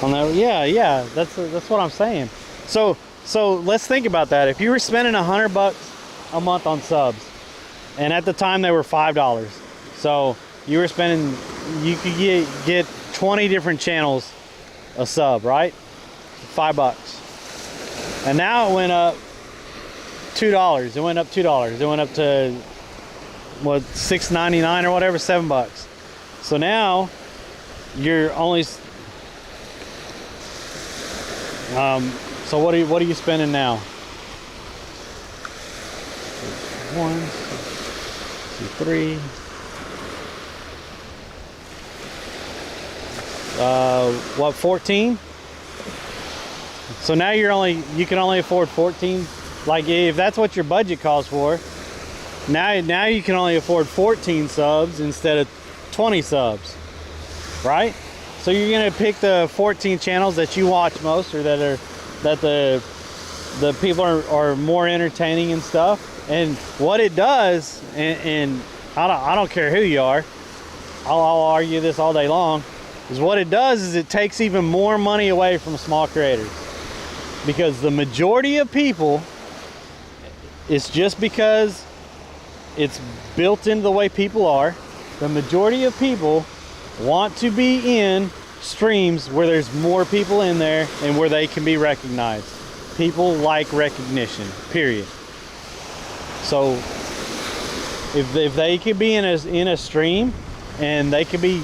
on that. Yeah, that's what I'm saying. So let's think about that. If you were spending $100 a month on subs, and at the time they were $5, so you were spending, you could get 20 different channels a sub, right? $5. And now it went up $2. It went up $2. It went up to what, $6.99 or whatever, $7. So now you're only so what are you spending now? 1, 2, 3. What, 14? So now you can only afford 14. Like, if that's what your budget calls for, now you can only afford 14 subs instead of 20 subs, right? So you're gonna pick the 14 channels that you watch most, or that the people are more entertaining and stuff. And what it does, and I don't care who you are, I'll argue this all day long, is what it does is it takes even more money away from small creators. Because the majority of people, it's just because it's built into the way people are, the majority of people want to be in streams where there's more people in there and where they can be recognized. People like recognition, period. So if they could be in a stream and they could be,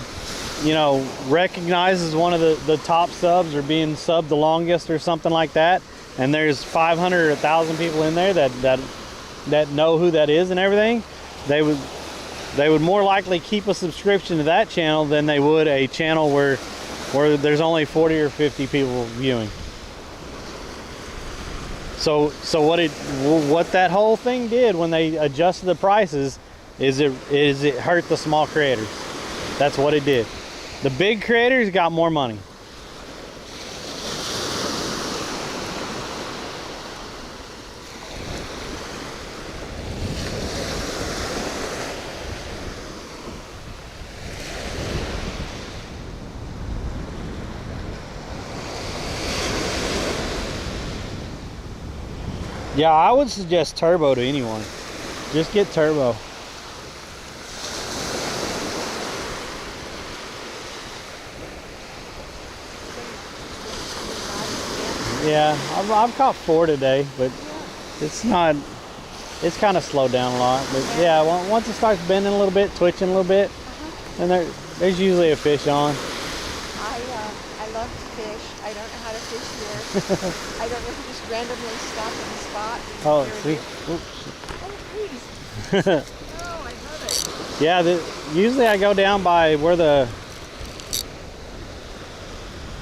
you know, recognized as one of the top subs, or being subbed the longest or something like that, and there's 500 or 1,000 people in there that know who that is and everything, they would more likely keep a subscription to that channel than they would a channel where there's only 40 or 50 people viewing. So what that whole thing did when they adjusted the prices is it hurt the small creators. That's what it did. The big creators got more money. Yeah, I would suggest turbo to anyone. Just get turbo. Yeah, I've caught 4 today, but it's kind of slowed down a lot. But yeah, once it starts bending a little bit, twitching a little bit, and there's usually a fish on. I love to fish. I don't know how to fish here. I don't know if you just randomly stop in the spot. Oh, There we see? go. Oops. Oh, please. Oh, I love it. Yeah, usually I go down by where the...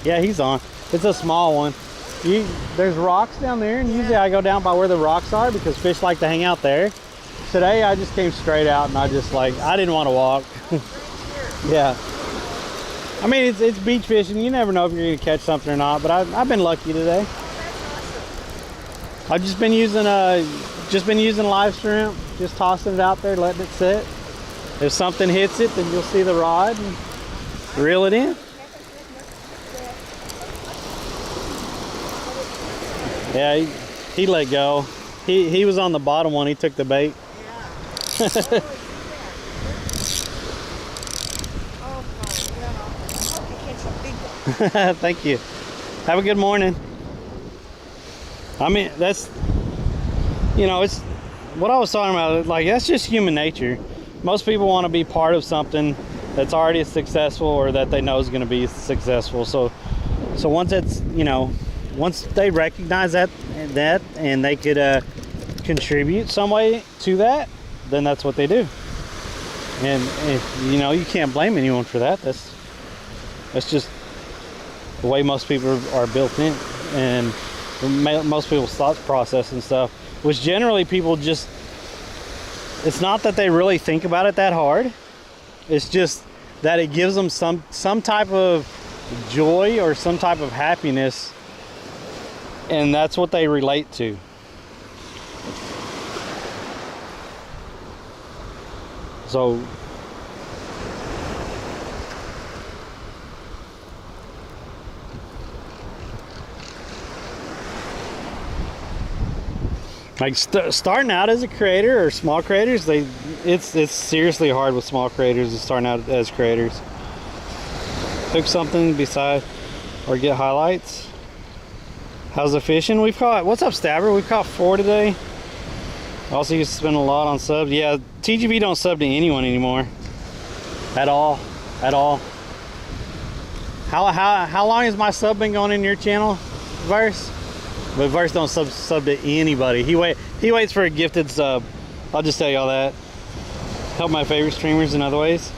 Yeah, he's on. It's a small one. There's rocks down there, and usually I go down by where the rocks are because fish like to hang out there. Today I just came straight out, and I didn't want to walk. Yeah. I mean, it's beach fishing. You never know if you're going to catch something or not, but I've been lucky today. I've just been using live shrimp, just tossing it out there, letting it sit. If something hits it, then you'll see the rod and reel it in. Yeah, he let go. He was on the bottom one. He took the bait. Yeah. Thank you. Have a good morning. I mean, that's, you know, it's what I was talking about. Like, that's just human nature. Most people want to be part of something that's already successful, or that they know is going to be successful. So once it's, you know, once they recognize that and they could contribute some way to that, then that's what they do. And you know, you can't blame anyone for that. That's just the way most people are built in, and most people's thought process and stuff, which generally people just, it's not that they really think about it that hard. It's just that it gives them some type of joy or some type of happiness, and that's what they relate to. So like starting out as a creator or small creators, it's seriously hard with small creators to starting out as creators. Hook something beside or get highlights. How's the fishing? We've caught, what's up, Stabber? We've caught 4 today. Also, you spend a lot on subs. Yeah, TGV don't sub to anyone anymore. At all. How long has my sub been going in your channel, Verse? But Verse don't sub to anybody. He waits for a gifted sub. I'll just tell y'all that. Help my favorite streamers in other ways.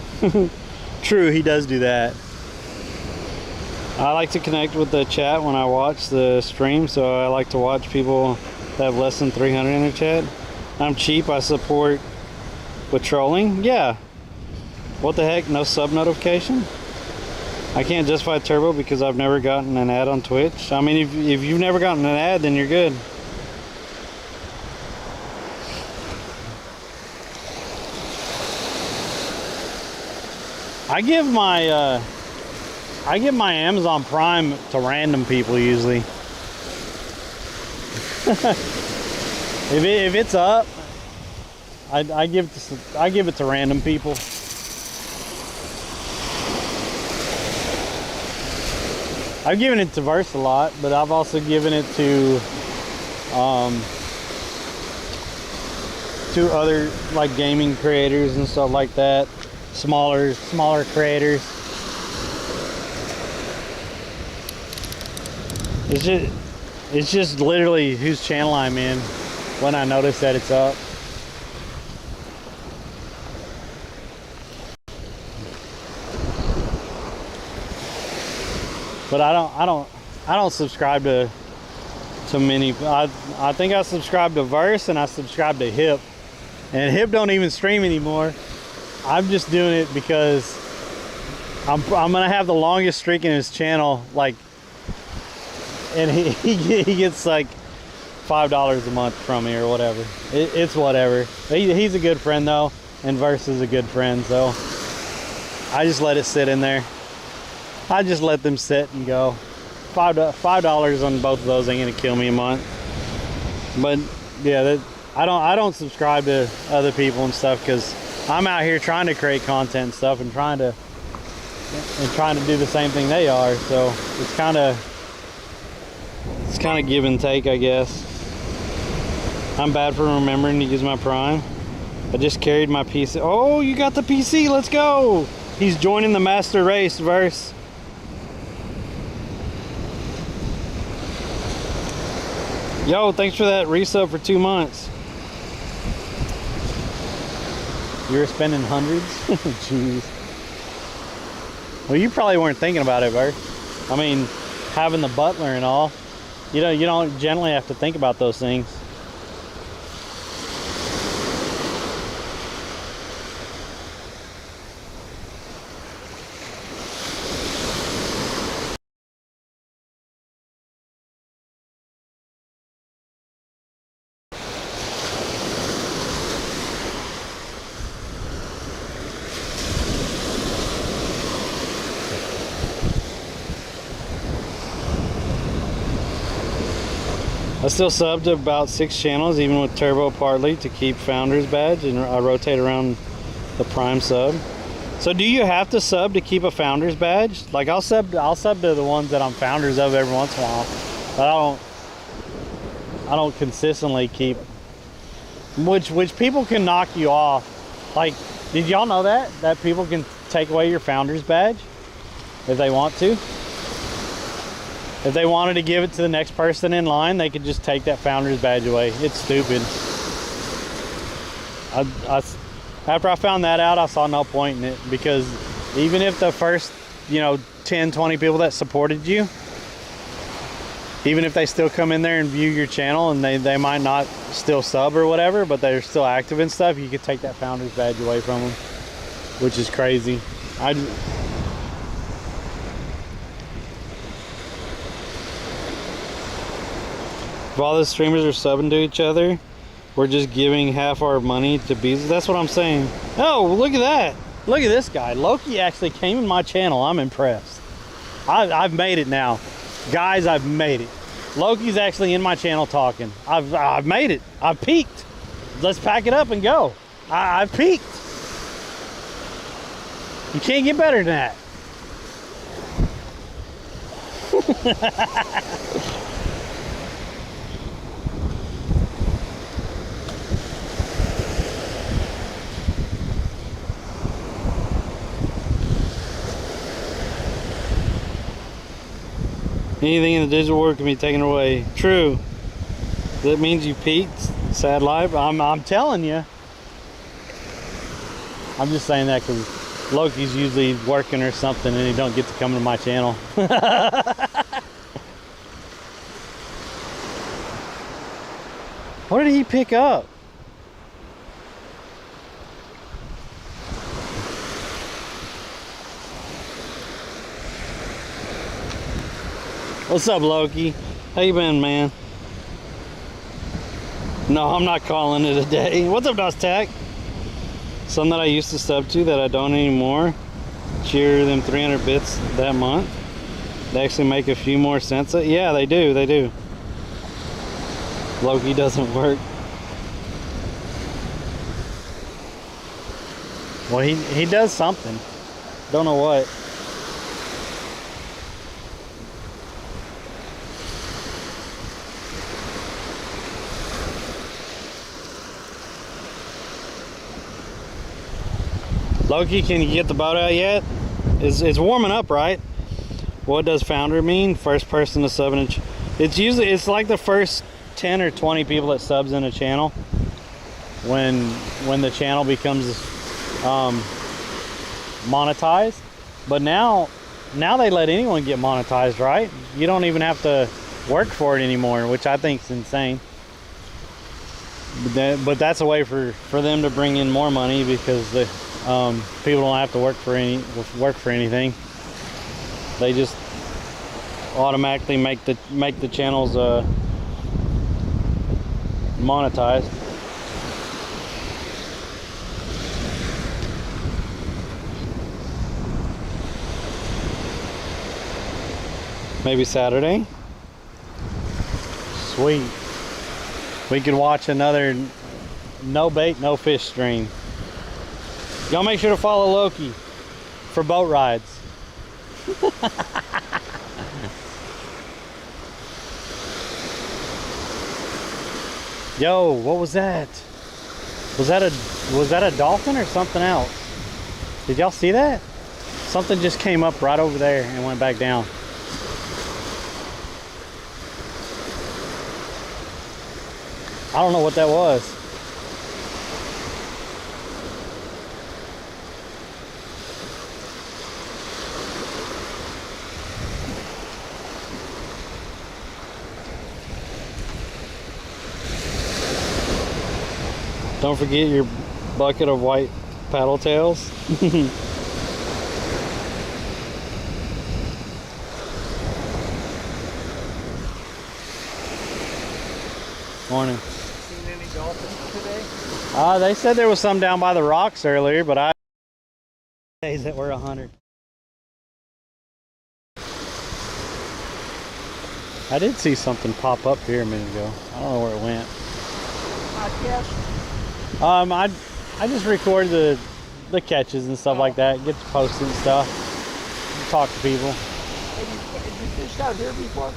True, he does do that. I like to connect with the chat when I watch the stream, so I like to watch people that have less than 300 in their chat. I'm cheap, I support with trolling. Yeah. What the heck, no sub notification? I can't justify Turbo because I've never gotten an ad on Twitch. I mean, if you've never gotten an ad, then you're good. I give my Amazon Prime to random people usually. if it's up, I give it to random people. I've given it to Verse a lot, but I've also given it to other like gaming creators and stuff like that. Smaller creators. It's just literally whose channel I'm in when I notice that it's up. But I don't subscribe to many. I think I subscribe to Verse and I subscribe to Hip, and Hip don't even stream anymore. I'm just doing it because I'm gonna have the longest streak in his channel, like, and he gets like $5 a month from me or whatever. It's whatever. He's a good friend though, and Verse is a good friend, so I just let it sit in there. I just let them sit and go. $5 on both of those ain't gonna kill me a month. But yeah, I don't subscribe to other people and stuff because I'm out here trying to create content and stuff and trying to do the same thing they are. So it's kind of give and take, I guess. I'm bad for remembering to use my Prime. I just carried my PC. Oh, you got the PC. Let's go. He's joining the master race, Verse. Yo, thanks for that resub for 2 months. You were spending hundreds? Jeez. Well, you probably weren't thinking about it, Bert. I mean, having the butler and all, you don't generally have to think about those things. I still sub to about 6 channels, even with Turbo partly, to keep Founders Badge, and I rotate around the Prime sub. So do you have to sub to keep a Founders Badge? Like I'll sub to the ones that I'm Founders of every once in a while, but I don't consistently keep, which people can knock you off. Like, did y'all know that people can take away your Founders Badge if they want to? If they wanted to give it to the next person in line, they could just take that Founders Badge away. It's stupid. After I found that out, I saw no point in it, because even if the first, 10, 20 people that supported you, even if they still come in there and view your channel and they might not still sub or whatever, but they're still active and stuff, you could take that Founders Badge away from them, which is crazy. If all the streamers are subbing to each other, we're just giving half our money to Bees. That's what I'm saying. Oh, look at that. Look at this guy. Loki actually came in my channel. I'm impressed. I've made it now. Guys, I've made it. Loki's actually in my channel talking. I've made it. I've peaked. Let's pack it up and go. I've peaked. You can't get better than that. Anything in the digital world can be taken away. True. That means you peaked. Sad life. I'm telling you. I'm just saying that because Loki's usually working or something and he don't get to come to my channel. What did he pick up? What's up, Loki? How you been, man? No, I'm not calling it a day. What's up, Dostak? Some that I used to sub to that I don't anymore. Cheer them 300 bits that month. They actually make a few more cents. Yeah, they do. They do. Loki doesn't work. Well, he does something. Don't know what. Loki, can you get the boat out yet? It's warming up, right? What does founder mean? First person to sub in a it's like the first 10 or 20 people that subs in a channel when the channel becomes monetized. But now they let anyone get monetized, right? You don't even have to work for it anymore, which I think is insane. But that's a way for them to bring in more money, because the people don't have to work for anything. They just automatically make the channels monetized. Maybe Saturday. Sweet. We could watch another no bait, no fish stream. Y'all make sure to follow Loki for boat rides. Yo, what was that? Was that a dolphin or something else? Did y'all see that? Something just came up right over there and went back down. I don't know what that was. Don't forget your bucket of white paddle tails. Morning. Seen any dolphins today? They said there was some down by the rocks earlier, but I days that were 100. I did see something pop up here a minute ago. I don't know where it went. Podcast? I just record the catches and stuff like that, get to post and stuff, talk to people. Have you fished out here before?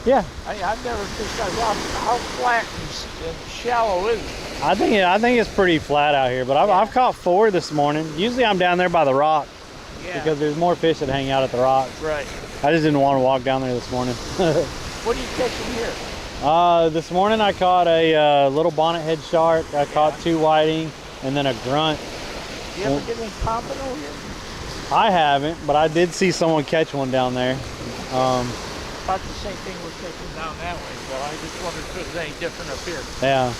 Yeah, I've never fished out here. How flat and shallow is it? I think it's pretty flat out here, but I've caught 4 this morning. Usually I'm down there by the rock because there's more fish that hang out at the rocks. Right. I just didn't want to walk down there this morning. What are you catching here? This morning I caught a little bonnethead shark. I caught 2 whiting and then a grunt. You ever get any pompano here? I haven't, but I did see someone catch one down there. About the same thing we're catching down that way, but I just wondered if it was any different up here. Yeah.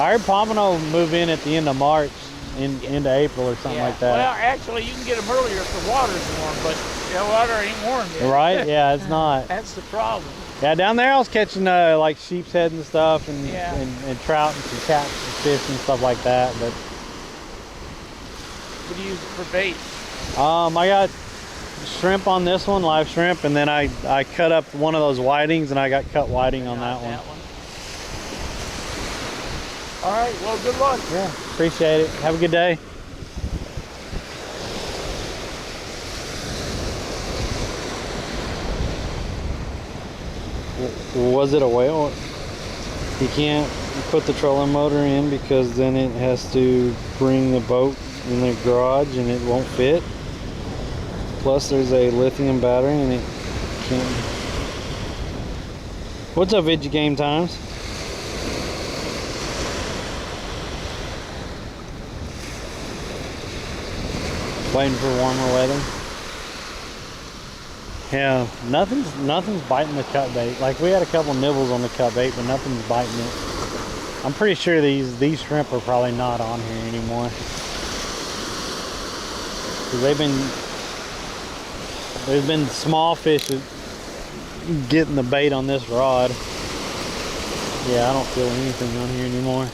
I heard pompano move in at the end of March, into April or something like that. Well, actually, you can get them earlier if the water's warm, but the water ain't warm yet. Right? Yeah, it's not. That's the problem. Yeah, down there I was catching like sheep's head and stuff, and, Yeah. and trout and some cats and fish and stuff like that. But What do you use for bait? I got shrimp on this one, live shrimp, and then I cut up one of those whitings and I got cut whiting on that one. All right, well, good luck. Yeah, appreciate it. Have a good day. Was it a whale? You can't put the trolling motor in because then it has to bring the boat in the garage and it won't fit. Plus there's a lithium battery and it can't. What's up, Vidya Game Times? Waiting for warmer weather. Yeah, nothing's biting the cut bait. Like, we had a couple nibbles on the cut bait, but nothing's biting it. I'm pretty sure these shrimp are probably not on here anymore. Cause there's been small fish getting the bait on this rod. Yeah, I don't feel anything on here anymore.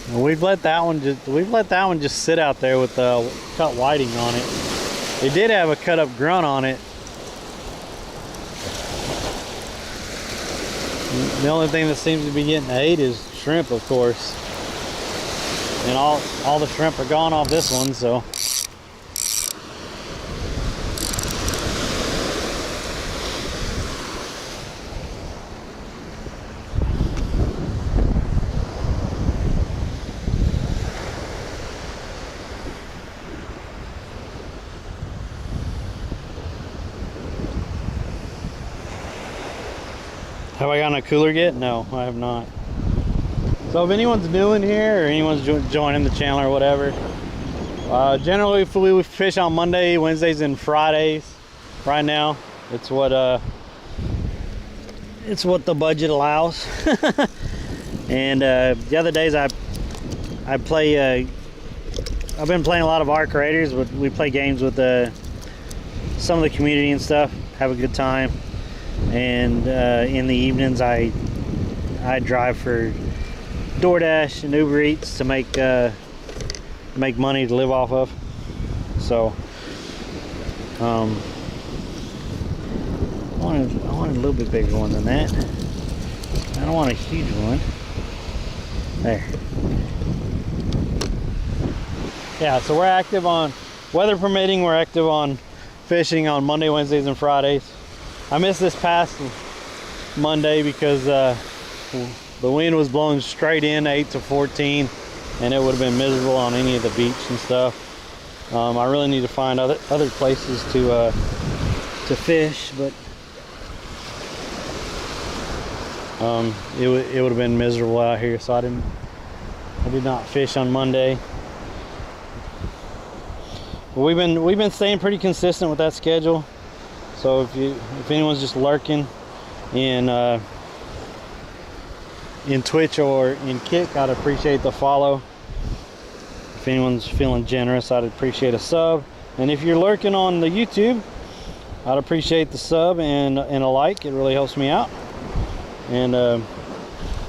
And we've let that one just sit out there with cut whiting on it. It did have a cut up grunt on it. The only thing that seems to be getting ate is shrimp, of course. And all the shrimp are gone off this one, so. Have I gotten a cooler yet? No, I have not. So if anyone's new in here or anyone's joining the channel or whatever, generally we fish on Monday, Wednesdays, and Fridays. Right now, it's what the budget allows. And the other days I play. I've been playing a lot of Arc Raiders. We play games with some of the community and stuff. Have a good time. And in the evenings I drive for DoorDash and Uber Eats to make money to live off of. So I wanted a little bit bigger one than that. I don't want a huge one. There. Yeah, so we're active on, weather permitting, we're active on fishing on Monday, Wednesdays, and Fridays. I missed this past Monday because the wind was blowing straight in 8 to 14, and it would have been miserable on any of the beach and stuff. I really need to find other places to fish, but it would have been miserable out here, so I did not fish on Monday. But we've been staying pretty consistent with that schedule. So if anyone's just lurking in Twitch or in Kick, I'd appreciate the follow. If anyone's feeling generous, I'd appreciate a sub. And if you're lurking on the YouTube, I'd appreciate the sub and a like. It really helps me out. And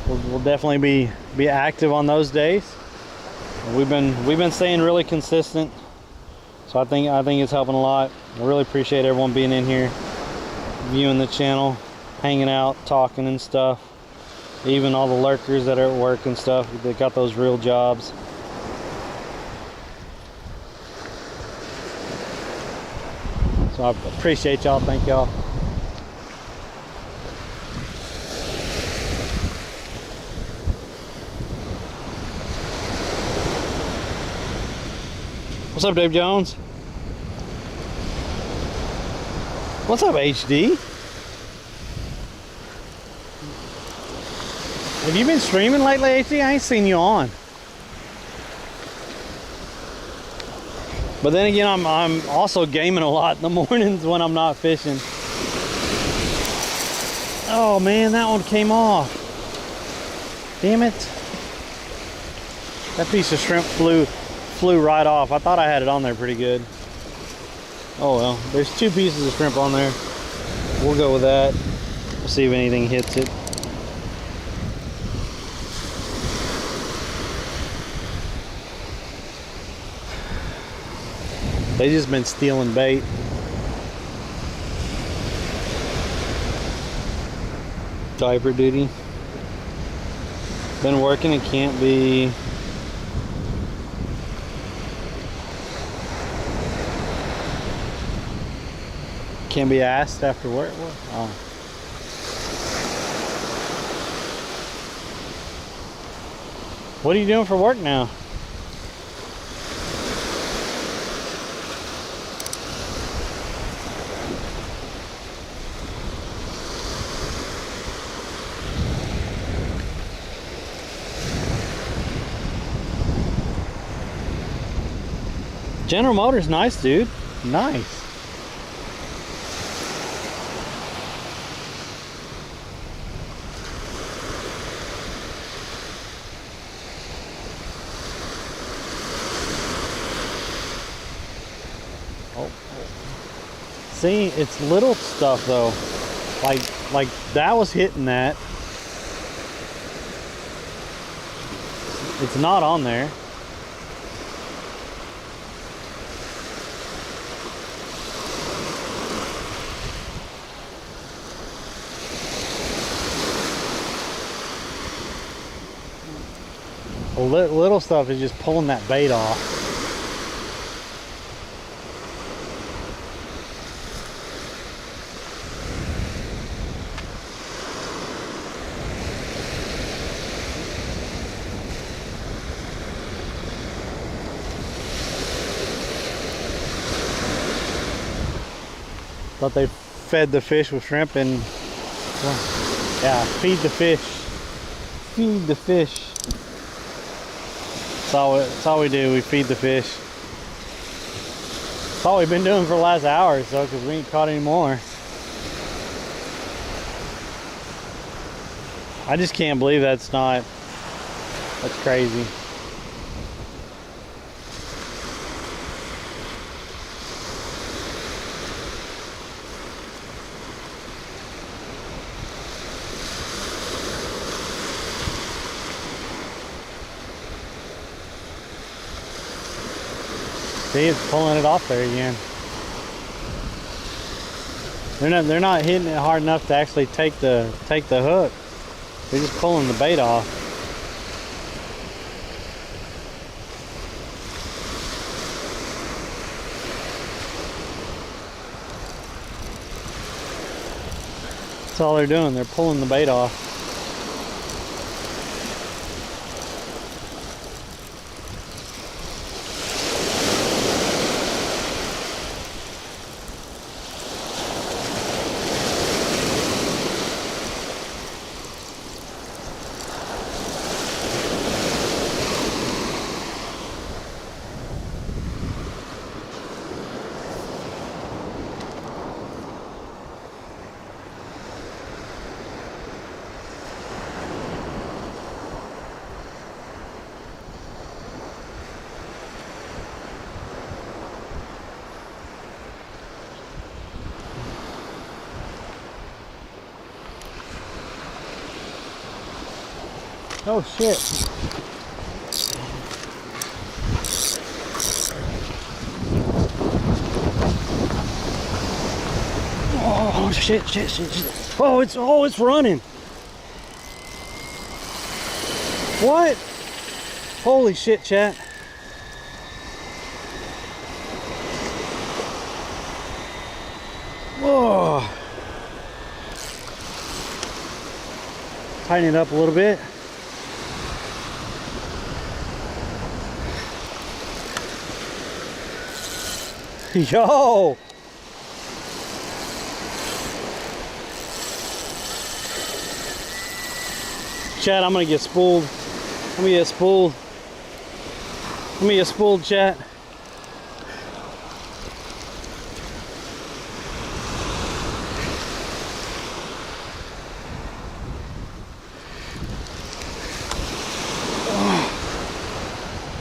we'll definitely be active on those days. We've been staying really consistent. So I think it's helping a lot. I really appreciate everyone being in here, viewing the channel, hanging out, talking and stuff. Even all the lurkers that are at work and stuff, they got those real jobs. So I appreciate y'all. Thank y'all. What's up, Dave Jones? What's up, HD? Have you been streaming lately, HD? I ain't seen you on. But then again, I'm also gaming a lot in the mornings when I'm not fishing. Oh man, that one came off. Damn it. That piece of shrimp flew right off. I thought I had it on there pretty good. Oh well, there's 2 pieces of shrimp on there. We'll go with that. We'll see if anything hits it. They just been stealing bait. Diaper duty. Been working, it can't be. Can't be asked after work. Oh. What are you doing for work now? General Motors, nice, dude. Nice. Oh. See, it's little stuff though. Like that was hitting that. It's not on there. Well, little stuff is just pulling that bait off. Thought they fed the fish with shrimp and, well, yeah, feed the fish. Feed the fish. That's all we do, we feed the fish. That's all we've been doing for the last hour or so, because we ain't caught any more. I just can't believe that's crazy. See, it's pulling it off there again. They're not hitting it hard enough to actually take the hook. They're just pulling the bait off. That's all they're doing. They're pulling the bait off. Oh shit. Oh shit. Oh, it's running. What? Holy shit, chat. Whoa. Tighten it up a little bit. Yo! Chat, I'm gonna get spooled. Let me get spooled. Let me get spooled, chat.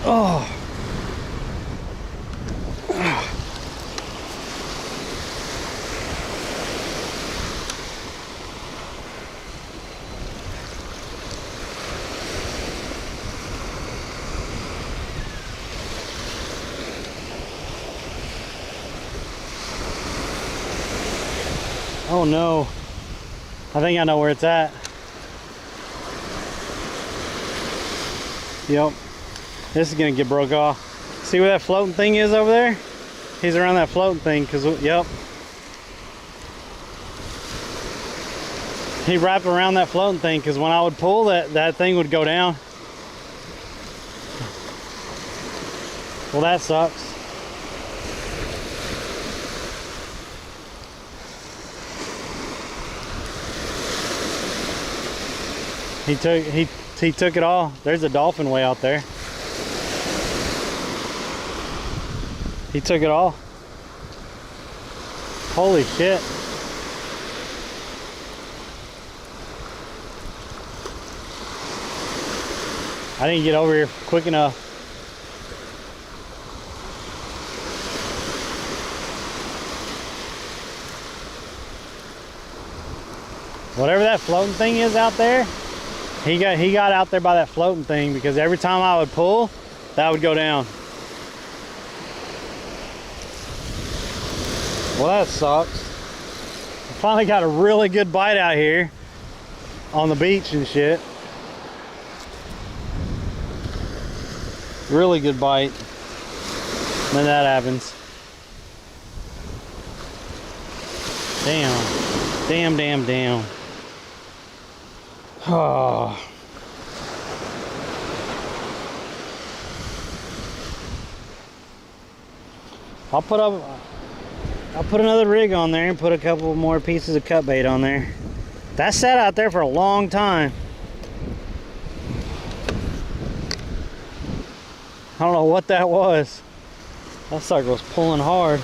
Oh. Oh no, I think I know where it's at. Yep, this is gonna get broke off. See where that floating thing is over there? He's around that floating thing, cause yep. He wrapped around that floating thing, cause when I would pull that thing would go down. Well, that sucks. He took it all. There's a dolphin way out there. He took it all. Holy shit. I didn't get over here quick enough. Whatever that floating thing is out there, he got out there by that floating thing, because every time I would pull, that would go down. Well, that sucks. I finally got a really good bite out here on the beach and shit. Really good bite. Then that happens. Damn. Oh. I'll put another rig on there and put a couple more pieces of cut bait on there. That sat out there for a long time. I don't know what that was. That sucker was pulling hard.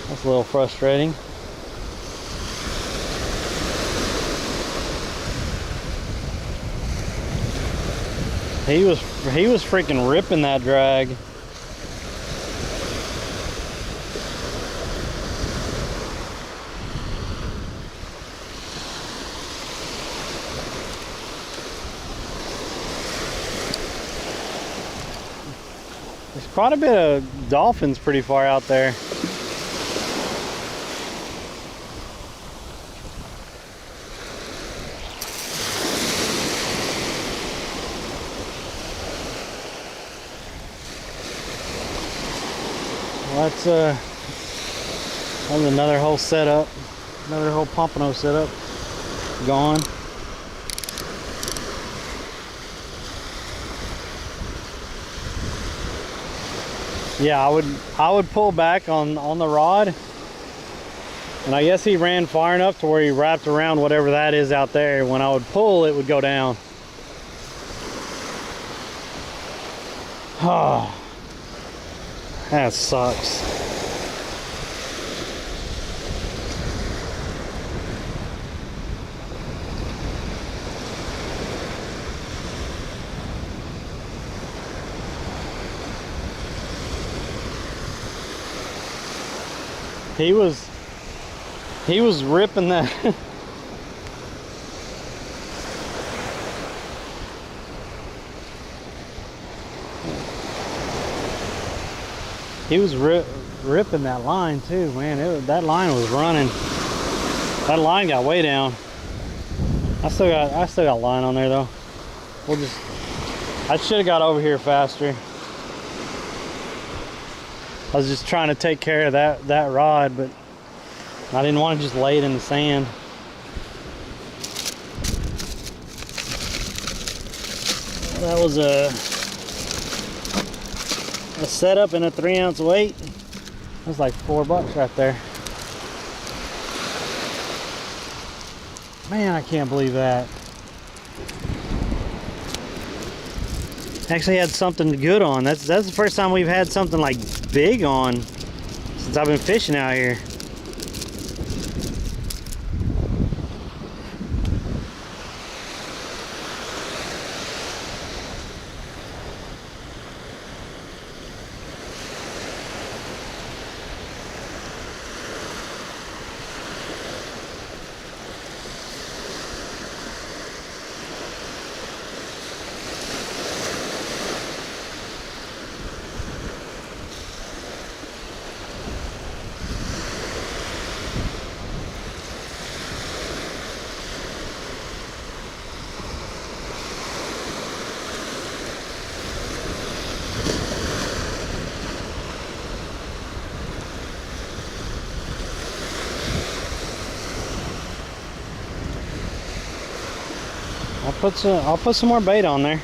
That's a little frustrating. He was freaking ripping that drag. There's quite a bit of dolphins pretty far out there. Well, that was another whole setup, another whole pompano setup gone. Yeah, I would pull back on the rod, and I guess he ran far enough to where he wrapped around whatever that is out there. When I would pull, it would go down. Oh, that sucks. He was ripping that. He was ripping that line too, man. That line was running. That line got way down. I still got line on there though. I should have got over here faster. I was just trying to take care of that rod, but I didn't want to just lay it in the sand. That was a setup and a 3-ounce weight. That was like $4 right there. Man, I can't believe that. Actually had something good on. That's the first time we've had something like big on since I've been fishing out here. I'll put some more bait on there.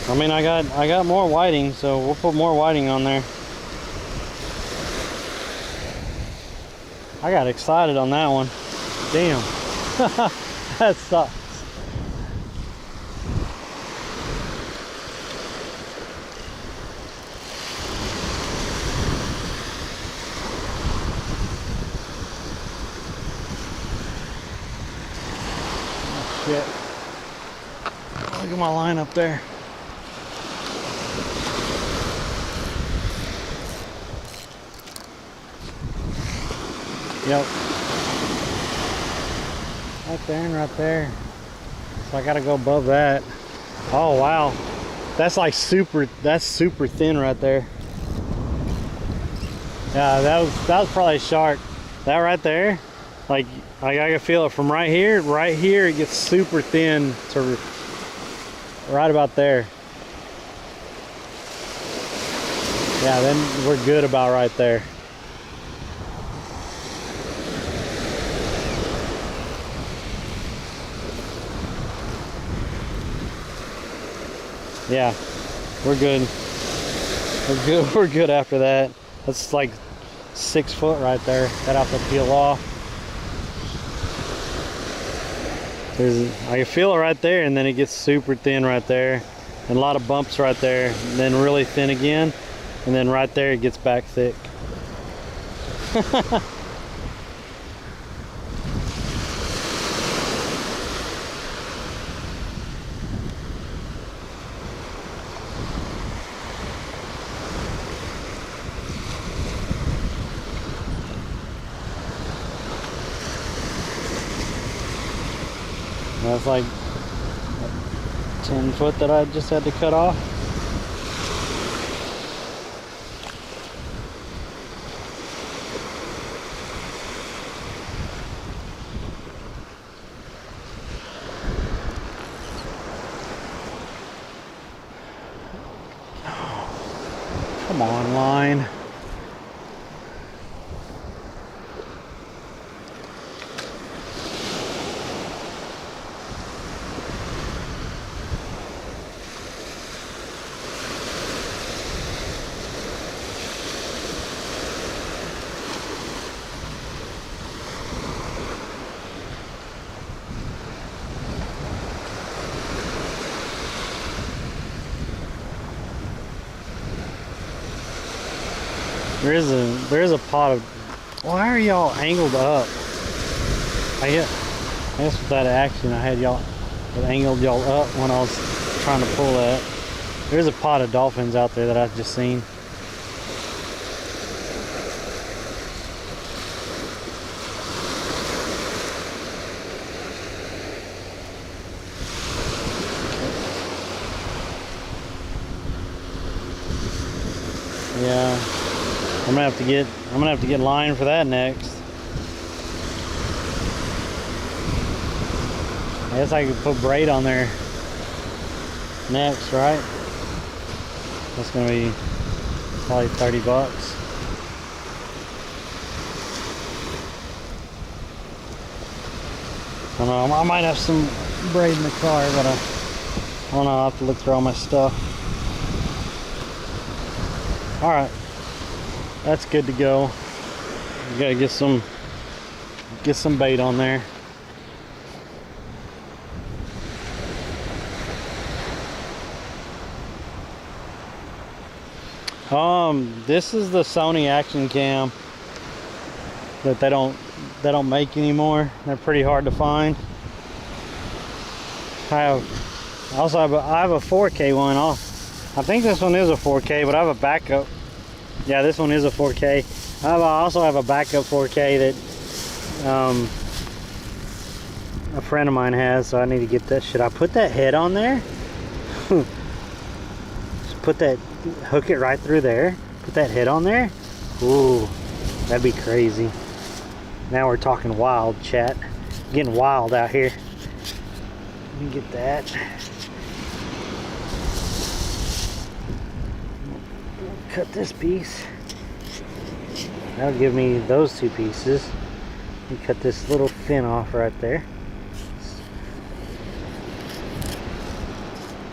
I mean, I got more whiting, so we'll put more whiting on there. I got excited on that one. Damn. That sucks. Shit. Look at my line up there. Yep. Right there and right there. So I gotta go above that. Oh wow. That's like super thin right there. Yeah, that was probably a shark. That right there, like I can feel it from right here, it gets super thin to right about there. Yeah, then we're good about right there. Yeah, we're good. We're good after that. That's like 6 foot right there. That'll have to peel off. I can feel it right there, and then it gets super thin right there. And a lot of bumps right there, and then really thin again. And then right there it gets back thick. That's like 10 foot that I just had to cut off. Come on, line. There is a pot of. Why are y'all angled up? I guess with that action I had y'all angled y'all up when I was trying to pull that. There's a pot of dolphins out there that I've just seen. Yeah. I'm gonna have to get line for that next. I guess I could put braid on there next, right? That's gonna be probably 30 bucks. I don't know, I might have some braid in the car, but I don't know, I'll have to look through all my stuff. All right. That's good to go. You gotta get some bait on there. This is the Sony Action Cam that they don't make anymore. They're pretty hard to find. I have a 4K one. I think this one is a 4K, but I have a backup. Yeah, this one is a 4K. I also have a backup 4K that a friend of mine has, so I need to get that. Should I put that head on there? Just put that, hook it right through there. Put that head on there. Ooh, that'd be crazy. Now we're talking wild, chat. Getting wild out here. Let me get that. Cut this piece. That'll give me those two pieces. And cut this little fin off right there.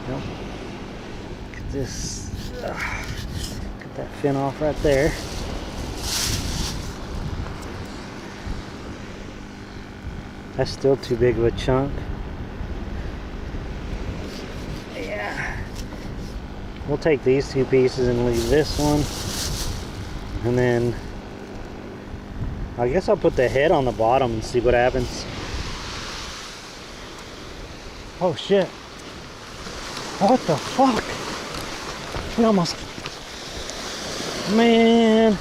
Nope. Cut this. Cut that fin off right there. That's still too big of a chunk. Yeah. We'll take these two pieces and leave this one. And then I guess I'll put the head on the bottom and see what happens. Oh shit. What the fuck? We almost... Man.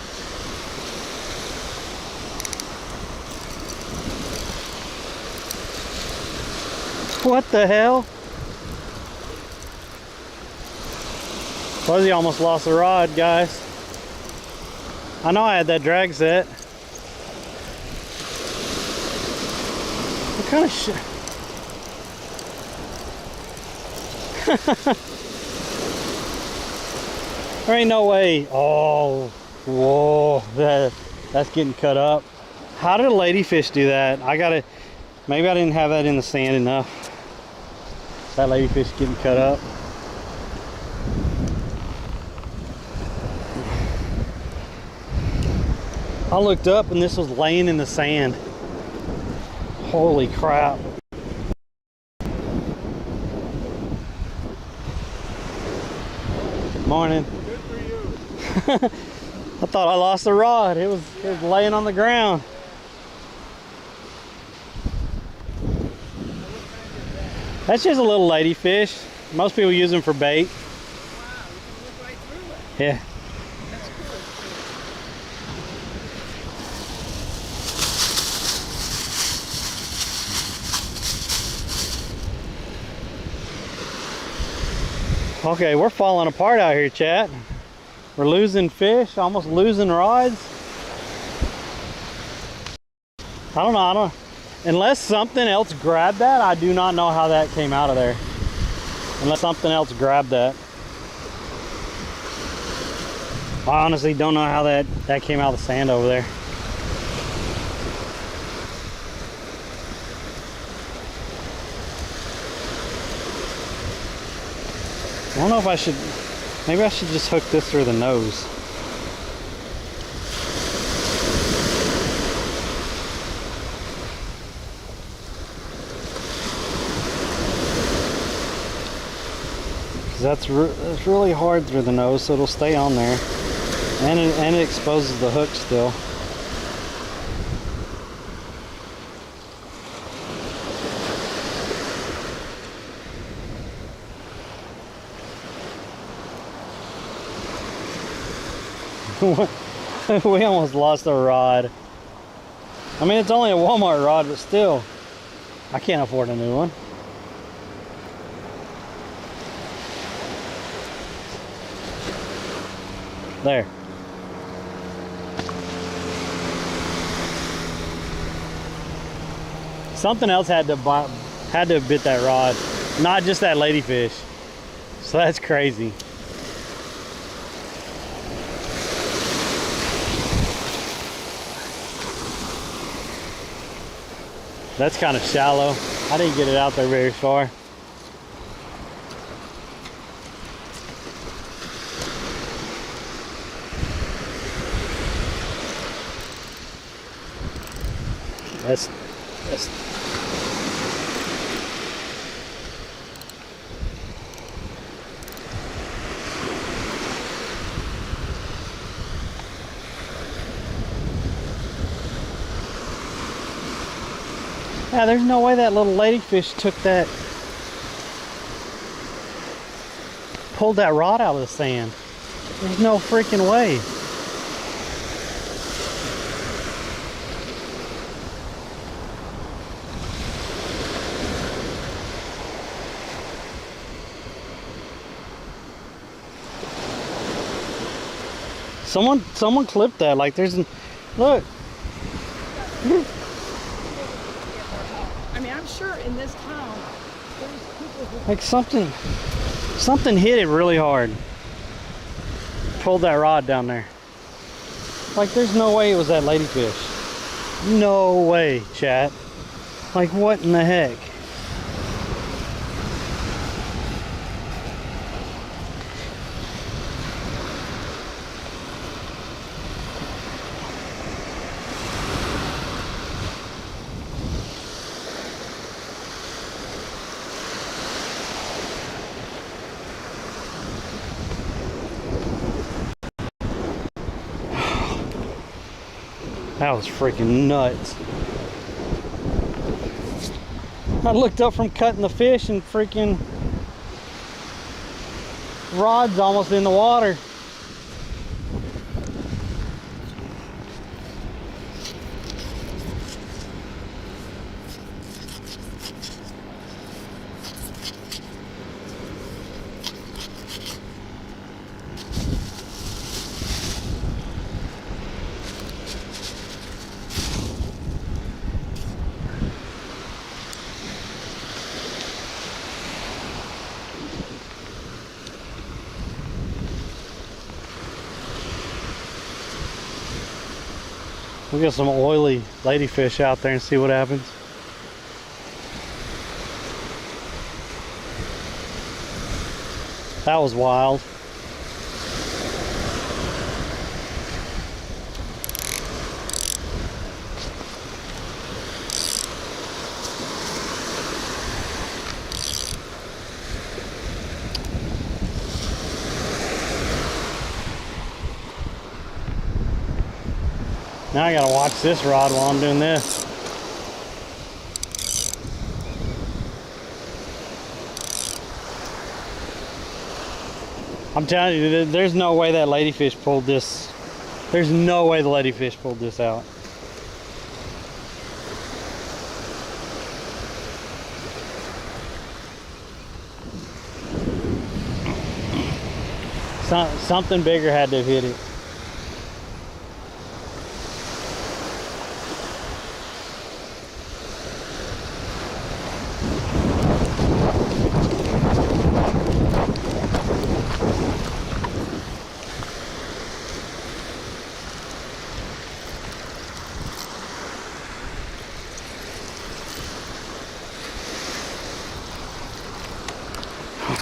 What the hell? Fuzzy almost lost the rod, guys. I know I had that drag set. What kind of shit? There ain't no way. Oh, whoa, that's getting cut up. How did a ladyfish do that? Maybe I didn't have that in the sand enough. That ladyfish getting cut up. I looked up and this was laying in the sand. Holy crap. Morning. Good for you. I thought I lost the rod. It was laying on the ground. That's just a little ladyfish. Most people use them for bait. Wow, you can look right through it. Yeah. That's cool. Okay, we're falling apart out here, chat. We're losing fish, almost losing rods. I don't know. Unless something else grabbed that, I do not know how that came out of there. Unless something else grabbed that. I honestly don't know how that came out of the sand over there. I don't know if I should, maybe I should just hook this through the nose. That's really hard through the nose, so it'll stay on there, and it exposes the hook still. We almost lost a rod. I mean, it's only a Walmart rod, but still, I can't afford a new one. There. Something else had to have bit that rod, not just that ladyfish. So that's crazy. That's kind of shallow. I didn't get it out there very far. That's yeah, there's no way that little ladyfish took that, pulled that rod out of the sand. There's no freaking way. Someone clipped that. Like there's look. I mean, I'm sure in this town, there's people who... Like something hit it really hard. Pulled that rod down there. Like there's no way it was that ladyfish. No way, chat. Like what in the heck? That was freaking nuts. I looked up from cutting the fish and freaking rod's almost in the water. We'll get some oily ladyfish out there and see what happens. That was wild. Now I gotta watch this rod while I'm doing this. I'm telling you, there's no way that ladyfish pulled this. There's no way the ladyfish pulled this out. Something bigger had to have hit it.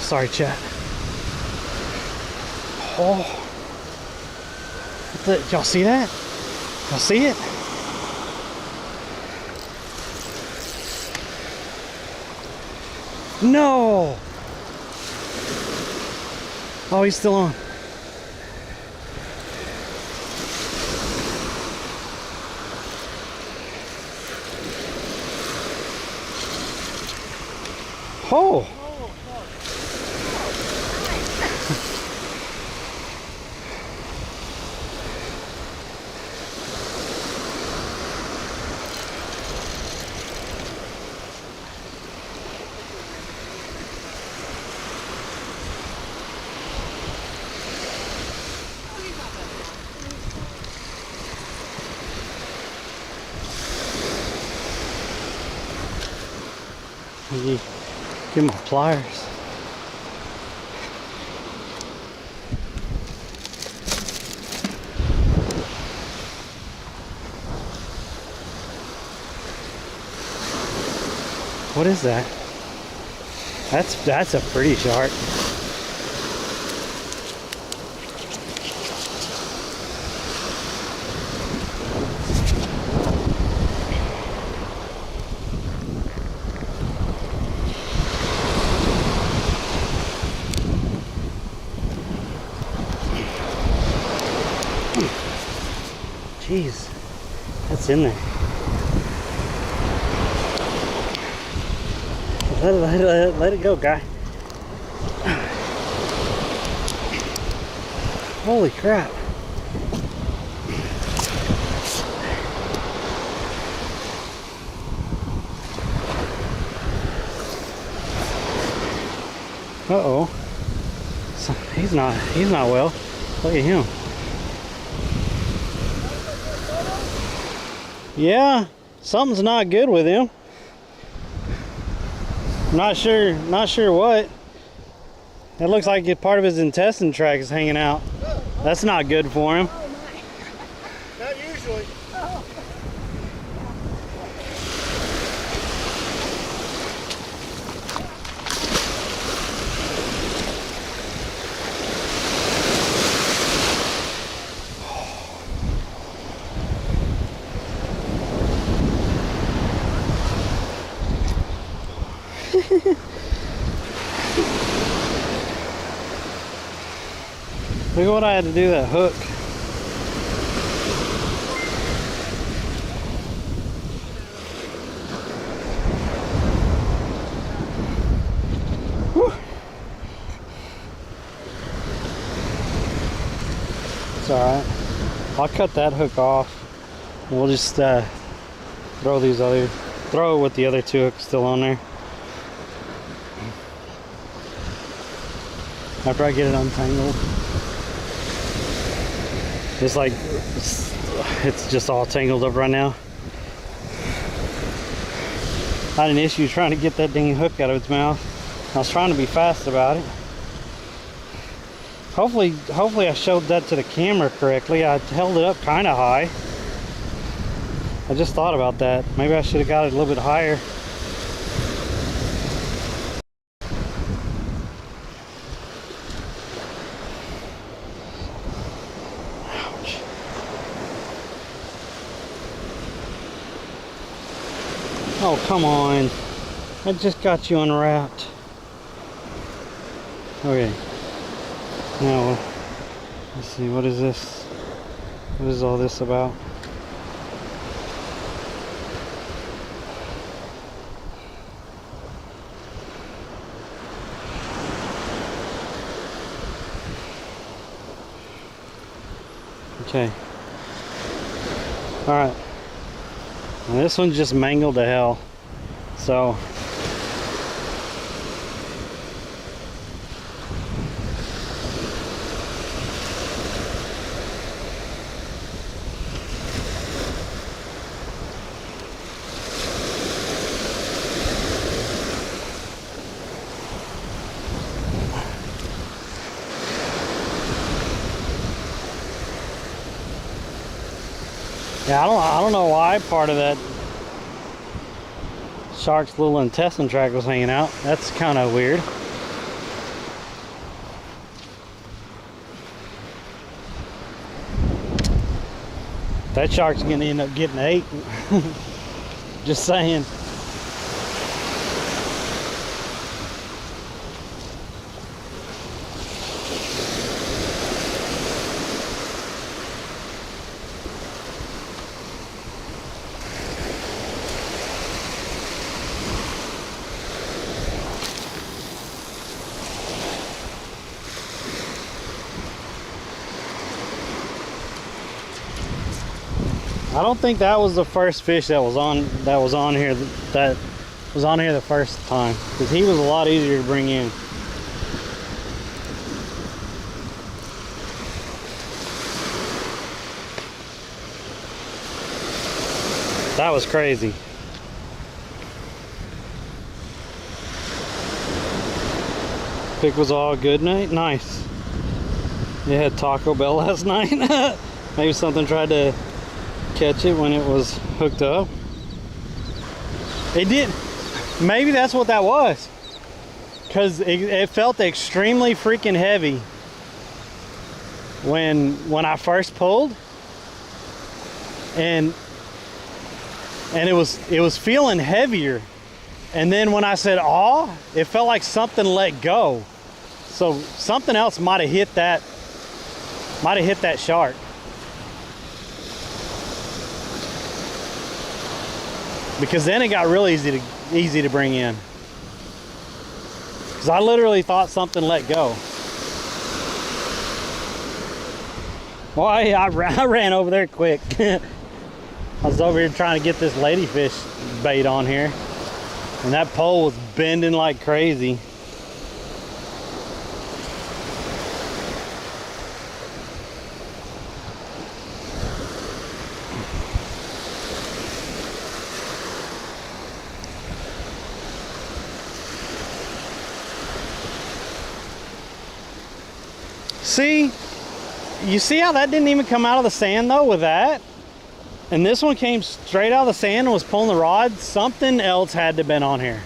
Sorry, chat. Oh, y'all see that? Y'all see it? No! Oh, he's still on. Oh! Get my pliers. What is that? That's a pretty shark. Jeez, that's in there. Let it go, guy. Holy crap. Uh-oh. So he's not well. Look at him. Yeah, something's not good with him. Not sure what. It looks like part of his intestine tract is hanging out. That's not good for him. Not usually. Look at what I had to do that hook. Whew. It's alright. I'll cut that hook off. We'll just throw it with the other two hooks still on there. After I get it untangled. It's like, it's just all tangled up right now. I had an issue trying to get that dang hook out of its mouth. I was trying to be fast about it. Hopefully I showed that to the camera correctly. I held it up kind of high. I just thought about that. Maybe I should have got it a little bit higher. Ouch. Oh, come on. I just got you unwrapped. Okay. Now, let's see, what is this? What is all this about? Okay. Alright. This one's just mangled to hell. So yeah, I don't know why part of that shark's little intestine tract was hanging out. That's kind of weird. That shark's gonna end up getting ate. Just saying. I don't think that was the first fish that was on here the first time, because he was a lot easier to bring in. That was crazy. Pick was all good night. Nice. You had Taco Bell last night. Maybe something tried to catch it when it was hooked up. It did. Maybe that's what that was, because it felt extremely freaking heavy when I first pulled, and it was feeling heavier, and then when I said "aw," it felt like something let go. So something else might have hit that shark. Because then it got really easy to bring in. Because I literally thought something let go. Well, I ran over there quick. I was over here trying to get this ladyfish bait on here, and that pole was bending like crazy. See, you see how that didn't even come out of the sand though with that? And this one came straight out of the sand and was pulling the rod. Something else had to have been on here.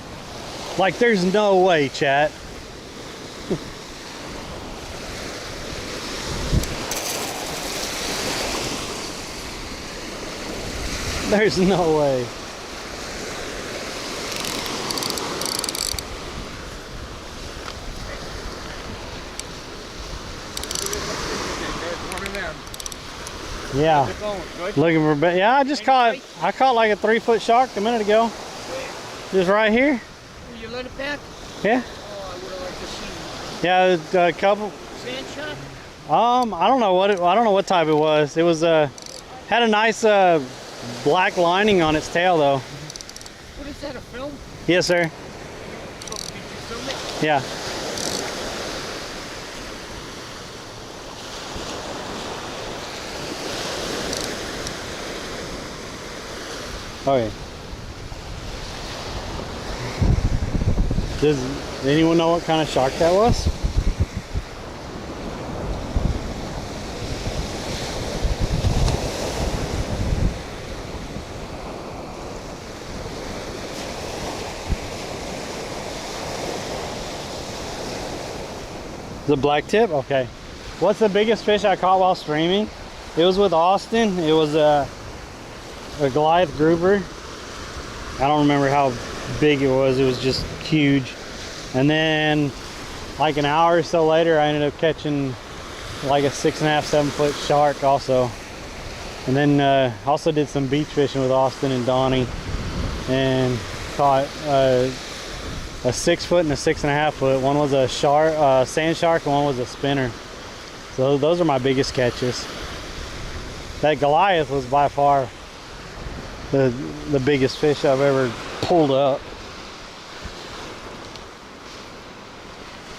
Like, there's no way, chat. There's no way. Yeah, looking for bait. Yeah, I caught like a 3-foot shark a minute ago. Just right here. You let it back? Yeah. Oh, I would have liked to see. Yeah, a couple. Sand shot? I don't know what type it was. It was had a nice black lining on its tail though. What is that, a film? Yes, sir. So, did you film it? Yeah. Okay. Does anyone know what kind of shark that was? The black tip? Okay. What's the biggest fish I caught while streaming? It was with Austin. It was a Goliath grouper. I don't remember how big it was. It was just huge. And then like an hour or so later, I ended up catching like a 6.5, 7 foot shark also. And then also did some beach fishing with Austin and Donnie and caught a 6 foot and a 6.5 foot. One was a shark, sand shark, and one was a spinner. So those are my biggest catches. That Goliath was by far the biggest fish I've ever pulled up.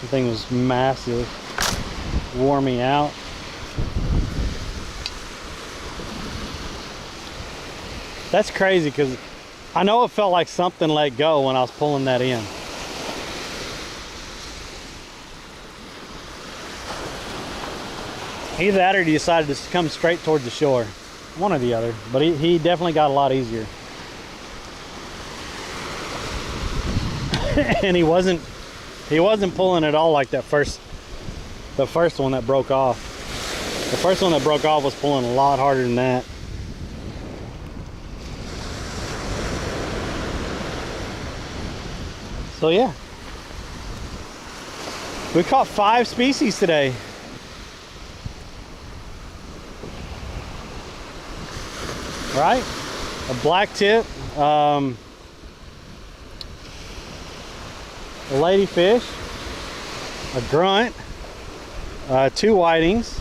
The thing was massive. Wore me out. That's crazy because I know it felt like something let go when I was pulling that in. Either that or he decided to come straight towards the shore. One or the other, but he definitely got a lot easier. And he wasn't pulling at all like the first one that broke off. The first one that broke off was pulling a lot harder than that. So yeah, we caught 5 species today. Right? A black tip, a ladyfish, a grunt, 2 whitings,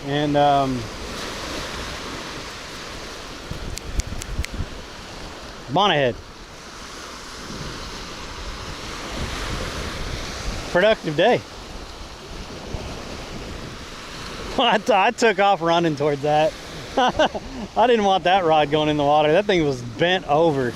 and bonnethead. Productive day. I took off running towards that. I didn't want that rod going in the water. That thing was bent over.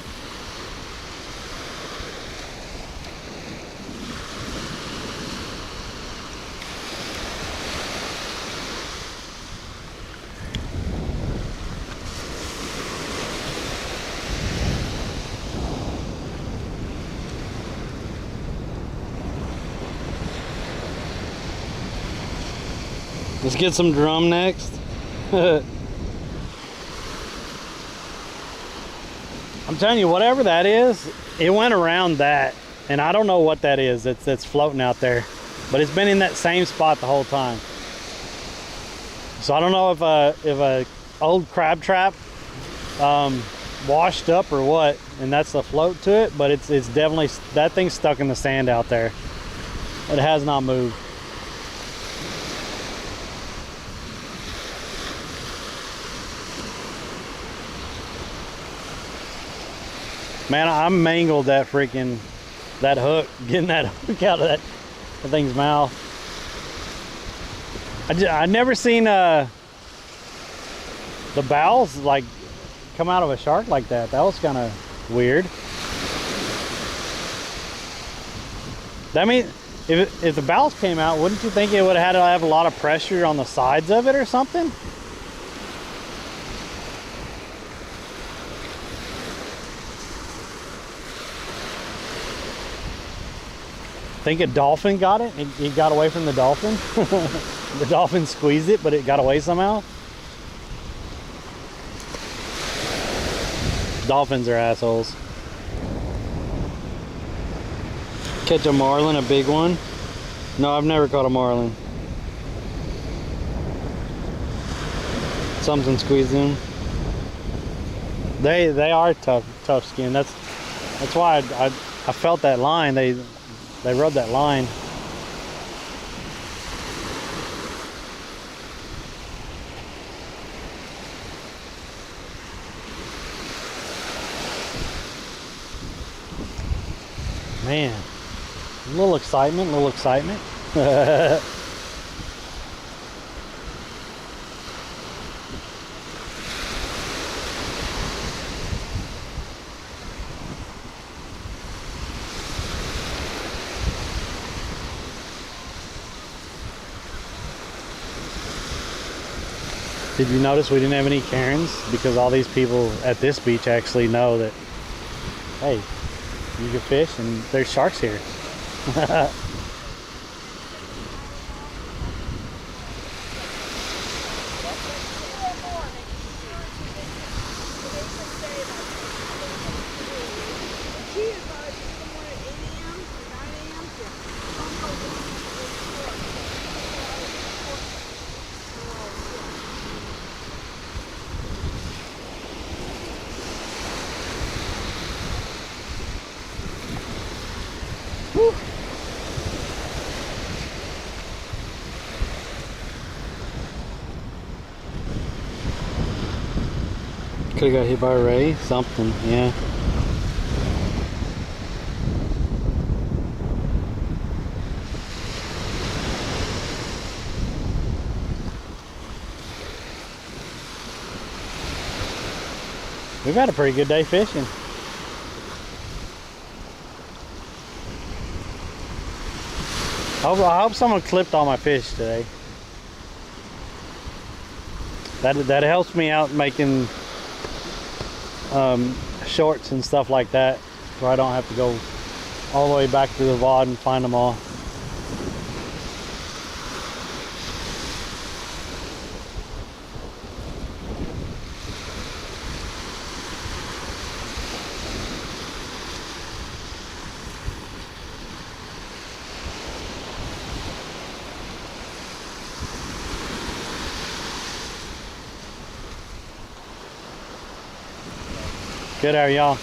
Let's get some drum next. I'm telling you, whatever that is, it went around that, and I don't know what that is that's floating out there, but it's been in that same spot the whole time. So I don't know if a old crab trap washed up or what, and that's the float to it, but it's definitely, that thing's stuck in the sand out there. It has not moved. Man, I mangled that hook, getting that hook out of that thing's mouth. I'd never seen the bowels like come out of a shark like that. That was kind of weird. That means if the bowels came out, wouldn't you think it would have had to have a lot of pressure on the sides of it or something? Think a dolphin got it? He got away from the dolphin? The dolphin squeezed it, but it got away somehow? Dolphins are assholes. Catch a marlin, a big one? No, I've never caught a marlin. Something squeezed them. They are tough skin. That's why I felt that line. They rubbed that line. Man, a little excitement. Did you notice we didn't have any Karens? Because all these people at this beach actually know that, hey, you can fish and there's sharks here. Whew. Could have got hit by a ray, something, yeah. We've had a pretty good day fishing. I hope someone clipped all my fish today. That helps me out making shorts and stuff like that, so I don't have to go all the way back to the VOD and find them all. Good, how are y'all?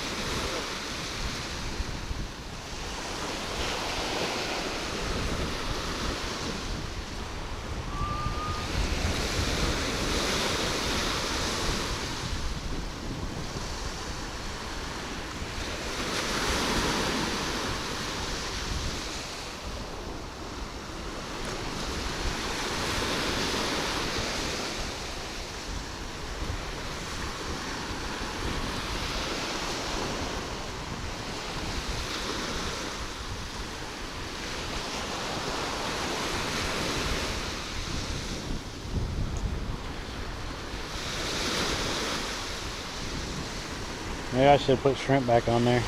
Maybe I should put shrimp back on there.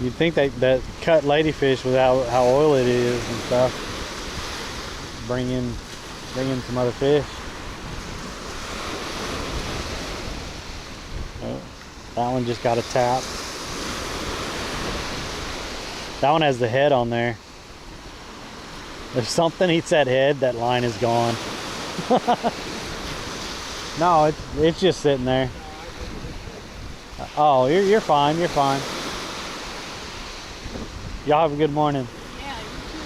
You'd think that cut ladyfish with how oily it is and stuff, bring in some other fish. Oh, that one just got a tap. That one has the head on there. If something eats that head, that line is gone. No, it's just sitting there. Oh, you're fine. You're fine. Y'all have a good morning. Yeah, you too.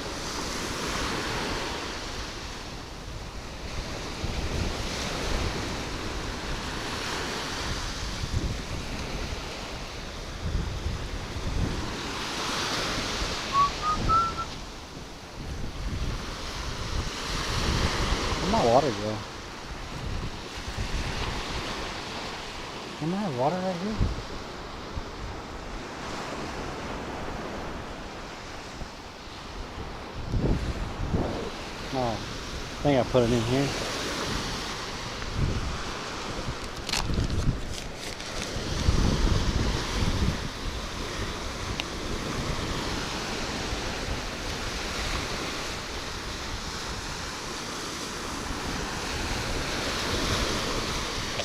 Where'd my water go? Am I have water right here? Oh, I think I put it in here.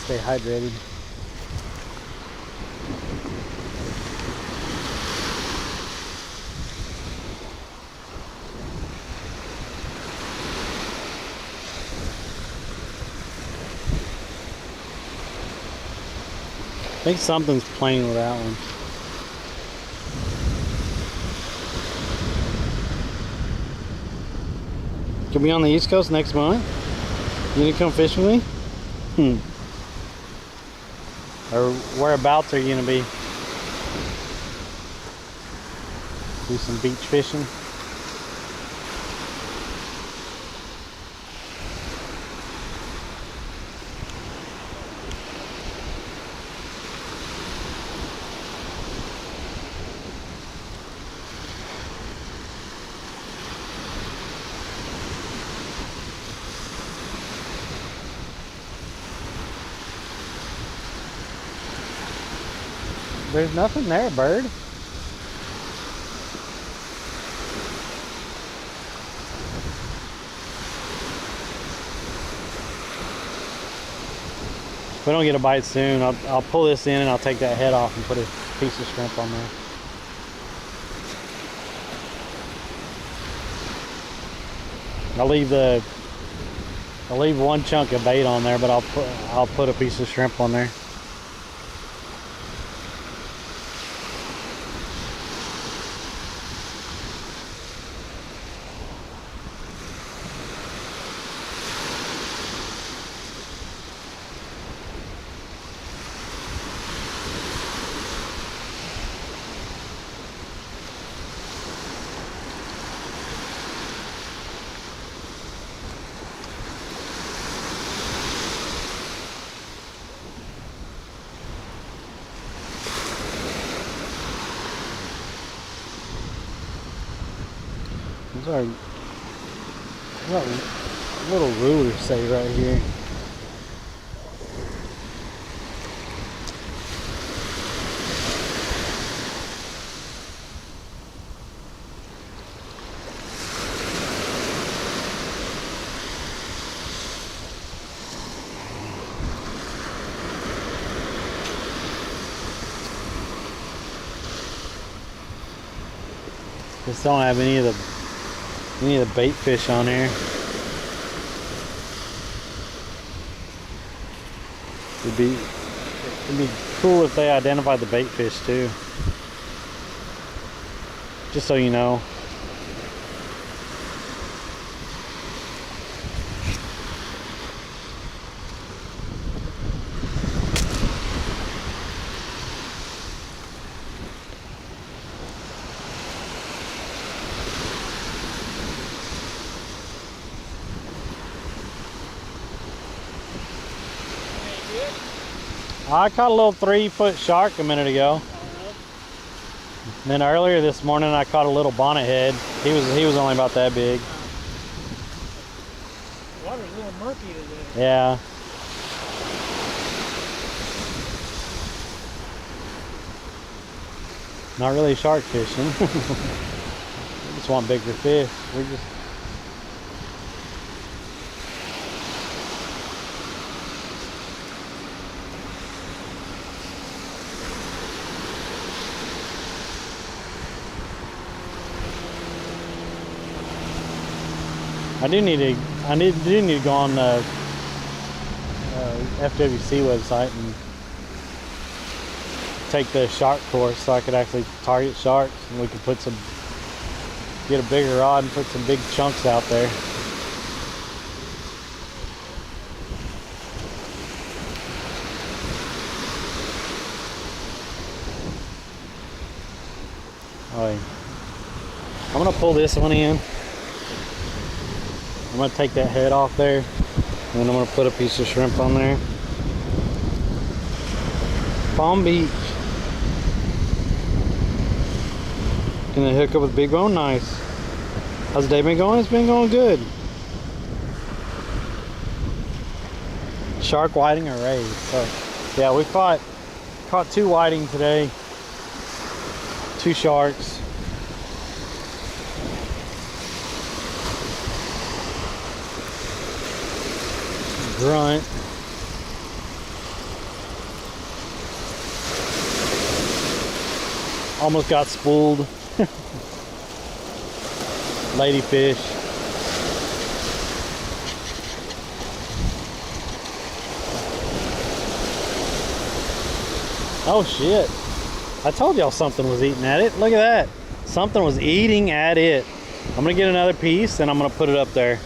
Stay hydrated. I think something's playing with that one. Could be on the East Coast next month. You gonna come fish with me? Or whereabouts are you gonna be? Do some beach fishing? There's nothing there, bird. If we don't get a bite soon, I'll pull this in and I'll take that head off and put a piece of shrimp on there. I'll leave one chunk of bait on there, but I'll put a piece of shrimp on there. What's our little ruler say right here? Just don't have any of the bait fish on here. It'd be cool if they identified the bait fish too. Just so you know. I caught a little 3-foot shark a minute ago. And then earlier this morning I caught a little bonnethead. He was only about that big. The water's a little murky today. Yeah. Not really shark fishing. We just want bigger fish. I do need to go on the FWC website and take the shark course so I could actually target sharks, and we could get a bigger rod and put some big chunks out there. Alright, I'm gonna pull this one in. I'm gonna take that head off there, and then I'm gonna put a piece of shrimp on there. Palm Beach. Gonna hook up with Big Bone Nice. How's the day been going? It's been going good. Shark, whiting, or rays. So yeah, we caught 2 whiting today, 2 sharks. Grunt. Almost got spooled. Ladyfish. Oh shit. I told y'all something was eating at it. Look at that. Something was eating at it. I'm gonna get another piece and I'm gonna put it up there.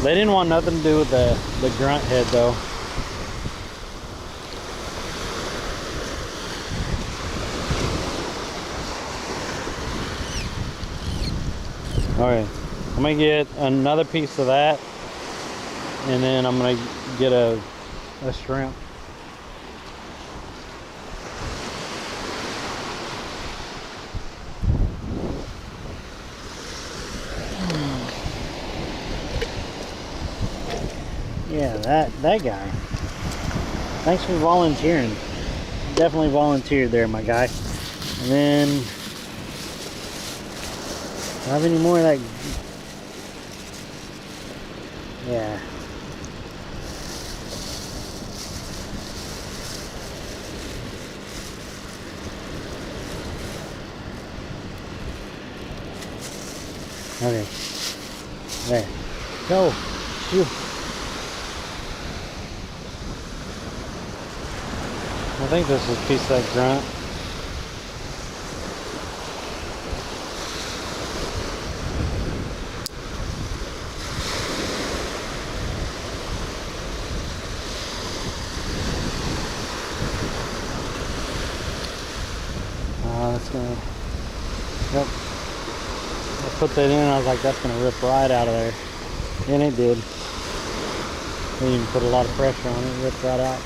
They didn't want nothing to do with the grunt head though. Alright, I'm gonna get another piece of that, and then I'm gonna get a shrimp. Yeah, that guy. Thanks for volunteering. Definitely volunteered there, my guy. And then, do I have any more of that? Yeah. Okay. There. Go. Shoot. I think this is a piece of that grunt. That's gonna, yep. I put that in and I was like, that's gonna rip right out of there. And it did. Didn't even put a lot of pressure on it, it ripped right out.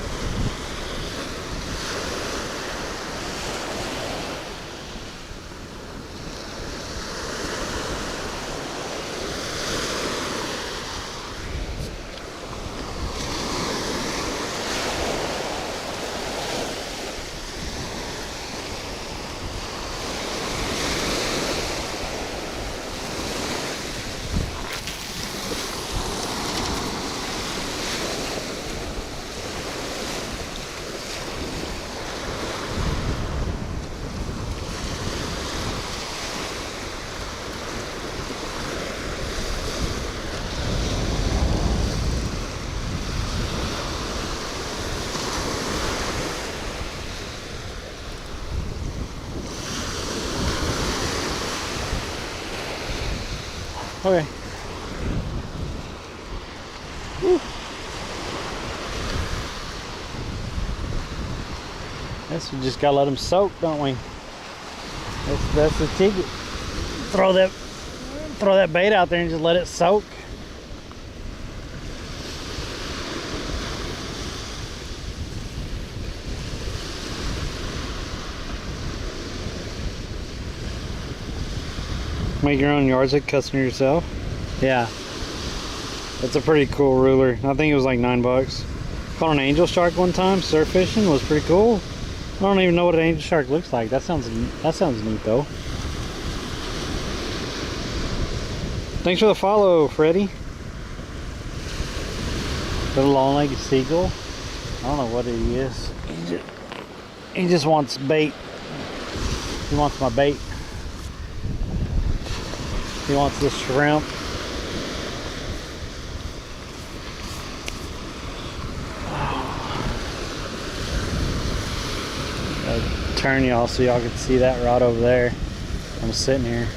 Okay. Woo. Guess we just gotta let them soak, don't we? That's the ticket. Throw that bait out there and just let it soak. Make your own yardstick, custom yourself. Yeah, that's a pretty cool ruler. I think it was like $9. Caught an angel shark one time. Surf fishing was pretty cool. I don't even know what an angel shark looks like. That sounds neat though. Thanks for the follow, Freddie. The long-legged seagull. I don't know what he is. He just wants bait. He wants my bait. He wants the shrimp. I'll turn y'all so y'all can see that rod over there. I'm sitting here.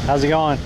How's it going?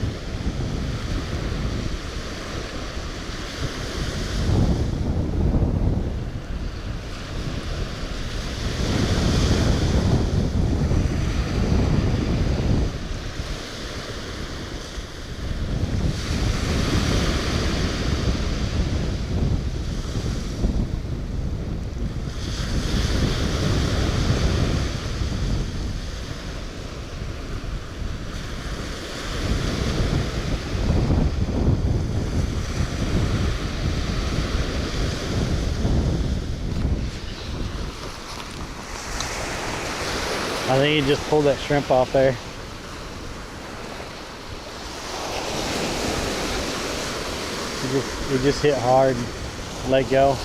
I think he just pulled that shrimp off there. He just hit hard, let go.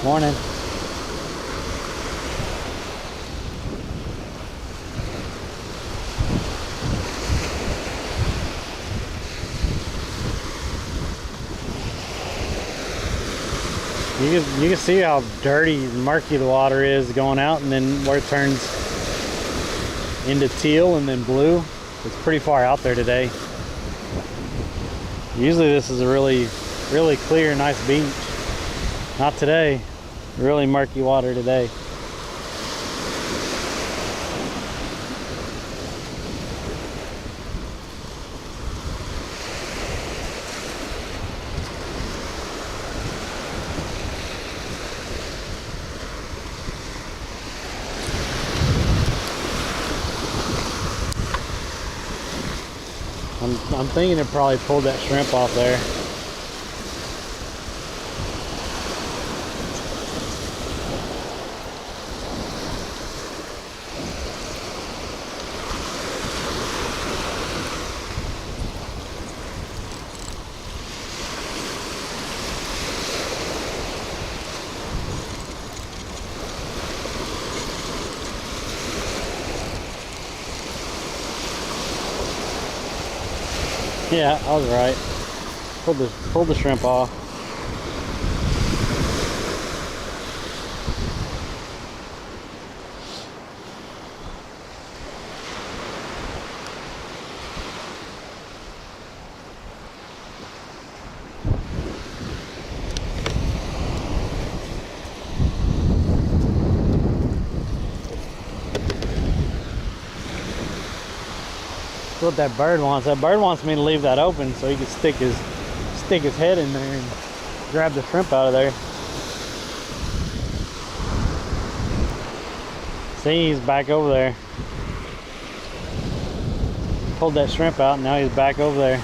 Morning. You can see how dirty and murky the water is going out, and then where it turns into teal and then blue. It's pretty far out there today. Usually this is a really clear, nice beach. Not today. Really murky water today. I'm thinking it probably pulled that shrimp off there. Yeah, I was right. Pulled the shrimp off. what that bird wants. That bird wants me to leave that open so he can stick his head in there and grab the shrimp out of there. See, he's back over there. Pulled that shrimp out and now he's back over there.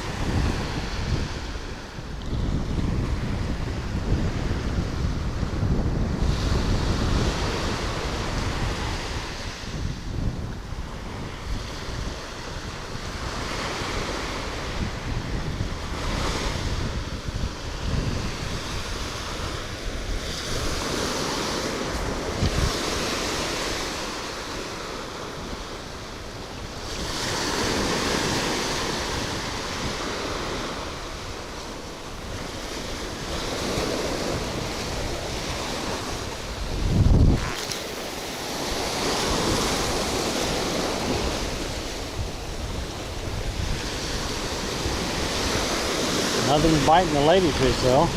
Nothing's biting the ladyfish though.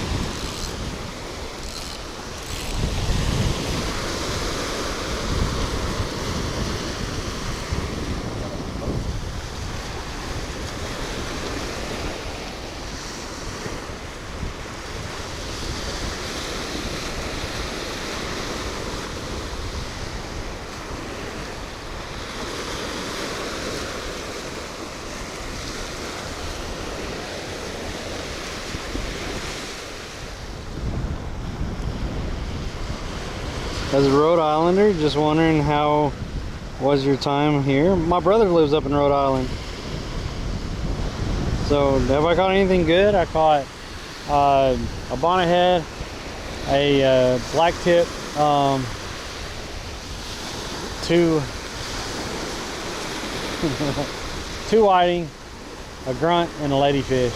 As a Rhode Islander, just wondering how was your time here? My brother lives up in Rhode Island. So, have I caught anything good? I caught a bonnethead, a black tip, two whiting, a grunt, and a ladyfish.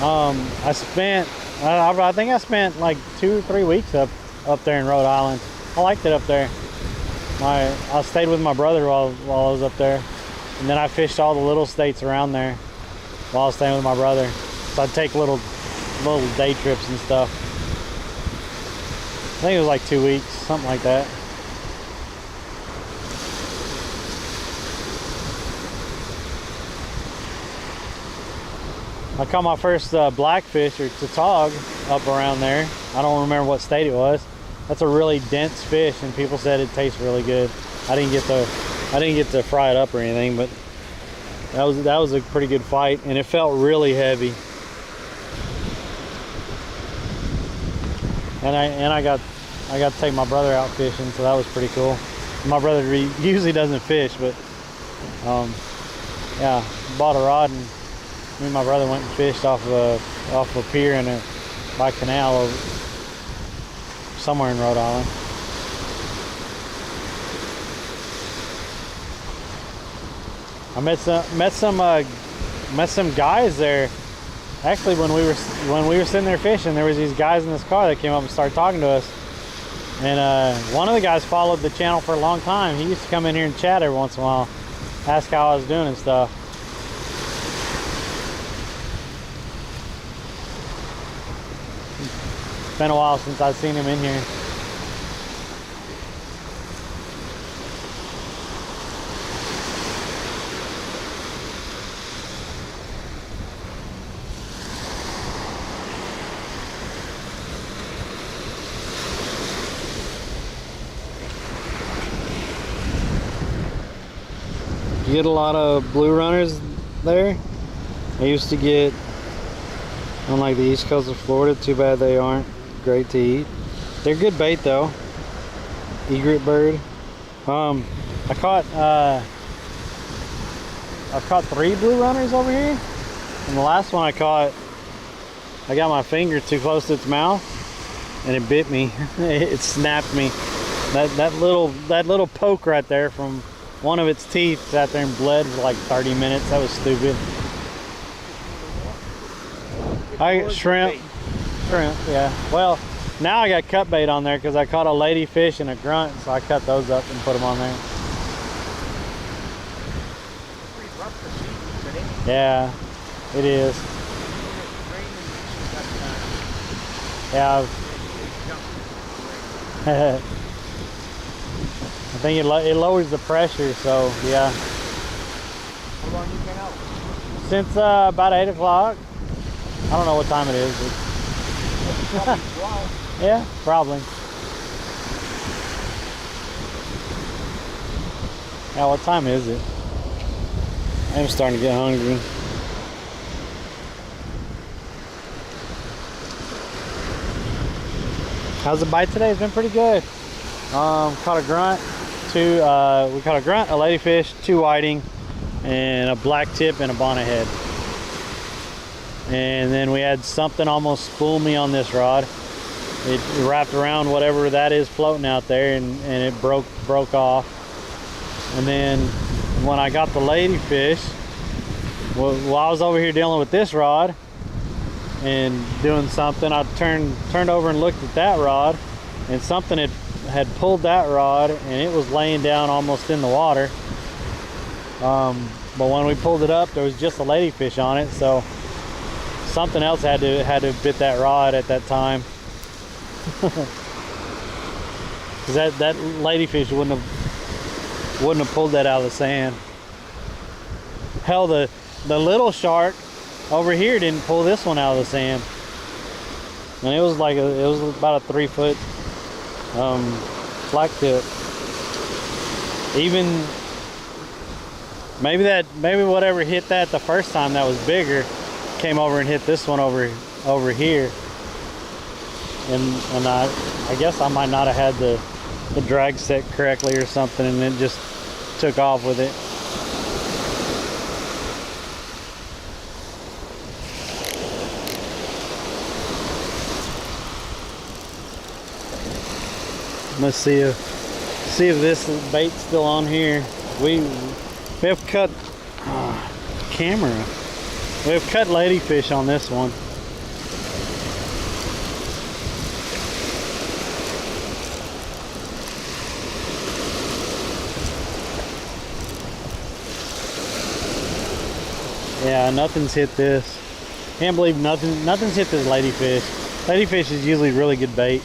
I think I spent like 2 or 3 weeks up there in Rhode Island. I liked it up there. I stayed with my brother while I was up there, and then I fished all the little states around there while I was staying with my brother. So I'd take little day trips and stuff. I think it was like 2 weeks, something like that. I caught my first blackfish or tautog up around there. I don't remember what state it was. That's a really dense fish, and people said it tastes really good. I didn't get to fry it up or anything, but that was a pretty good fight, and it felt really heavy. And I got to take my brother out fishing, so that was pretty cool. My brother usually doesn't fish, but yeah, bought a rod, and me and my brother went and fished off a pier by canal somewhere in Rhode Island. I met some guys there. Actually, when we were sitting there fishing, there was these guys in this car that came up and started talking to us. And one of the guys followed the channel for a long time. He used to come in here and chat every once in a while, ask how I was doing and stuff. It's been a while since I've seen him in here. You get a lot of blue runners there. I used to get on like the east coast of Florida. Too bad they aren't great to eat. They're good bait though. Egret bird. I've caught 3 blue runners over here, and the last one I got my finger too close to its mouth and it bit me. It snapped me. That little poke right there from one of its teeth sat there and bled for like 30 minutes. That was stupid. Shrimp, yeah. Well, now I got cut bait on there because I caught a ladyfish and a grunt, so I cut those up and put them on there. Yeah, it is. Yeah. I think it lowers the pressure, so yeah. How long you been out? Since about 8 o'clock. I don't know what time it is. Probably dry. Yeah, probably. Yeah, what time is it? I'm starting to get hungry. How's the bite today? It's been pretty good. Caught a grunt, we caught a grunt, a ladyfish, 2 whiting, and a black tip and a bonnethead. And then we had something almost spool me on this rod. It wrapped around whatever that is floating out there, and it broke off. And then when I got the ladyfish, while I was over here dealing with this rod and doing something, I turned over and looked at that rod, and something had pulled that rod, and it was laying down almost in the water. But when we pulled it up, there was just a ladyfish on it, so something else had to bit that rod at that time. Because that ladyfish wouldn't have pulled that out of the sand. Hell, the little shark over here didn't pull this one out of the sand, and it was about a 3 foot black tip. Even maybe whatever hit that the first time that was bigger came over and hit this one over here, and I guess I might not have had the drag set correctly or something, and it just took off with it. Let's see if this bait's still on here. We have cut camera. We have cut ladyfish on this one. Yeah, nothing's hit this. Can't believe nothing's hit this ladyfish. Ladyfish is usually really good bait.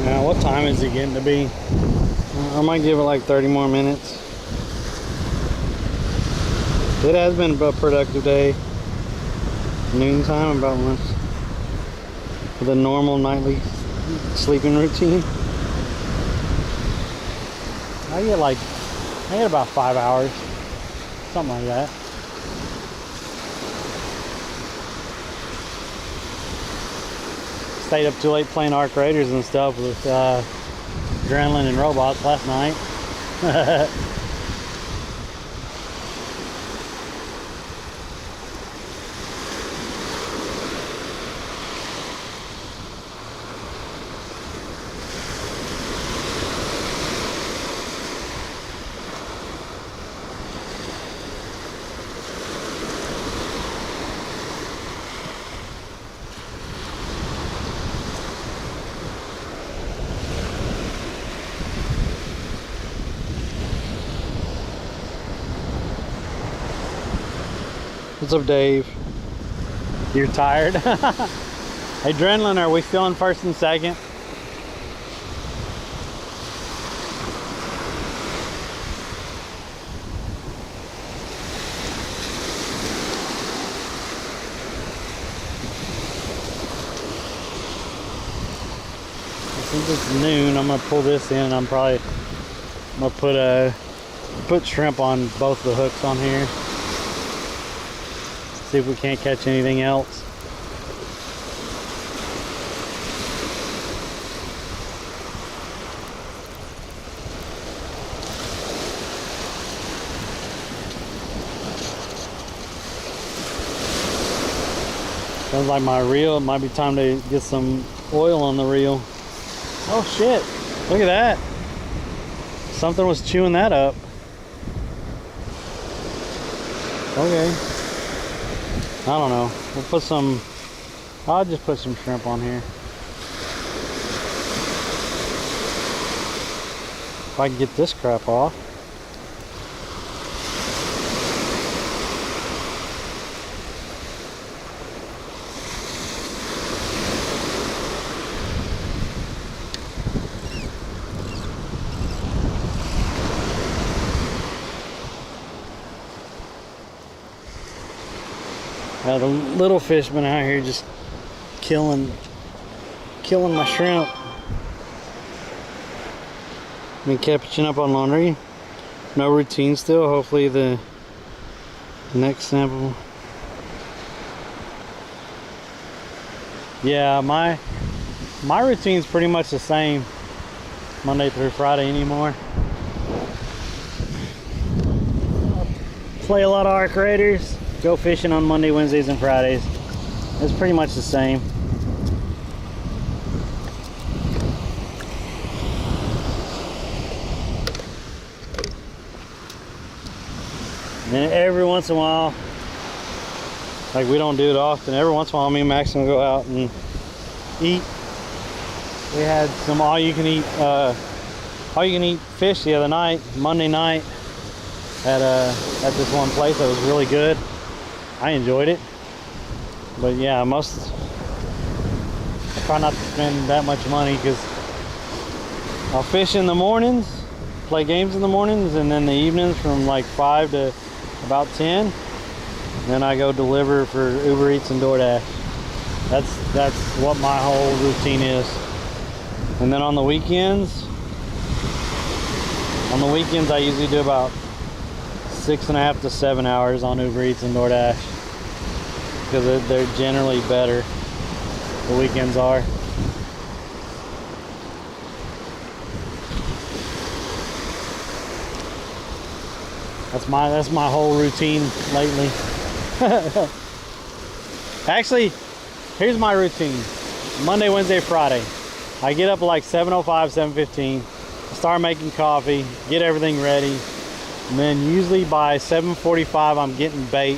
Now, what time is it getting to be? I might give it like 30 more minutes. It has been a productive day. Noontime, about once. The normal nightly sleeping routine. I get about 5 hours. Something like that. Stayed up too late playing Arc Raiders and stuff with Adrenaline and Robots last night. What's up, Dave? You're tired? Adrenaline, are we still in first and second? Since it's noon, I'm gonna pull this in. I'm gonna put shrimp on both the hooks on here. See if we can't catch anything else. Sounds like my reel. It might be time to get some oil on the reel. Oh shit, look at that. Something was chewing that up. Okay. I don't know. We'll put some, I'll just put some shrimp on here. If I can get this crap off. The little fish been out here just killing my shrimp. Been catching up on laundry. No routine still. Hopefully the next sample. Yeah, my routine's pretty much the same Monday through Friday anymore. Play a lot of Arc Raiders. Go fishing on Monday, Wednesdays, and Fridays. It's pretty much the same. And every once in a while, like we don't do it often, every once in a while me and Max will go out and eat. We had some all-you-can-eat fish the other night, Monday night, at this one place that was really good. I enjoyed it, but yeah, I try not to spend that much money because I'll fish in the mornings, play games in the mornings, and then the evenings from like 5 to about 10. Then I go deliver for Uber Eats and DoorDash. That's what my whole routine is. And then on the weekends I usually do about 6.5 to 7 hours on Uber Eats and DoorDash because they're generally better. The weekends are. That's my whole routine lately. Actually, here's my routine. Monday, Wednesday, Friday. I get up at like 7:05, 7:15, start making coffee, get everything ready. And then usually by 7:45 I'm getting bait,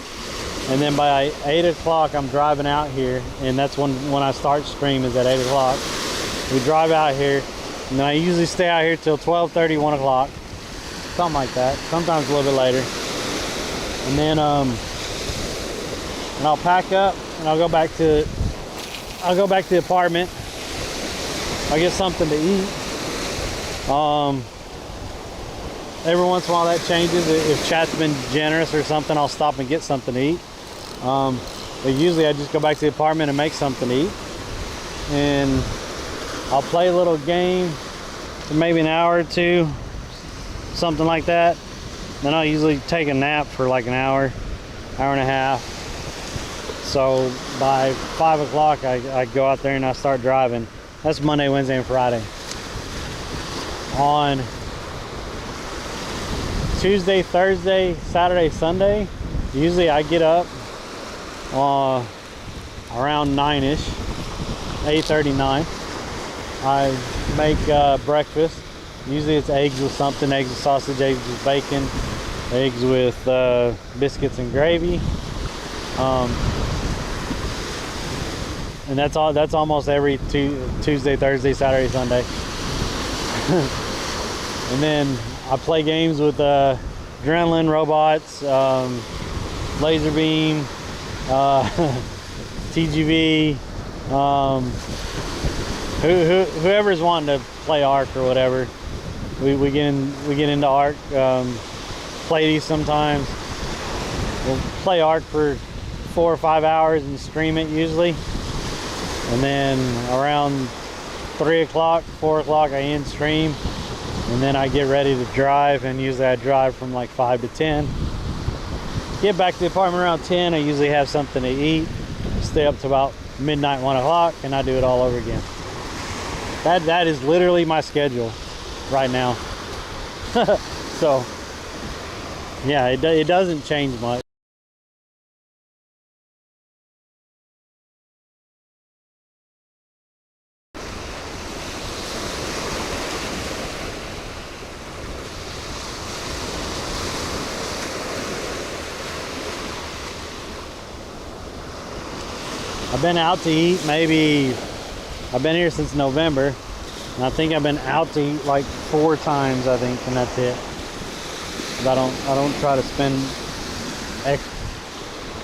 and then by 8 o'clock I'm driving out here, and that's when I start stream is at 8 o'clock. We drive out here, and then I usually stay out here till 12:30, 1 o'clock, something like that. Sometimes a little bit later. And then and I'll pack up and I'll go back to the apartment. I'll get something to eat. Every once in a while that changes. If chat's been generous or something, I'll stop and get something to eat. But usually I just go back to the apartment and make something to eat. And I'll play a little game for maybe an hour or two, something like that. Then I'll usually take a nap for like an hour, hour and a half. So by 5 o'clock I go out there and I start driving. That's Monday, Wednesday, and Friday. On Tuesday, Thursday, Saturday, Sunday, usually I get up around 9ish, 8:30, 9. I make breakfast. Usually it's eggs with something, eggs with sausage, eggs with bacon, eggs with biscuits and gravy. And that's almost every Tuesday, Thursday, Saturday, Sunday. And then I play games with Adrenaline, Robots, Laser Beam, TGV, whoever's wanting to play Arc or whatever. We get into Arc, play these sometimes. We'll play Arc for 4 or 5 hours and stream it usually. And then around 3 o'clock, 4 o'clock, I end stream. And then I get ready to drive, and usually I drive from like 5 to 10. Get back to the apartment around 10. I usually have something to eat. Stay up to about midnight, 1 o'clock, and I do it all over again. That is literally my schedule right now. So, yeah, it doesn't change much. I've been out to eat maybe, I've been here since November, and I think I've been out to eat like 4 times, I think, and that's it. But I don't try to spend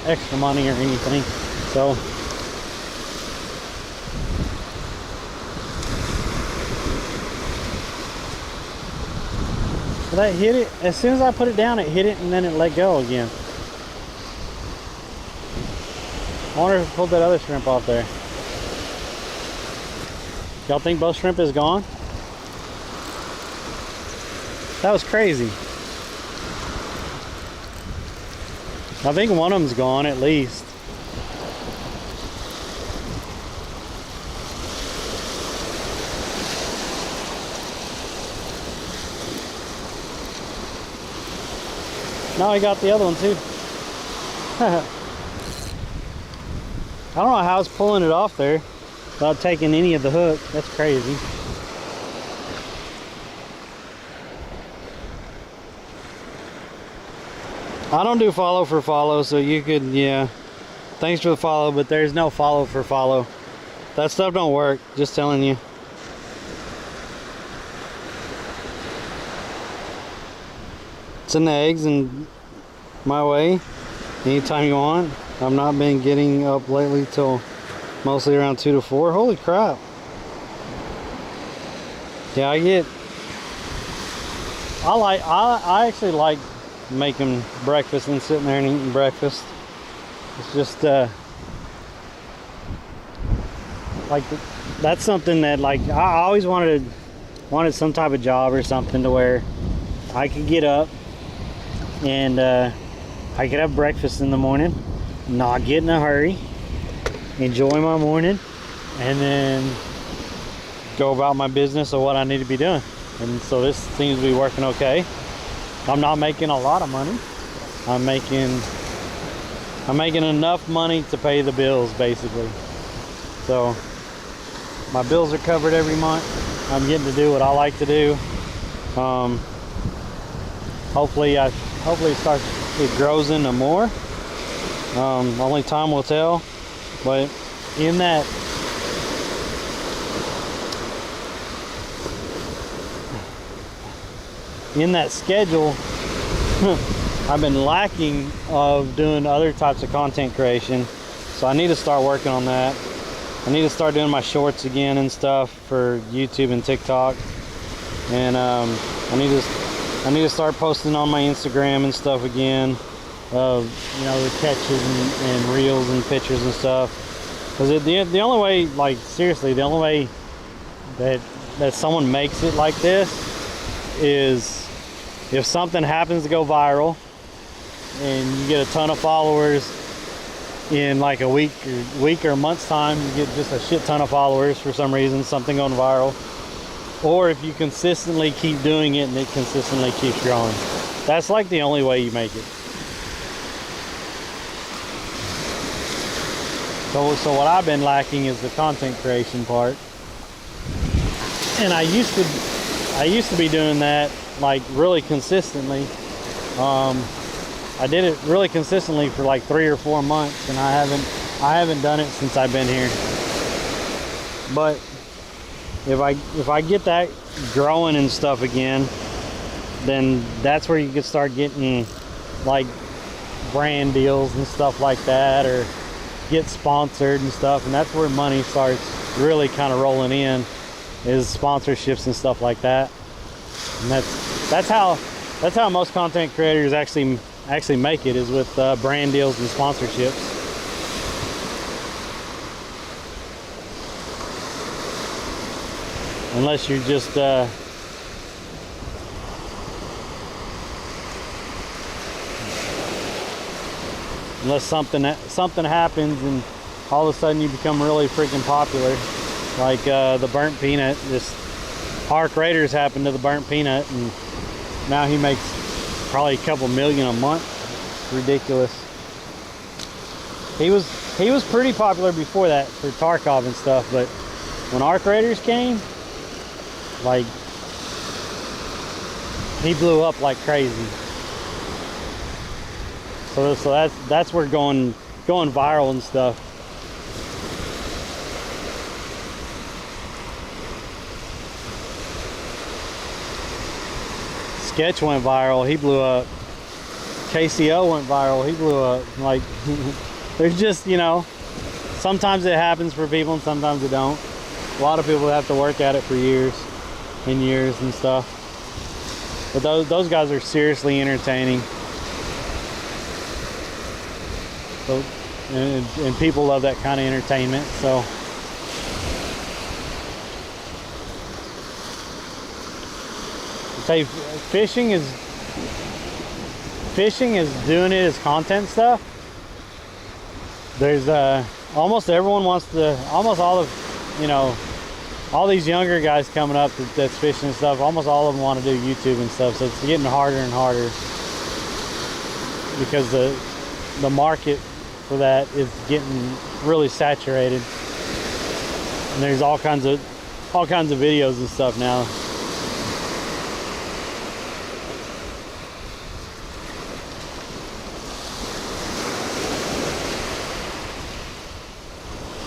extra money or anything. So that hit it, as soon as I put it down, it hit it and then it let go again. I wonder if I pulled that other shrimp off there. Y'all think both shrimp is gone? That was crazy. I think one of them's gone at least. No, I got the other one too. I don't know how I was pulling it off there without taking any of the hook. That's crazy. I don't do follow for follow, so you could, yeah. Thanks for the follow, but there's no follow for follow. That stuff don't work, just telling you. Send the eggs in my way anytime you want. I've not been getting up lately till mostly around 2 to 4. Holy crap. Yeah, I actually like making breakfast and sitting there and eating breakfast. It's just like that's something that like I always wanted some type of job or something to where I could get up and I could have breakfast in the morning, not get in a hurry, enjoy my morning, and then go about my business of what I need to be doing. And so this seems to be working okay. I'm not making a lot of money. I'm making enough money to pay the bills, basically. So my bills are covered every month. I'm getting to do what I like to do. Hopefully it grows into more. Only time will tell. But in that schedule, I've been lacking of doing other types of content creation, so I need to start working on that. I need to start doing my shorts again and stuff for YouTube and TikTok, and I need to start posting on my Instagram and stuff again, of the catches and reels and pictures and stuff. Because the only way, like seriously, the only way that someone makes it like this is if something happens to go viral and you get a ton of followers in like a week or a month's time, you get just a shit ton of followers for some reason, something going viral. Or if you consistently keep doing it and it consistently keeps growing. That's like the only way you make it. So what I've been lacking is the content creation part. And I used to be doing that like really consistently. I did it really consistently for like 3 or 4 months, and I haven't done it since I've been here. But if I get that growing and stuff again, then that's where you can start getting like brand deals and stuff like that, or get sponsored and stuff, and that's where money starts really kind of rolling in, is sponsorships and stuff like that. And that's how most content creators actually make it, is with brand deals and sponsorships. Unless you're just unless something happens and all of a sudden you become really freaking popular, like the Burnt Peanut. Just Park Raiders happened to the Burnt Peanut, and now he makes probably a couple million a month. It's ridiculous. He was pretty popular before that for Tarkov and stuff, but when Arc Raiders came, like, he blew up like crazy. So that's where going viral and stuff. Sketch went viral, he blew up. KCO went viral, he blew up. Like, there's just, you know, sometimes it happens for people and sometimes it don't. A lot of people have to work at it for years and years and stuff. But those guys are seriously entertaining. So, and people love that kind of entertainment, so. Say fishing is doing it as content stuff. There's almost everyone wants to, almost all of, you know, all these younger guys coming up that's fishing and stuff, almost all of them want to do YouTube and stuff, so it's getting harder and harder because the market for that is getting really saturated, and there's all kinds of videos and stuff now.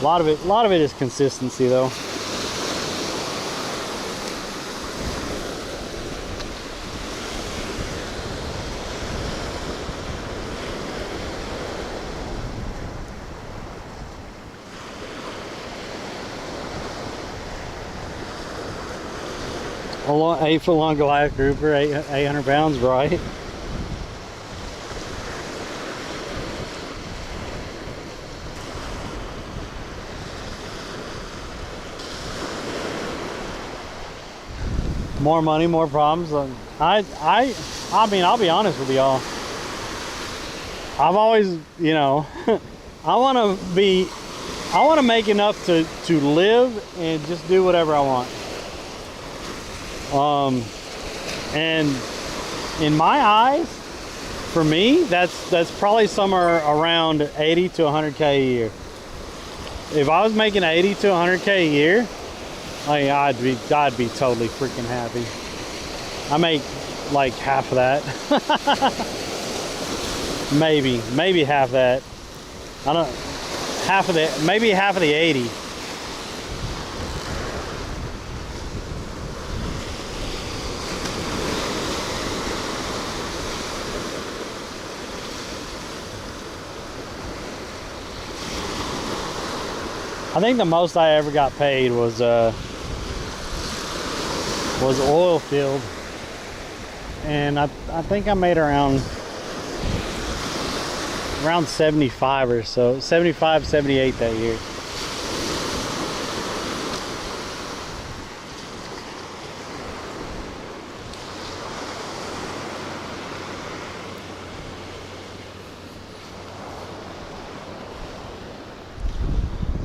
A lot of it is consistency, though. A 8-foot long Goliath grouper, 800 pounds, right? More money, more problems. I mean, I'll be honest with y'all. I've always, you know, I want to make enough to live and just do whatever I want. And in my eyes, for me, that's probably somewhere around 80 to 100K a year. If I was making 80 to 100K a year, like, I'd be totally freaking happy. I make like half of that. maybe half that. I don't, half of the, maybe half of the 80. I think the most I ever got paid was oil field, and I think I made around 75 or so, 75, 78 that year.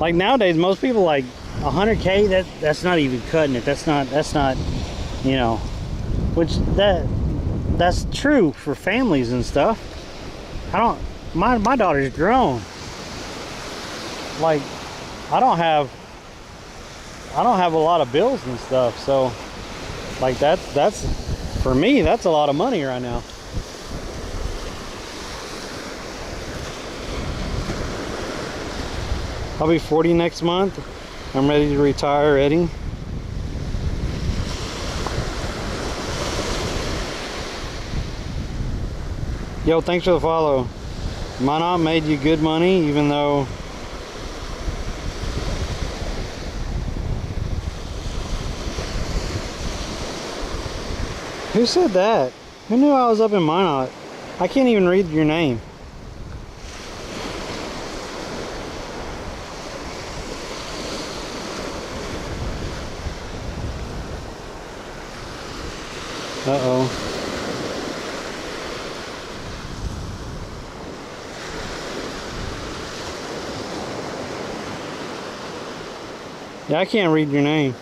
Like nowadays, most people like 100K. That's not even cutting it. That's not, you know, which that's true for families and stuff. My daughter's grown. Like, I don't have a lot of bills and stuff. So, like that's for me, that's a lot of money right now. I'll be 40 next month. I'm ready to retire already. Yo, thanks for the follow. Minot made you good money, even though who said that? Who knew I was up in Minot? I can't even read your name. Uh-oh. Yeah, I can't read your name.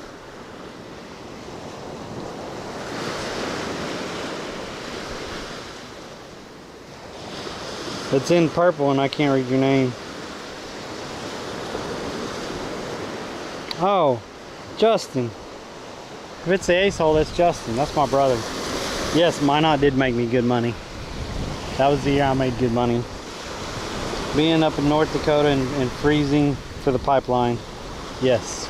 It's in purple and I can't read your name. Oh, Justin. If it's the ace hole, that's Justin. That's my brother. Yes, Minot did make me good money. That was the year I made good money. Being up in North Dakota and freezing for the pipeline. Yes.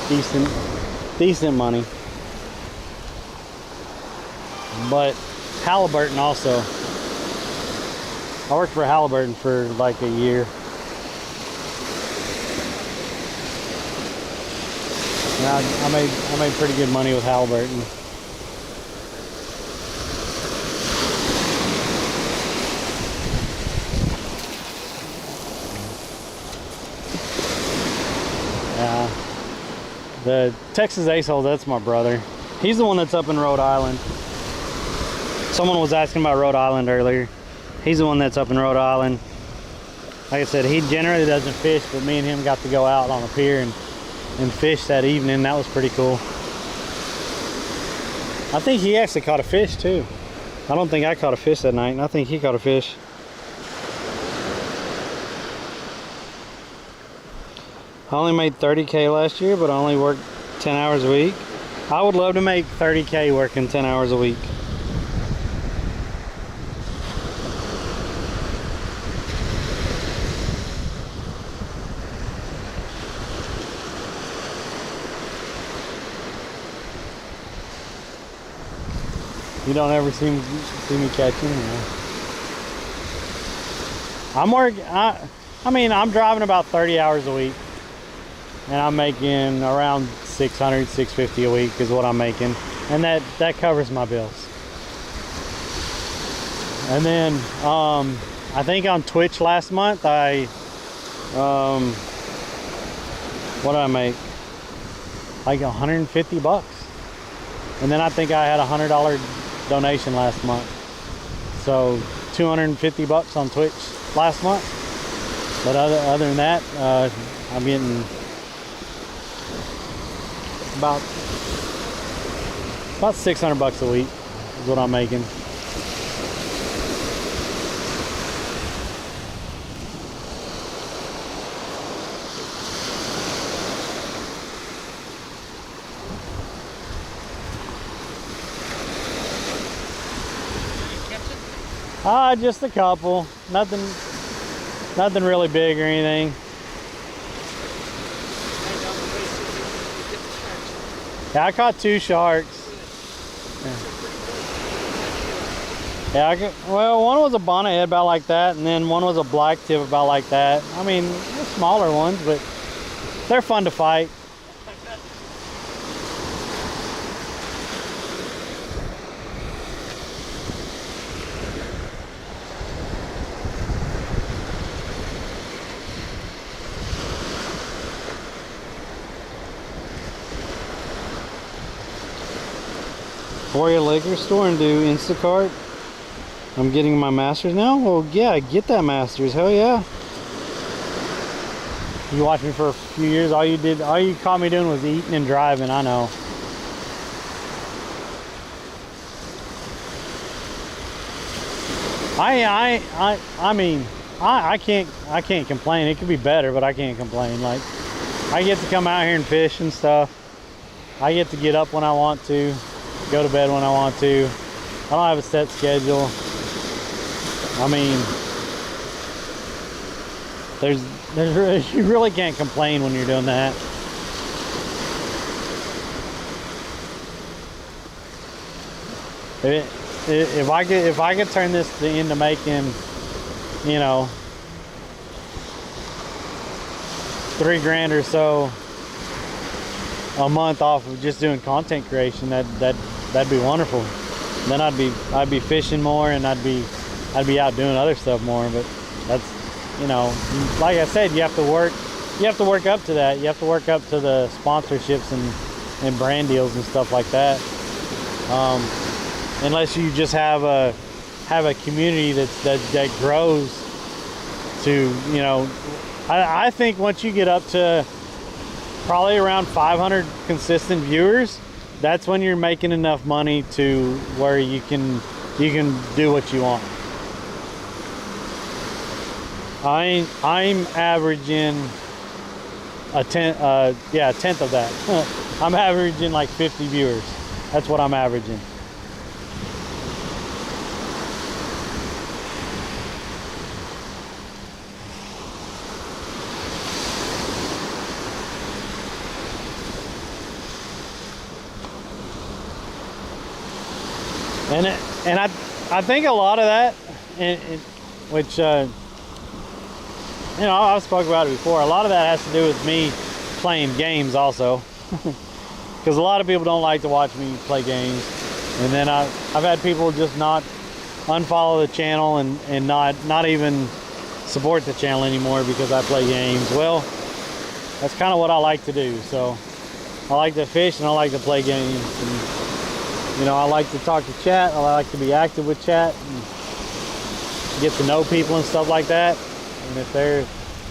Decent money. but Halliburton also. I worked for Halliburton for like a year. And I made pretty good money with Halliburton. Yeah. The Texas Ace-Hole, that's my brother. He's the one that's up in Rhode Island. Someone was asking about Rhode Island earlier. He's the one that's up in Rhode Island. Like I said, he generally doesn't fish, but me and him got to go out on a pier and fish that evening. That was pretty cool. I think he actually caught a fish too. I don't think I caught a fish that night, and I think he caught a fish. I only made 30K last year, but I only worked 10 hours a week. I would love to make 30K working 10 hours a week. You don't ever see me catching. I'm working. I mean, I'm driving about 30 hours a week, and I'm making around 600, 650 a week is what I'm making, and that covers my bills. And then I think on Twitch last month what did I make? Like 150 bucks. And then I think I had a $100 donation last month, so 250 bucks on Twitch last month. But other than that, I'm getting about 600 bucks a week is what I'm making. Just a couple. Nothing really big or anything. Yeah, I caught 2 sharks. Yeah, well, one was a bonnethead about like that, and then one was a black tip about like that. I mean, they're smaller ones, but they're fun to fight. Warrior Liquor Store and do Instacart. I'm getting my Masters now. Well, yeah, get that Masters. Hell yeah. You watched me for a few years. All you caught me doing was eating and driving. I know. I mean, I can't complain. It could be better, but I can't complain. Like, I get to come out here and fish and stuff. I get to get up when I want to, go to bed when I want to. I don't have a set schedule. I mean, you really can't complain when you're doing that. If I could turn this into making, you know, $3,000 or so a month off of just doing content creation, that'd be wonderful. Then I'd be fishing more, and I'd be out doing other stuff more. But that's, you know, like I said, you have to work up to that. You have to work up to the sponsorships and brand deals and stuff like that. Unless you just have a community that grows to, you know, I think once you get up to probably around 500 consistent viewers, that's when you're making enough money to where you can do what you want. I'm averaging a tenth of that. I'm averaging like 50 viewers. That's what I'm averaging. And I think a lot of that, which you know, I've spoken about it before. A lot of that has to do with me playing games also, because a lot of people don't like to watch me play games. And then I've had people just not unfollow the channel and not even support the channel anymore because I play games. Well, that's kind of what I like to do. So I like to fish and I like to play games. And, you know, I like to talk to chat. I like to be active with chat and get to know people and stuff like that. And if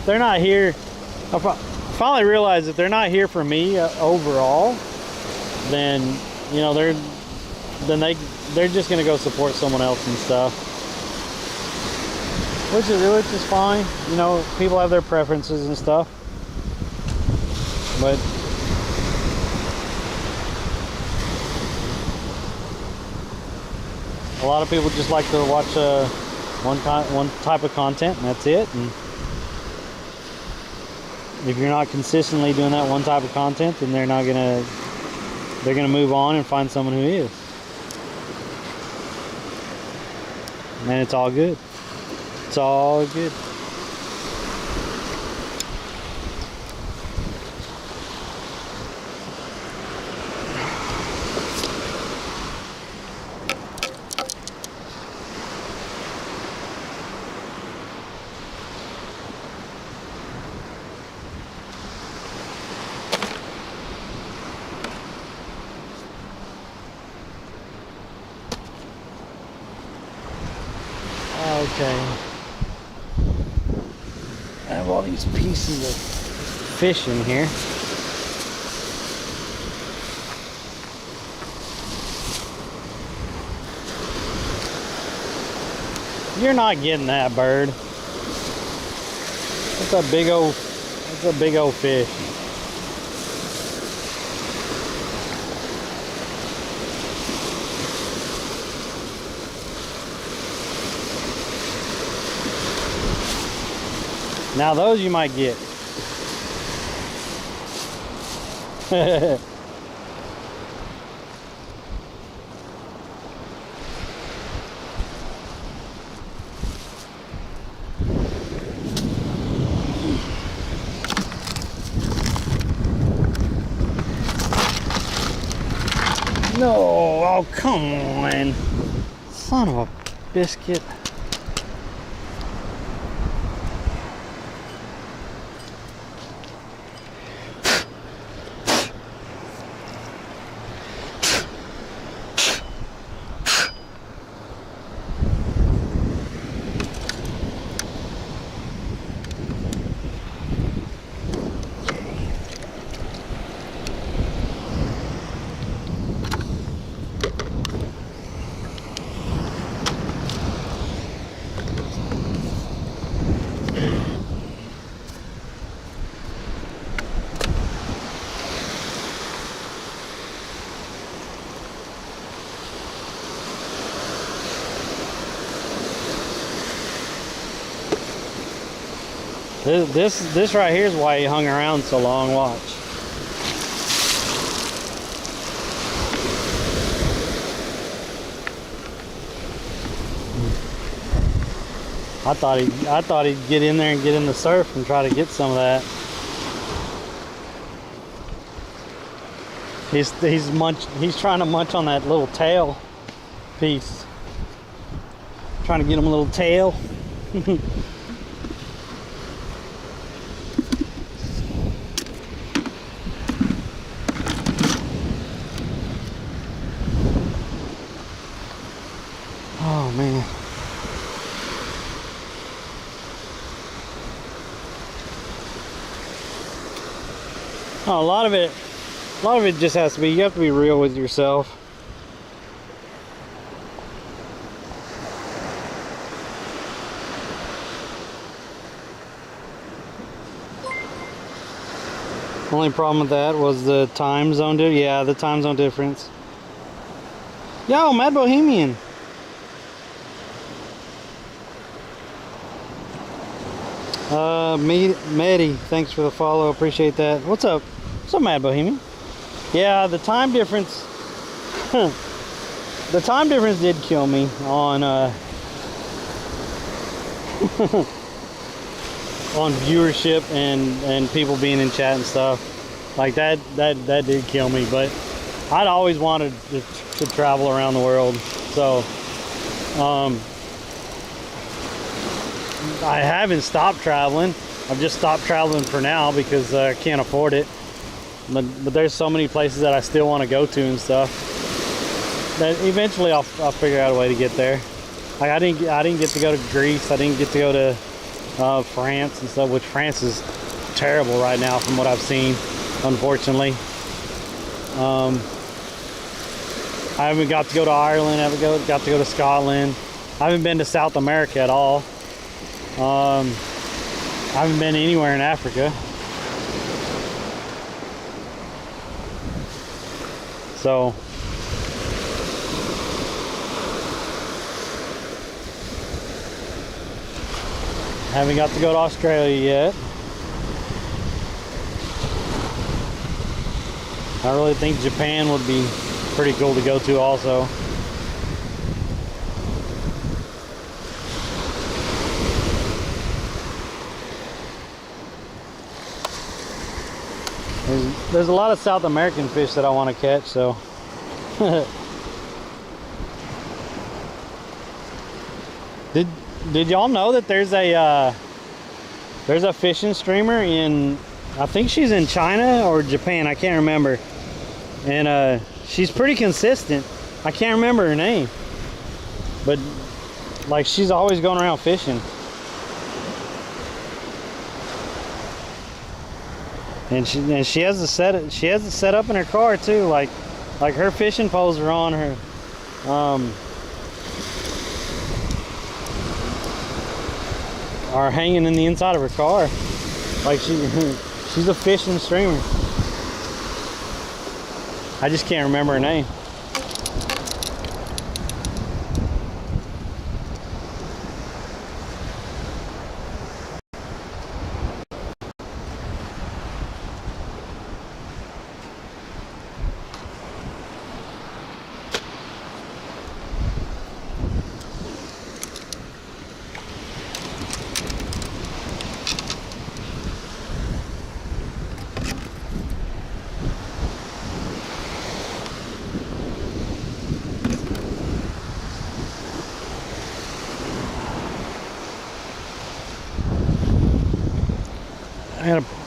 they're not here, I finally realized that they're not here for me overall, then you know they're just gonna go support someone else and stuff, which is fine. You know, people have their preferences and stuff, but a lot of people just like to watch one type of content, and that's it. And if you're not consistently doing that one type of content, then they're gonna move on and find someone who is. And it's all good. It's all good. Okay. I have all these pieces of fish in here. You're not getting that, bird. That's a big old fish. Now those you might get. No, oh come on. Son of a biscuit. This right here is why he hung around so long. Watch. I thought he'd get in there and get in the surf and try to get some of that. He's trying to munch on that little tail piece. Trying to get him a little tail. Oh man. Oh, a lot of it just has to be, you have to be real with yourself. Only problem with that was the time zone. Yeah, the time zone difference. Yo, Mad Bohemian. Medi, thanks for the follow. Appreciate that. What's up? What's up, Mad Bohemian? Yeah, the time difference. the time difference did kill me on on viewership and people being in chat and stuff. Like that did kill me, but I'd always wanted to travel around the world. So I haven't stopped traveling. I've just stopped traveling for now because I can't afford it. But there's so many places that I still want to go to and stuff that eventually I'll figure out a way to get there. Like I didn't get to go to Greece. I didn't get to go to France and stuff, which France is terrible right now from what I've seen, unfortunately. I haven't got to go to Ireland. I haven't got to go to Scotland. I haven't been to South America at all. I haven't been anywhere in Africa. So haven't got to go to Australia yet. I really think Japan would be pretty cool to go to also. There's a lot of South American fish that I want to catch, so did y'all know that there's a fishing streamer in, I think she's in China or Japan, I can't remember, and she's pretty consistent. I can't remember her name, but like she's always going around fishing. And she has the set up in her car too, like her fishing poles are on her are hanging in the inside of her car. Like she's a fishing streamer. I just can't remember her name.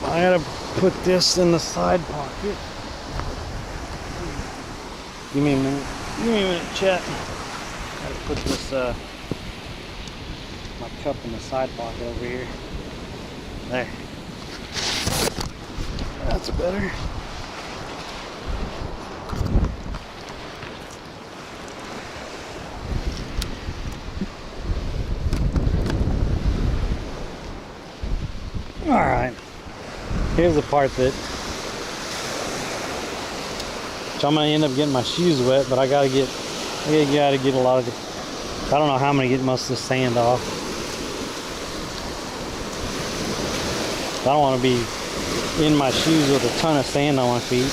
I gotta put this in the side pocket. Give me a minute. Give me a minute, chat. Gotta put this my cup in the side pocket over here. There. That's better. All right. Here's the part that I'm gonna end up getting my shoes wet, but I gotta get a lot of I don't know how I'm gonna get most of the sand off. I don't want to be in my shoes with a ton of sand on my feet.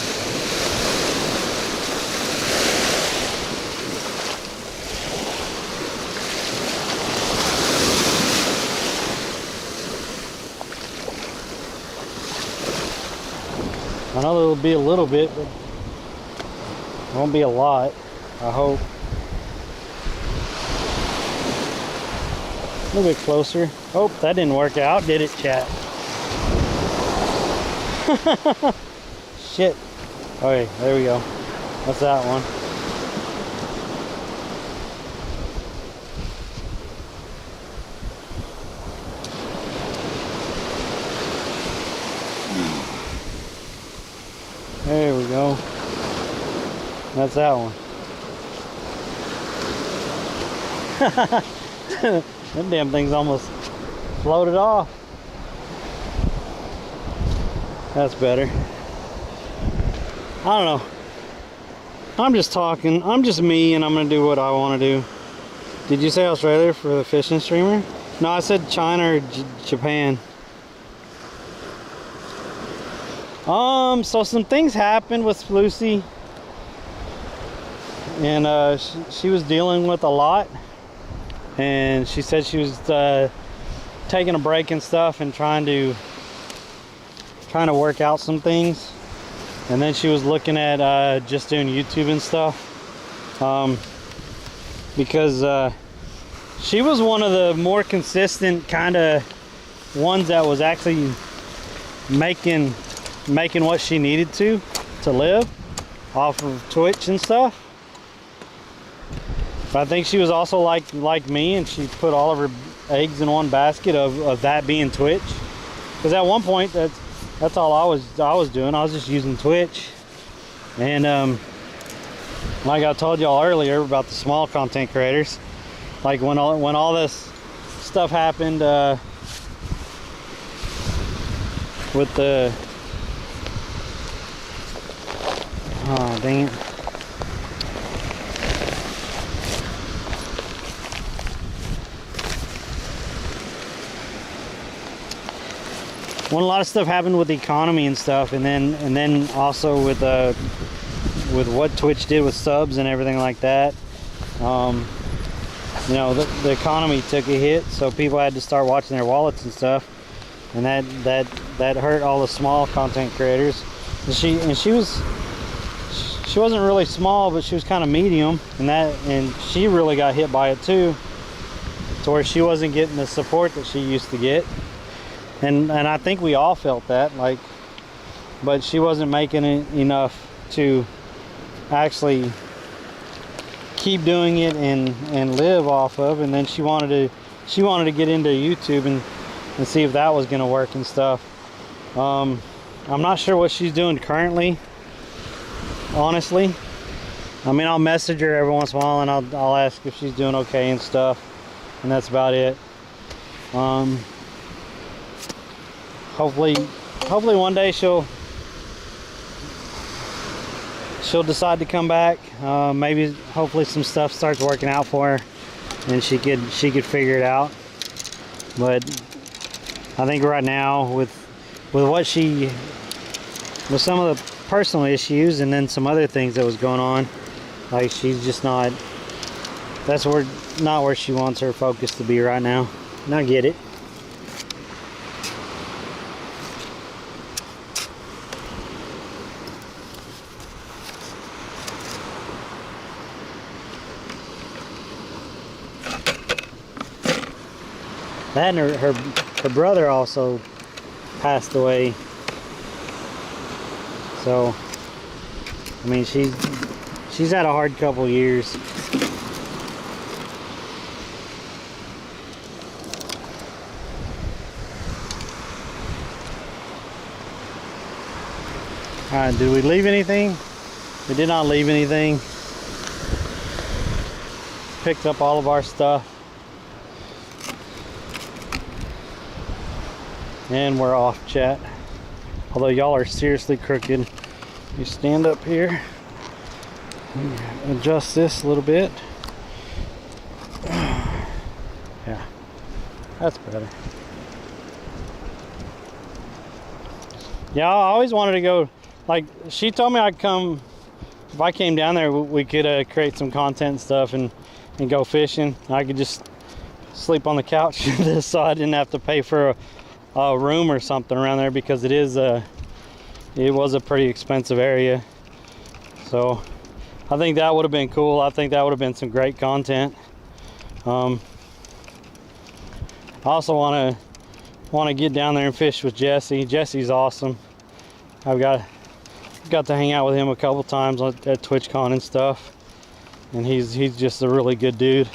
I know there'll be a little bit, but it won't be a lot, I hope. A little bit closer. Oh, that didn't work out, did it, chat? Shit. Okay, there we go. That's that one. There we go. That's that one. That damn thing's almost floated off. That's better. I don't know. I'm just talking. I'm just me, and I'm gonna do what I want to do. Did you say Australia for the fishing streamer? No, I said China or Japan. So some things happened with Lucy. and she was dealing with a lot, and she said she was taking a break and stuff and trying to work out some things. And then she was looking at just doing YouTube and stuff, because she was one of the more consistent kind of ones that was actually making what she needed to live off of Twitch and stuff. But I think she was also like me, and she put all of her eggs in one basket of that being Twitch, because at one point that's all I was doing. I was just using Twitch. And like I told y'all earlier about the small content creators, like when all this stuff happened with the, oh dang it, when a lot of stuff happened with the economy and stuff, and then also with what Twitch did with subs and everything like that, you know, the economy took a hit, so people had to start watching their wallets and stuff, and that hurt all the small content creators. And she wasn't really small, but she was kind of medium, and she really got hit by it too, to where she wasn't getting the support that she used to get. And I think we all felt that, like, but she wasn't making it enough to actually keep doing it and live off of. And then she wanted to get into YouTube and see if that was gonna work and stuff. I'm not sure what she's doing currently, honestly. I mean, I'll message her every once in a while and I'll ask if she's doing okay and stuff, and that's about it. Hopefully one day she'll decide to come back. Maybe hopefully some stuff starts working out for her and she could figure it out. But I think right now with some of the personal issues and then some other things that was going on, like, she's just not where she wants her focus to be right now. And I get it. That and her brother also passed away. So, I mean, she's had a hard couple years. Alright, did we leave anything? We did not leave anything. Picked up all of our stuff. And we're off, chat. Although y'all are seriously crooked. You stand up here. Adjust this a little bit. Yeah, that's better. Yeah, I always wanted to go. Like, she told me I'd come. If I came down there, we could create some content and stuff and go fishing. I could just sleep on the couch so I didn't have to pay for a room or something around there, because it was a pretty expensive area. So I think that would have been cool. I think that would have been some great content. I also want to get down there and fish with Jesse. Jesse's awesome. I've got to hang out with him a couple times at TwitchCon and stuff, and he's just a really good dude.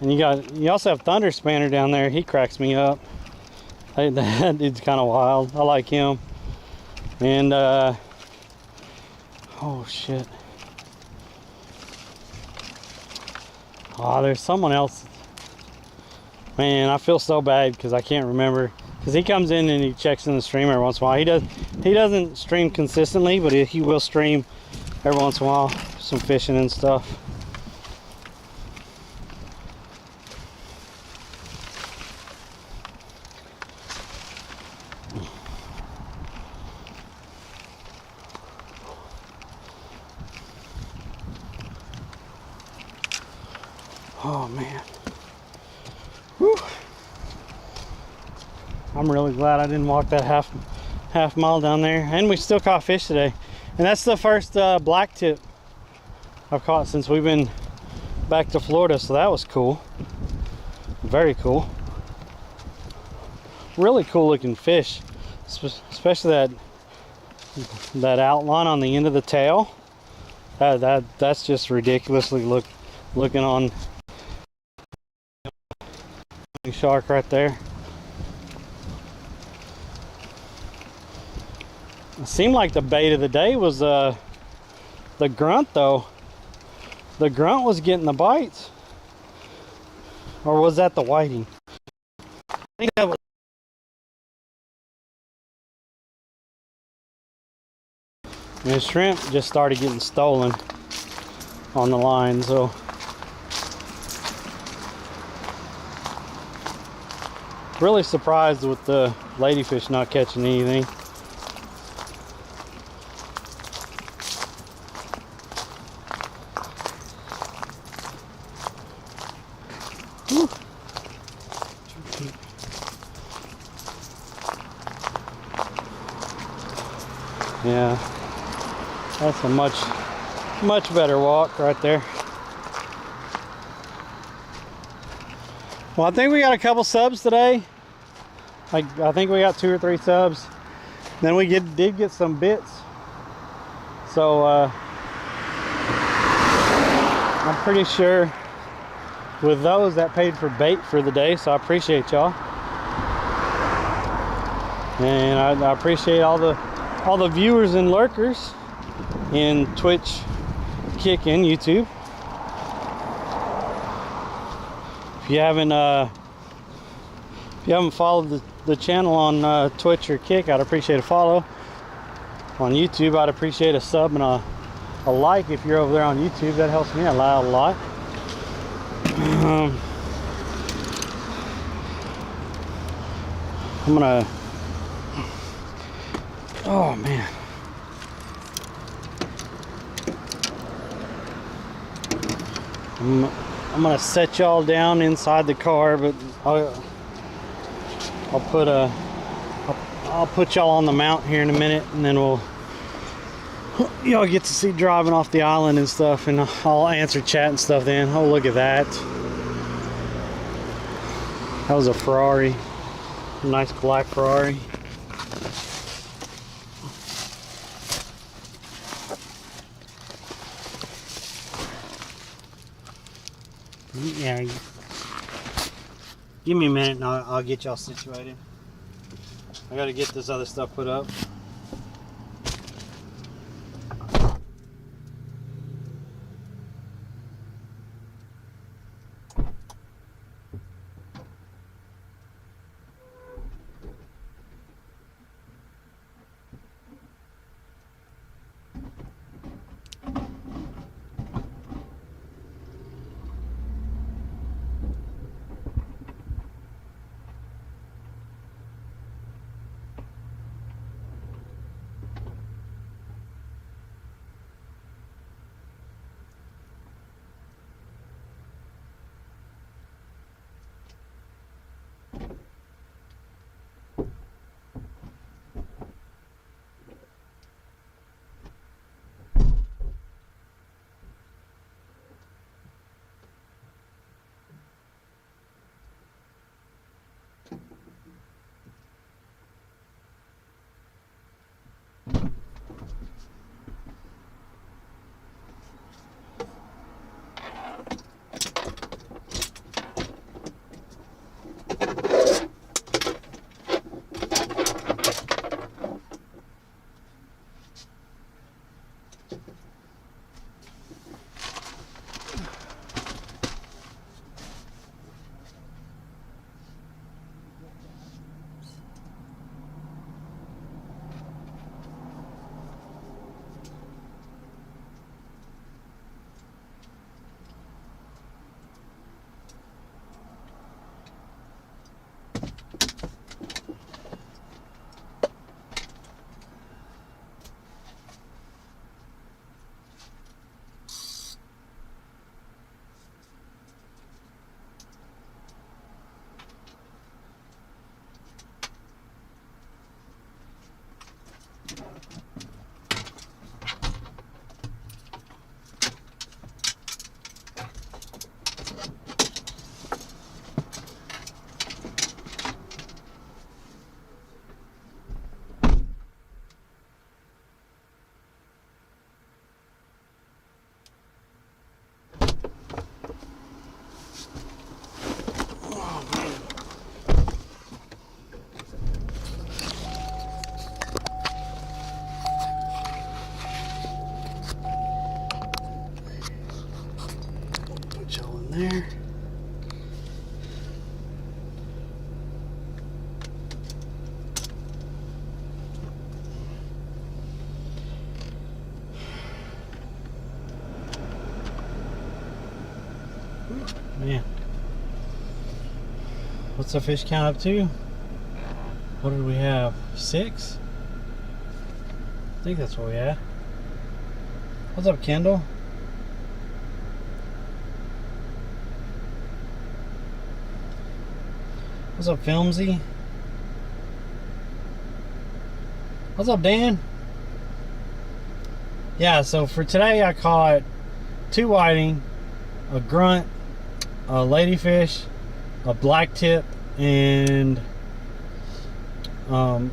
And you also have Thunder Spanner down there. He cracks me up. That dude's kind of wild. I like him. And oh shit. Oh, there's someone else. Man, I feel so bad because I can't remember. Because he comes in and he checks in the stream every once in a while. He doesn't stream consistently, but he will stream every once in a while, some fishing and stuff. Oh man. Whew. I'm really glad I didn't walk that half mile down there. And we still caught fish today. And that's the first black tip I've caught since we've been back to Florida, so that was cool. Very cool. Really cool looking fish, especially that outline on the end of the tail. That's just ridiculously looking on shark right there. It seemed like the bait of the day was the grunt though. The grunt was getting the bites. Or was that the whiting? I think that was. And the shrimp just started getting stolen on the line, so really surprised with the ladyfish not catching anything. Whew. Yeah, that's a much better walk right there. Well, I think we got a couple subs today. I think we got 2 or 3 subs. Then we did get some bits. So I'm pretty sure with those that paid for bait for the day. So I appreciate y'all. And I appreciate all the viewers and lurkers in Twitch, Kick, and YouTube. If you haven't followed the channel on Twitch or Kick, I'd appreciate a follow. On YouTube, I'd appreciate a sub and a like if you're over there on YouTube. That helps me out a lot. I'm gonna. Oh man. I'm gonna set y'all down inside the car, but I'll put y'all on the mount here in a minute, and then y'all get to see driving off the island and stuff, and I'll answer chat and stuff then. Oh, look at that. That was a Ferrari. A nice black Ferrari. Yeah. Give me a minute and I'll get y'all situated. I gotta get this other stuff put up. there. Man. What's the fish count up to? What did we have? 6? I think that's what we had. What's up, Kendall? What's up, Filmsy? What's up, Dan? Yeah, so for today I caught 2 whiting, a grunt, a ladyfish, a black tip, and a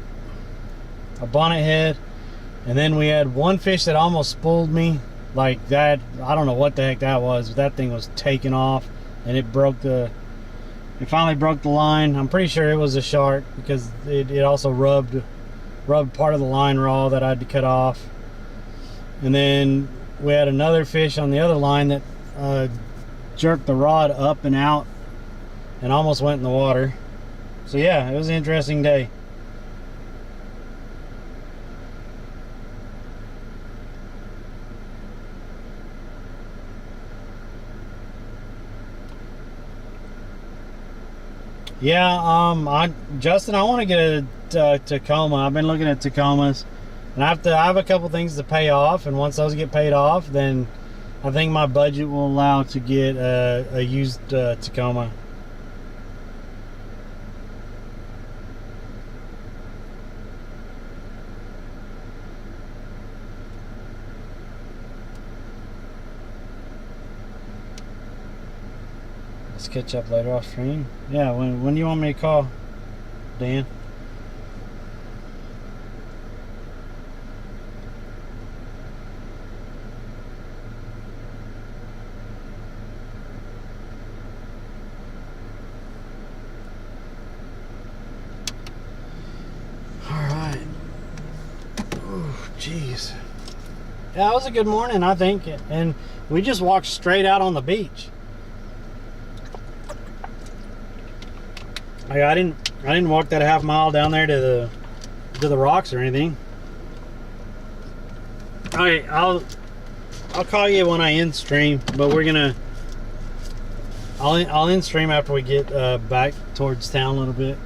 bonnet head. And then we had 1 fish that almost spooled me. Like that, I don't know what the heck that was, but that thing was taking off and it finally broke the line. I'm pretty sure it was a shark because it also rubbed part of the line raw that I had to cut off. And then we had another fish on the other line that jerked the rod up and out and almost went in the water. So yeah, it was an interesting day. Yeah, Justin, I want to get a Tacoma. I've been looking at Tacomas, and I have a couple things to pay off, and once those get paid off, then I think my budget will allow to get a used Tacoma. Let's catch up later off stream. Yeah, when do you want me to call, Dan? Alright. Oh, jeez. Yeah, it was a good morning, I think. And we just walked straight out on the beach. I didn't walk that half mile down there to the rocks or anything. Alright, I'll call you when I end stream, but I'll end stream after we get back towards town a little bit,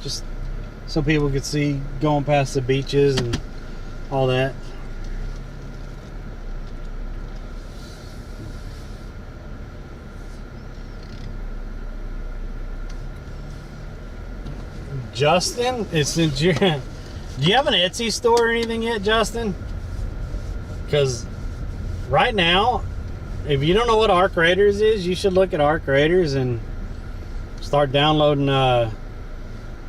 just so people could see going past the beaches and all that. Justin, do you have an Etsy store or anything yet, Justin? Because right now, if you don't know what Arc Raiders is, you should look at Arc Raiders and start downloading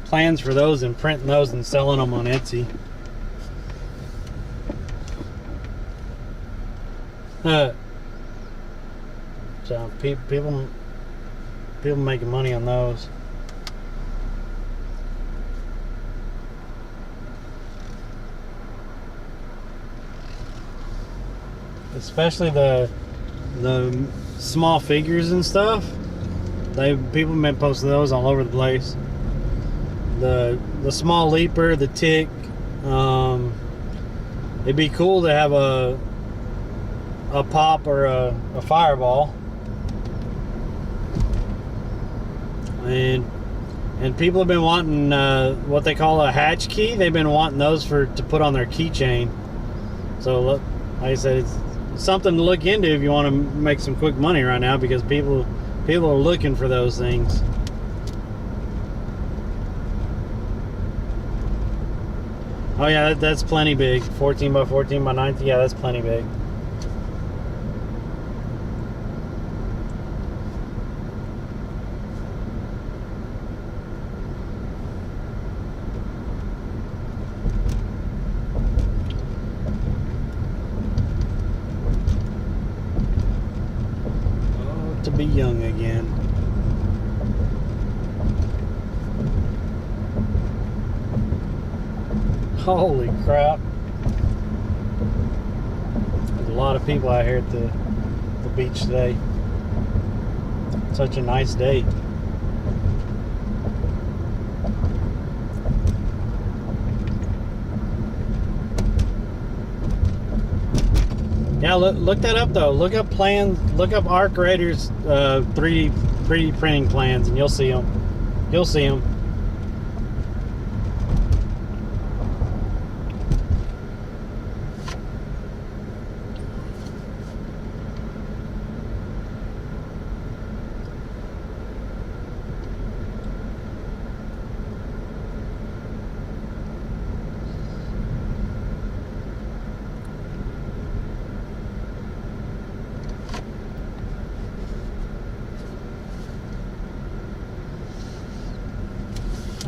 plans for those and printing those and selling them on Etsy. So people making money on those. Especially the small figures and stuff. People have been posting those all over the place. The small leaper, the tick. It'd be cool to have a pop or a fireball. And people have been wanting what they call a hatch key. They've been wanting those to put on their keychain. So like I said, it's something to look into if you want to make some quick money right now, because people are looking for those things. Oh yeah, that's plenty big. 14 by 14 by 19. Yeah, that's plenty big. To be young again. Holy crap. There's a lot of people out here at the beach today. Such a nice day. Yeah, look that up though. Look up plans. Look up Arc Raiders 3D printing plans, and you'll see them. You'll see them.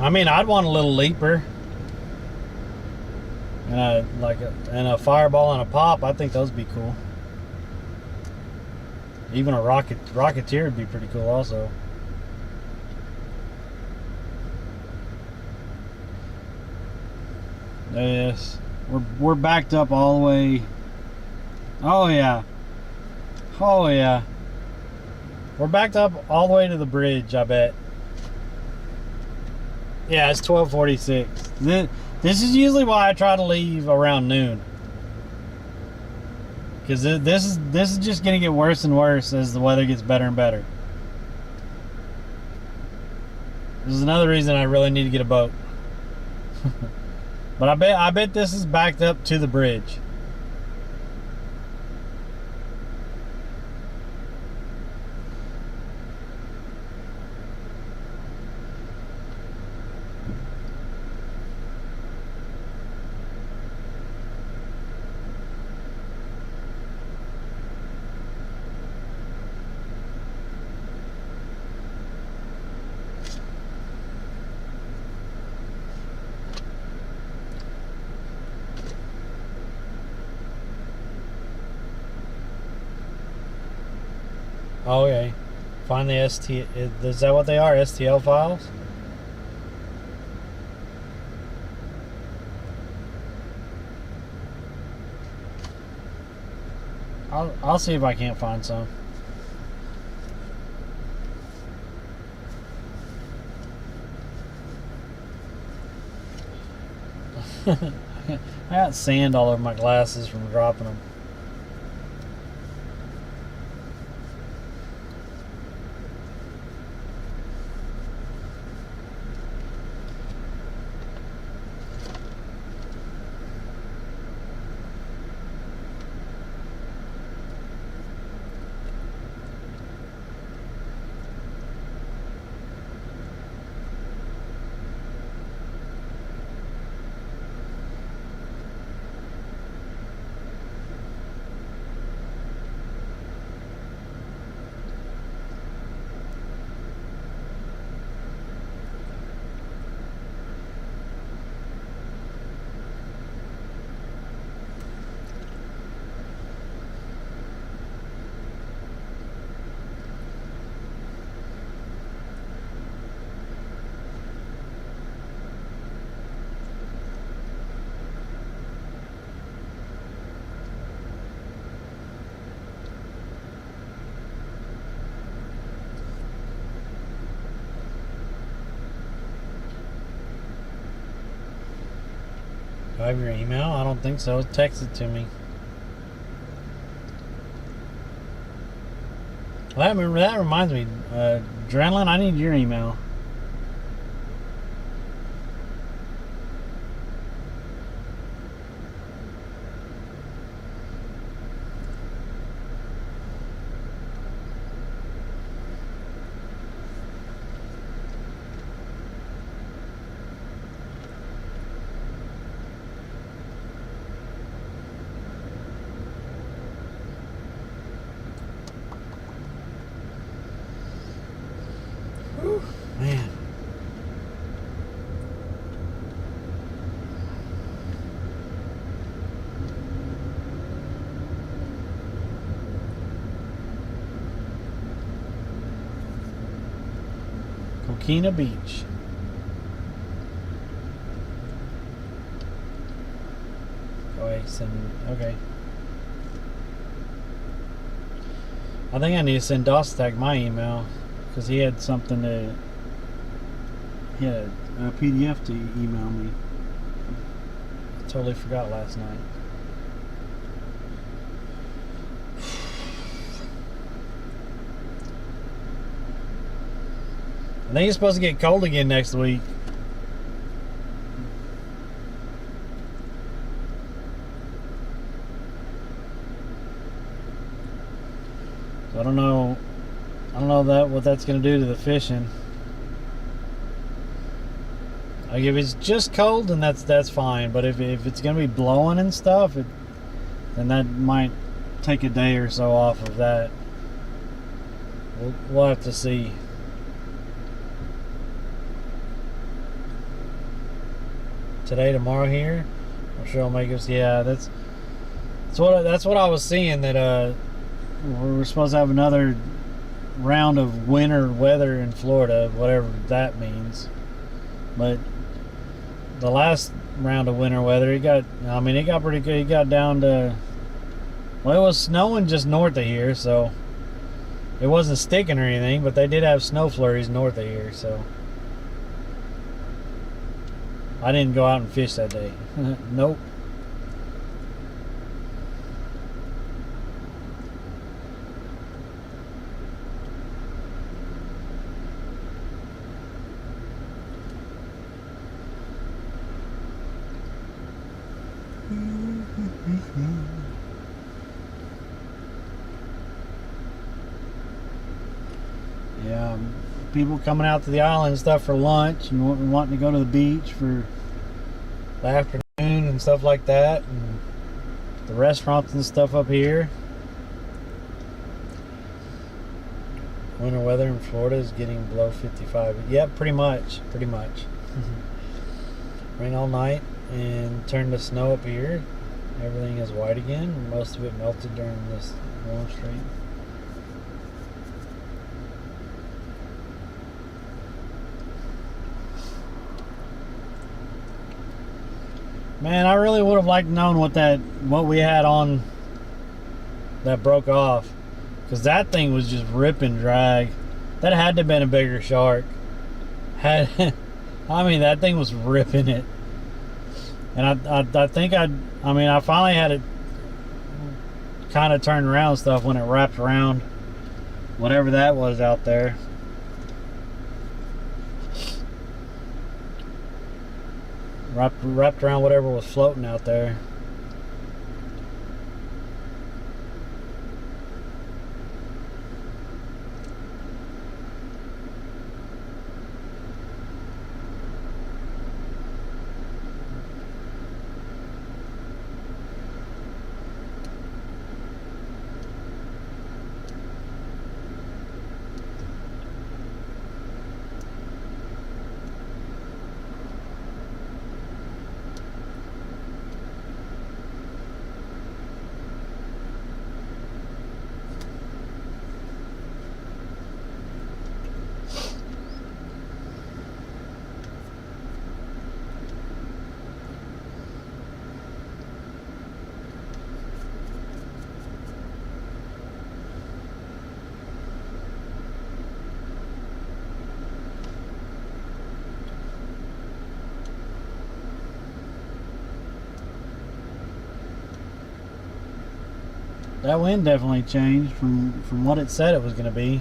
I mean, I'd want a little leaper and a fireball and a pop. I think those would be cool. Even a rocketeer would be pretty cool also. Yes, we're backed up all the way. Oh yeah, oh yeah. We're backed up all the way to the bridge, I bet. Yeah, it's 12:46. This is usually why I try to leave around noon. Because this is just going to get worse and worse as the weather gets better and better. This is another reason I really need to get a boat. But I bet this is backed up to the bridge. Oh, okay. Find the ST. Is that what they are? STL files? I'll see if I can't find some. I got sand all over my glasses from dropping them. Do I have your email? I don't think so. Text it to me. Well, that reminds me. Adrenaline, I need your email. Man. Coquina Beach. Okay. I think I need to send DOSTAG my email. because he had something to. He had a PDF to email me. I totally forgot last night. I think it's supposed to get cold again next week. So I don't know what that's going to do to the fishing. Like if it's just cold, then that's fine. But if it's going to be blowing and stuff, then that might take a day or so off of that. We'll have to see. Today, tomorrow here, I'm sure I'll make us. Yeah, that's what I was seeing, that we're supposed to have another round of winter weather in Florida, whatever that means. But the last round of winter weather, it got pretty good. It got down to, well, it was snowing just north of here, so it wasn't sticking or anything, but they did have snow flurries north of here, so I didn't go out and fish that day. Nope. Yeah, people coming out to the island and stuff for lunch and wanting to go to the beach for the afternoon and stuff like that, and the restaurants and stuff up here. Winter weather in Florida is getting below 55. Yeah, pretty much. Rain all night and turned to snow up here. Everything is white again. Most of it melted during this warm streak. Man, I really would have liked to known what we had on that broke off, because that thing was just rip and drag. That had to have been a bigger shark. I mean, that thing was ripping it. And I think I finally had it kind of turned around and stuff when it wrapped around whatever that was out there. Wrapped around whatever was floating out there. That wind definitely changed from what it said it was going to be.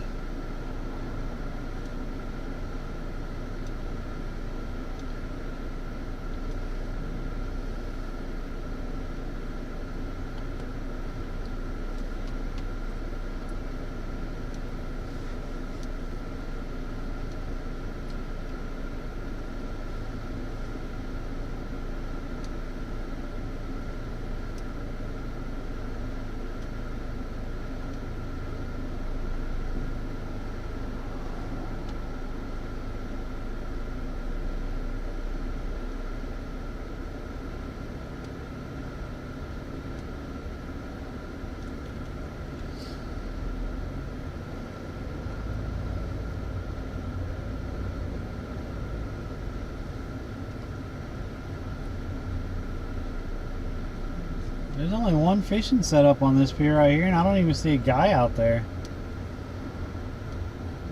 There's only one fishing setup on this pier right here, and I don't even see a guy out there.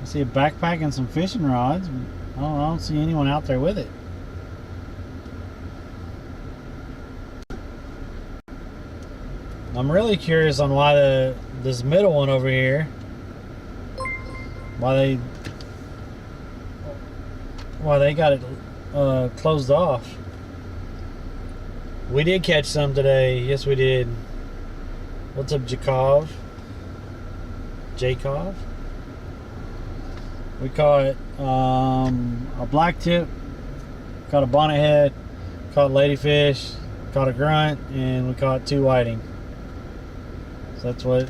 see a backpack and some fishing rods. I don't see anyone out there with it. I'm really curious on why this middle one over here, why they got it closed off. We did catch some today. Yes, we did. What's up, Jakov? We caught a black tip, caught a bonnethead, caught ladyfish, caught a grunt, and we caught 2 whiting. So that's what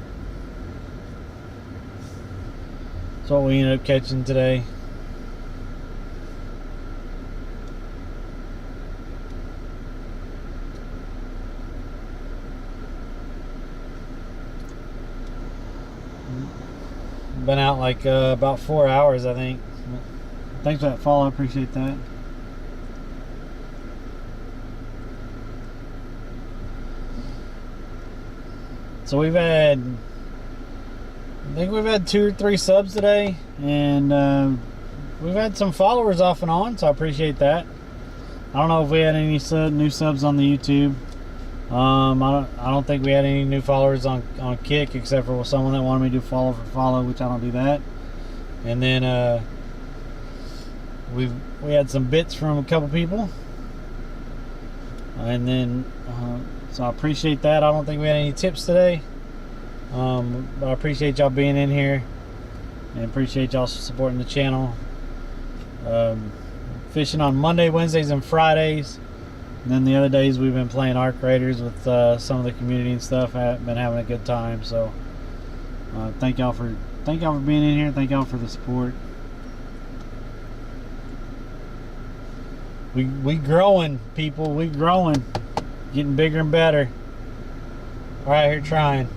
we ended up catching today. Been out like about 4 hours, I think. Thanks for that follow. I appreciate that. So I think we've had 2 or 3 subs today, and we've had some followers off and on, so I appreciate that. I don't know if we had any new subs on the YouTube. I don't think we had any new followers on Kick, except for someone that wanted me to do follow for follow, which I don't do that. And then we had some bits from a couple people, and then so I appreciate that. I don't think we had any tips today, but I appreciate y'all being in here and appreciate y'all supporting the channel. Fishing on Monday, Wednesdays, and Fridays. And then the other days we've been playing Arc Raiders with some of the community and stuff. I've been having a good time. So thank y'all for being in here. Thank y'all for the support. We growing, people. We growing, getting bigger and better. All right, here trying.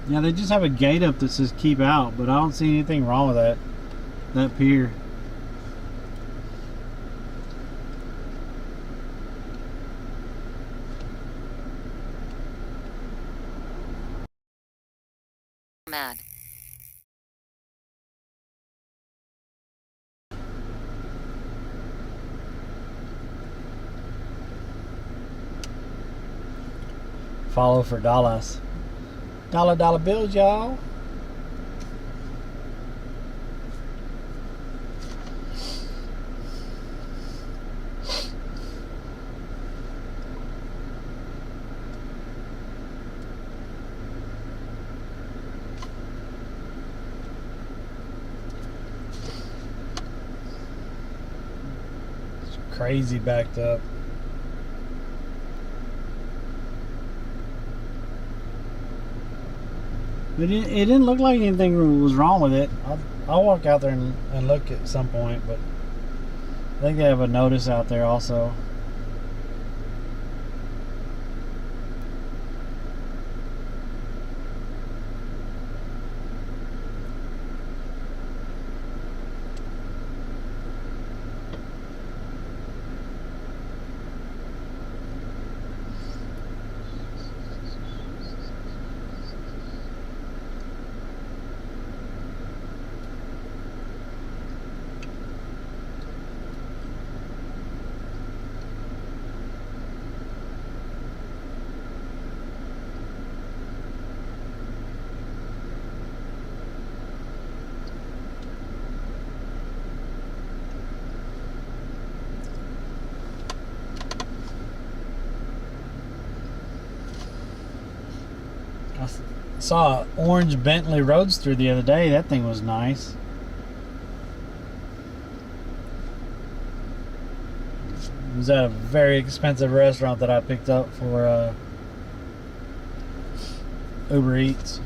Yeah, they just have a gate up that says keep out, but I don't see anything wrong with that pier. Mad. Follow for dollars. Dollar bills, y'all. It's crazy backed up. It didn't look like anything was wrong with it. I'll walk out there and look at some point, but I think they have a notice out there also. I saw an orange Bentley Roadster the other day. That thing was nice. It was at a very expensive restaurant that I picked up for Uber Eats.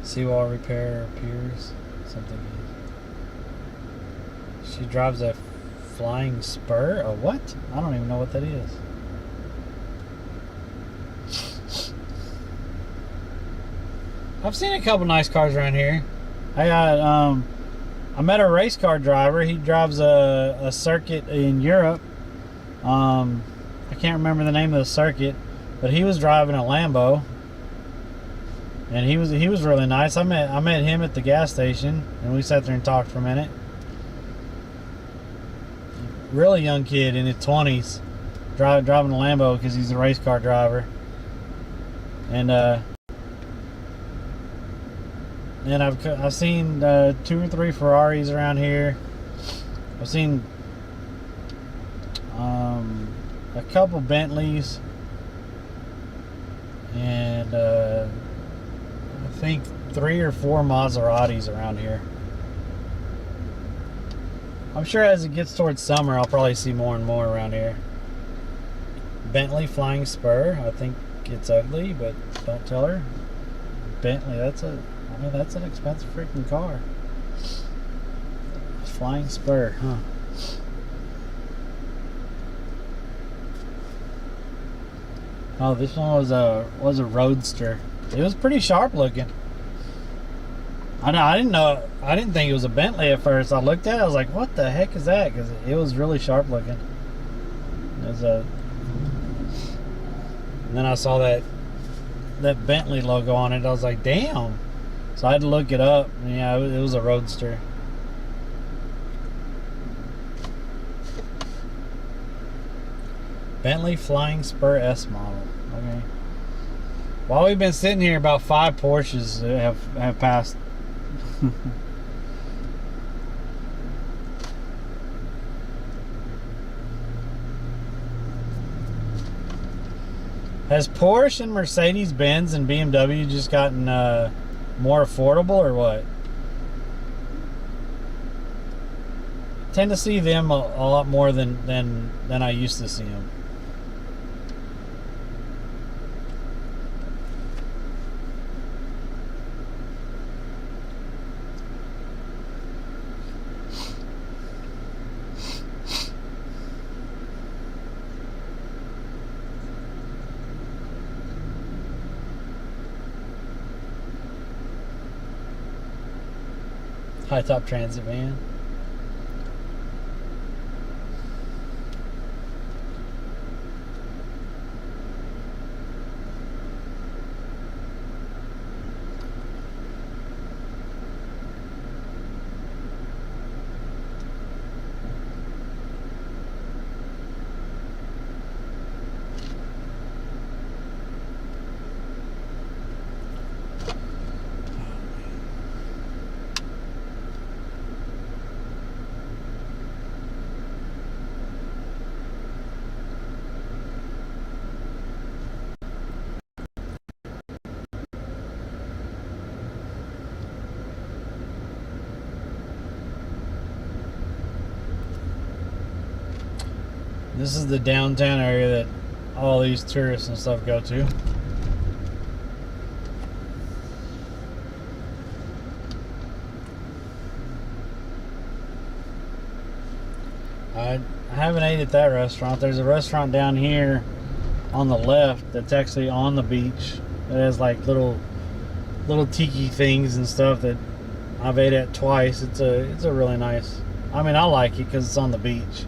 Seawall repair appears something. She drives a Flying Spur? A what? I don't even know what that is. I've seen a couple nice cars around here. I met a race car driver. He drives a circuit in Europe. I can't remember the name of the circuit, but he was driving a Lambo, and he was really nice. I met him at the gas station, and we sat there and talked for a minute. Really young kid in his 20s, driving a Lambo because he's a race car driver, and I've seen 2 or 3 Ferraris around here. I've seen a couple Bentleys, and I think 3 or 4 Maseratis around here. I'm sure as it gets towards summer, I'll probably see more and more around here. Bentley Flying Spur. I think it's ugly, but don't tell her. Bentley, that's an expensive freaking car. Flying Spur, huh? Oh, this one was a Roadster. It was pretty sharp looking. I didn't think it was a Bentley at first. I looked at it, I was like, what the heck is that? Because it was really sharp looking. And then I saw that Bentley logo on it. I was like, damn. So I had to look it up. Yeah, it was a Roadster. Bentley Flying Spur S model. Okay. While we've been sitting here, about 5 Porsches have passed. Has Porsche and Mercedes-Benz and BMW just gotten more affordable, or what? I tend to see them a lot more than I used to see them. High top transit van. This is the downtown area that all these tourists and stuff go to. I haven't ate at that restaurant. There's a restaurant down here on the left that's actually on the beach. It has like little tiki things and stuff that I've ate at twice. It's a really nice. I mean, I like it because it's on the beach.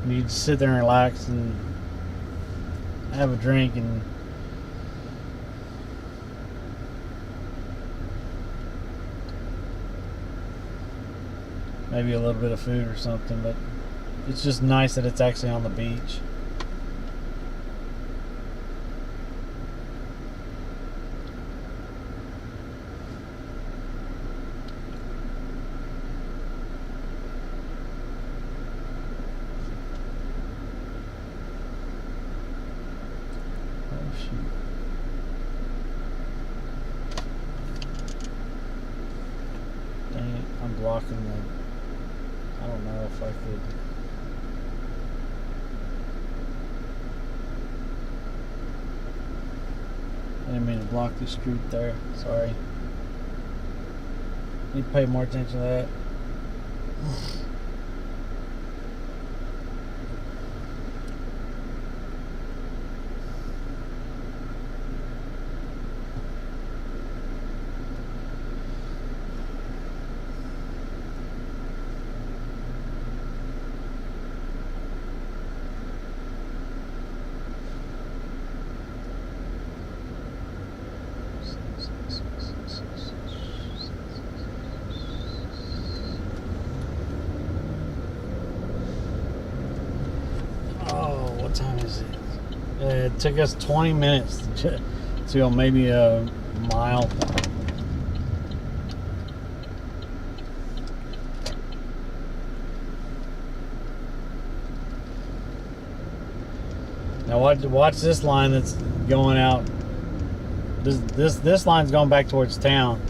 You just sit there and relax and have a drink and maybe a little bit of food or something, but it's just nice that it's actually on the beach. Blocking the, I don't know if I could. I didn't mean to block the street there, sorry. Need to pay more attention to that. What time is it? It took us 20 minutes to go maybe a mile. Now watch this line that's going out. This line's going back towards town.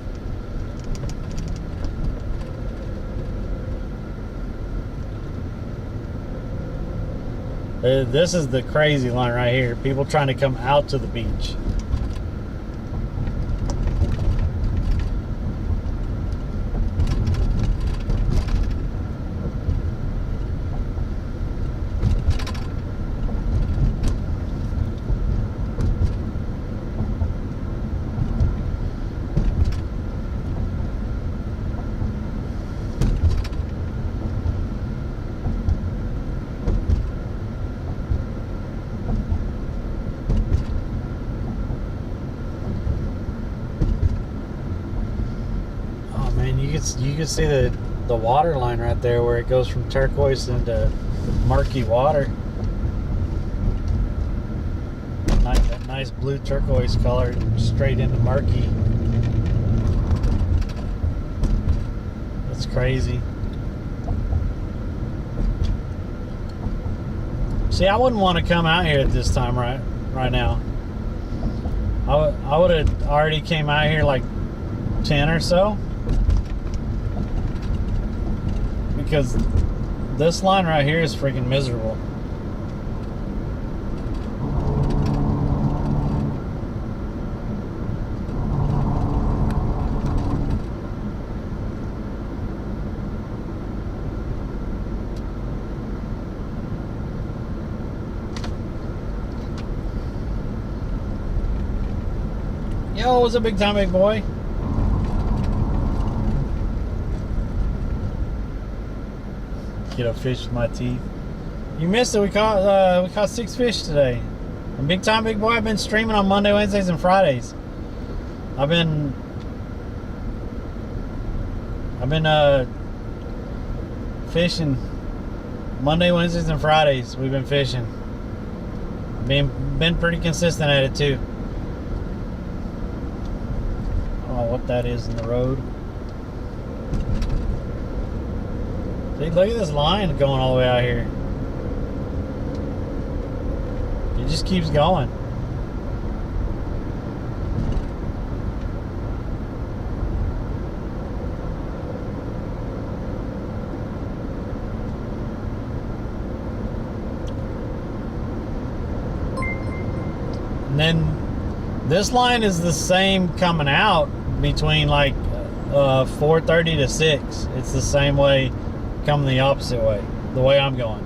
This is the crazy line right here. People trying to come out to the beach. You can see the water line right there where it goes from turquoise into murky water. That nice blue turquoise color straight into murky. That's crazy. See, I wouldn't want to come out here at this time right now. I would have already came out here like 10 or so. Because this line right here is freaking miserable. Yo, what's up, big time, big boy? Get a fish with my teeth. You missed it. We caught 6 fish today. And big time, big boy. I've been streaming on Monday, Wednesdays, and Fridays. I've been fishing Monday, Wednesdays, and Fridays. We've been fishing. Been pretty consistent at it too. I don't know what that is in the road. See, look at this line going all the way out here. It just keeps going. And then this line is the same coming out between like 4:30 to 6. It's the same way coming the opposite way, the way I'm going.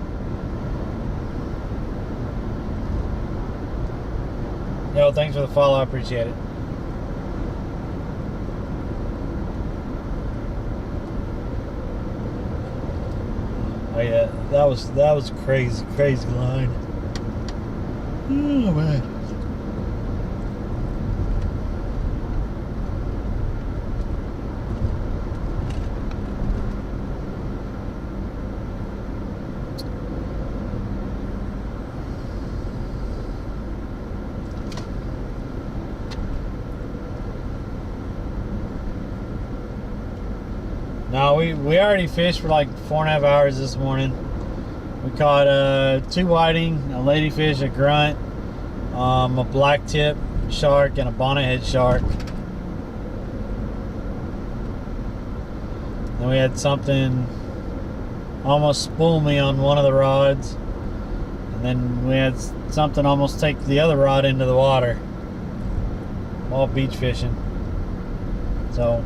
Yo, thanks for the follow. I appreciate it. Oh yeah, that was crazy line. Oh man. No, we already fished for like 4.5 hours this morning. We caught 2 whiting, a ladyfish, a grunt, a black tip shark, and a bonnethead shark. Then we had something almost spool me on one of the rods. And then we had something almost take the other rod into the water while beach fishing. So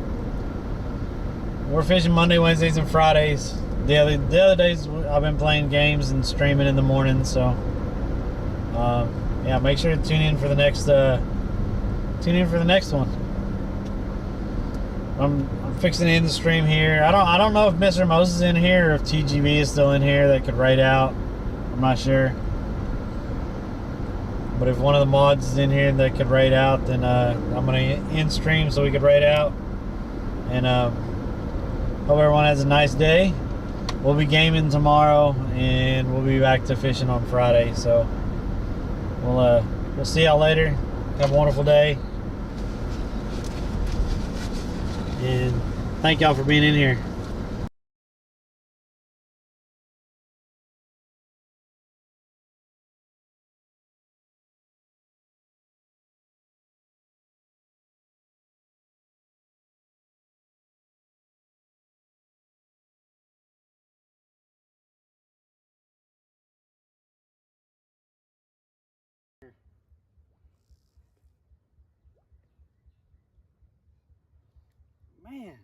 we're fishing Monday, Wednesdays, and Fridays. The other days I've been playing games and streaming in the morning. So yeah, make sure to tune in for the next one. I'm fixing to end the stream here. I don't know if Mr. Moses is in here or if TGV is still in here that could raid out. I'm not sure. But if one of the mods is in here that could raid out, then I'm gonna end stream so we could raid out. And hope everyone has a nice day. We'll be gaming tomorrow, and we'll be back to fishing on Friday. So We'll see y'all later. Have a wonderful day. And thank y'all for being in here. Man.